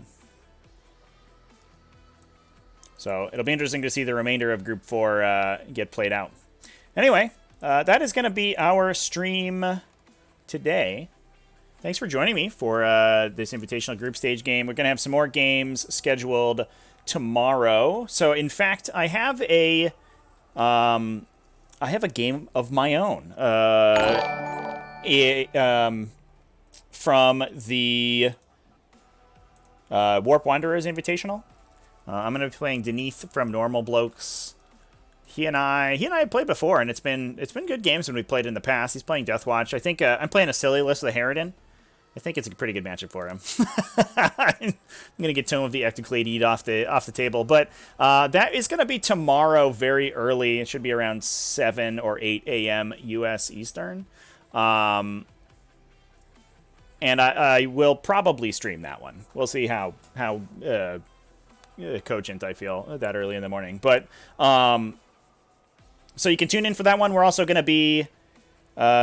So it'll be interesting to see the remainder of Group 4 get played out. Anyway, that is going to be our stream today. Thanks for joining me for this Invitational Group Stage game. We're going to have some more games scheduled tomorrow. So, in fact, I have a game of my own from the Warp Wanderers Invitational. I'm going to be playing Denith from Normal Blokes. He and I have played before, and it's been good games when we played in the past. He's playing Deathwatch. I think I'm playing a silly list with a Harridan. I think it's a pretty good matchup for him. I'm gonna get Tome of the Ectoclade off the table, but that is gonna be tomorrow, very early. It should be around 7 or 8 a.m. U.S. Eastern, and I will probably stream that one. We'll see how cogent I feel that early in the morning, but so you can tune in for that one. We're also gonna be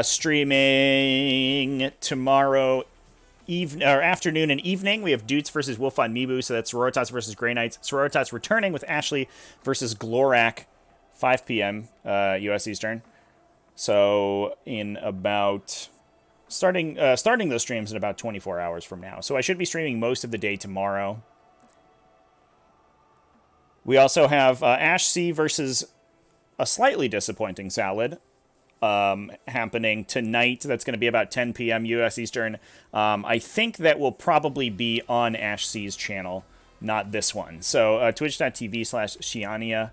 streaming tomorrow afternoon and evening. We have Dudes versus Wolf on Mibu, so that's Sororitas versus Grey Knights. Sororitas returning with Ashley versus Glorak, 5 p.m. U.S. Eastern. So in about starting those streams in about 24 hours from now. So I should be streaming most of the day tomorrow. We also have Ash C versus a slightly disappointing Salad happening tonight. That's going to be about 10 p.m. U.S. Eastern. I think that will probably be on Ash C's channel, not this one. So twitch.tv/Shiania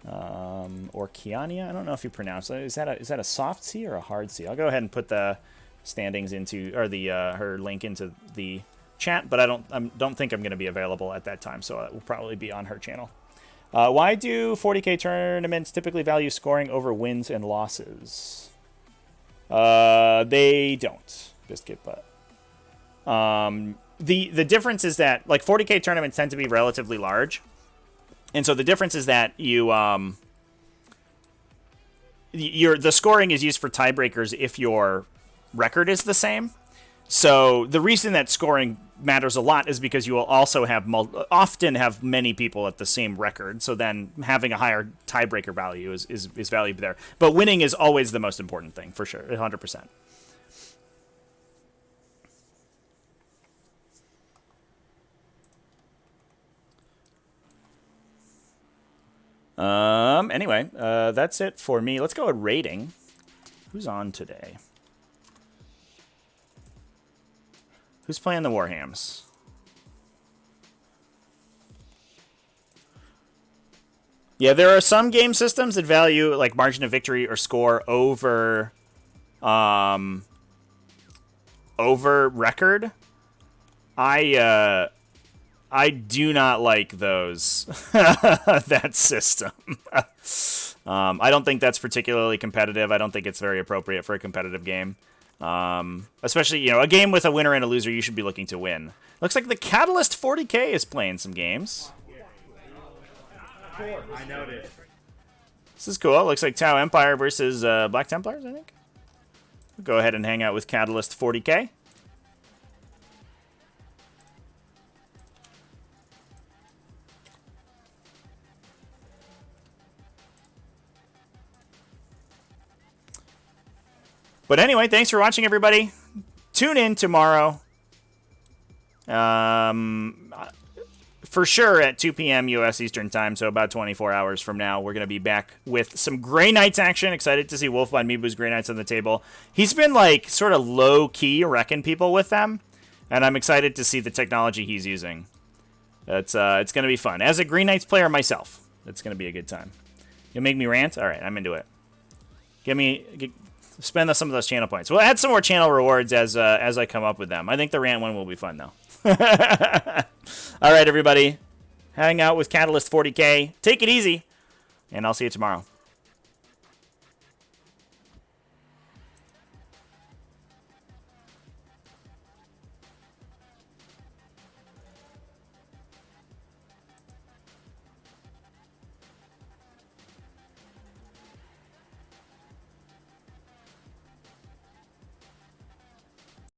or Kiania. I don't know if you pronounce it. Is that a soft C or a hard C? I'll go ahead and put the standings into, or the her link into the chat, but I don't think I'm going to be available at that time, so it will probably be on her channel. Why do 40k tournaments typically value scoring over wins and losses? They don't, Biscuit Butt. The difference is that, like, 40k tournaments tend to be relatively large, and so the difference is that the scoring is used for tiebreakers if your record is the same. So the reason that scoring matters a lot is because you will also have often have many people at the same record. So then having a higher tiebreaker value is valuable there. But winning is always the most important thing, for sure, 100%. Anyway, that's it for me. Let's go with rating. Who's on today? Who's playing the Warhams? Yeah, there are some game systems that value like margin of victory or score over record. I do not like those that system. I don't think that's particularly competitive. I don't think it's very appropriate for a competitive game. Especially, a game with a winner and a loser, you should be looking to win. Looks like the Catalyst 40k is playing some games. I noticed. This is cool. Looks like Tau Empire versus Black Templars, I think. We'll go ahead and hang out with Catalyst 40k. But anyway, thanks for watching, everybody. Tune in tomorrow. For sure at 2 p.m. U.S. Eastern Time, so about 24 hours from now, we're going to be back with some Grey Knights action. Excited to see Wolf von Mibu's Grey Knights on the table. He's been, like, sort of low-key wrecking people with them, and I'm excited to see the technology he's using. It's going to be fun. As a Green Knights player myself, it's going to be a good time. You'll make me rant? All right, I'm into it. spend some of those channel points. We'll add some more channel rewards as I come up with them. I think the rant one will be fun, though. All right, everybody. Hang out with Catalyst 40k. Take it easy, and I'll see you tomorrow.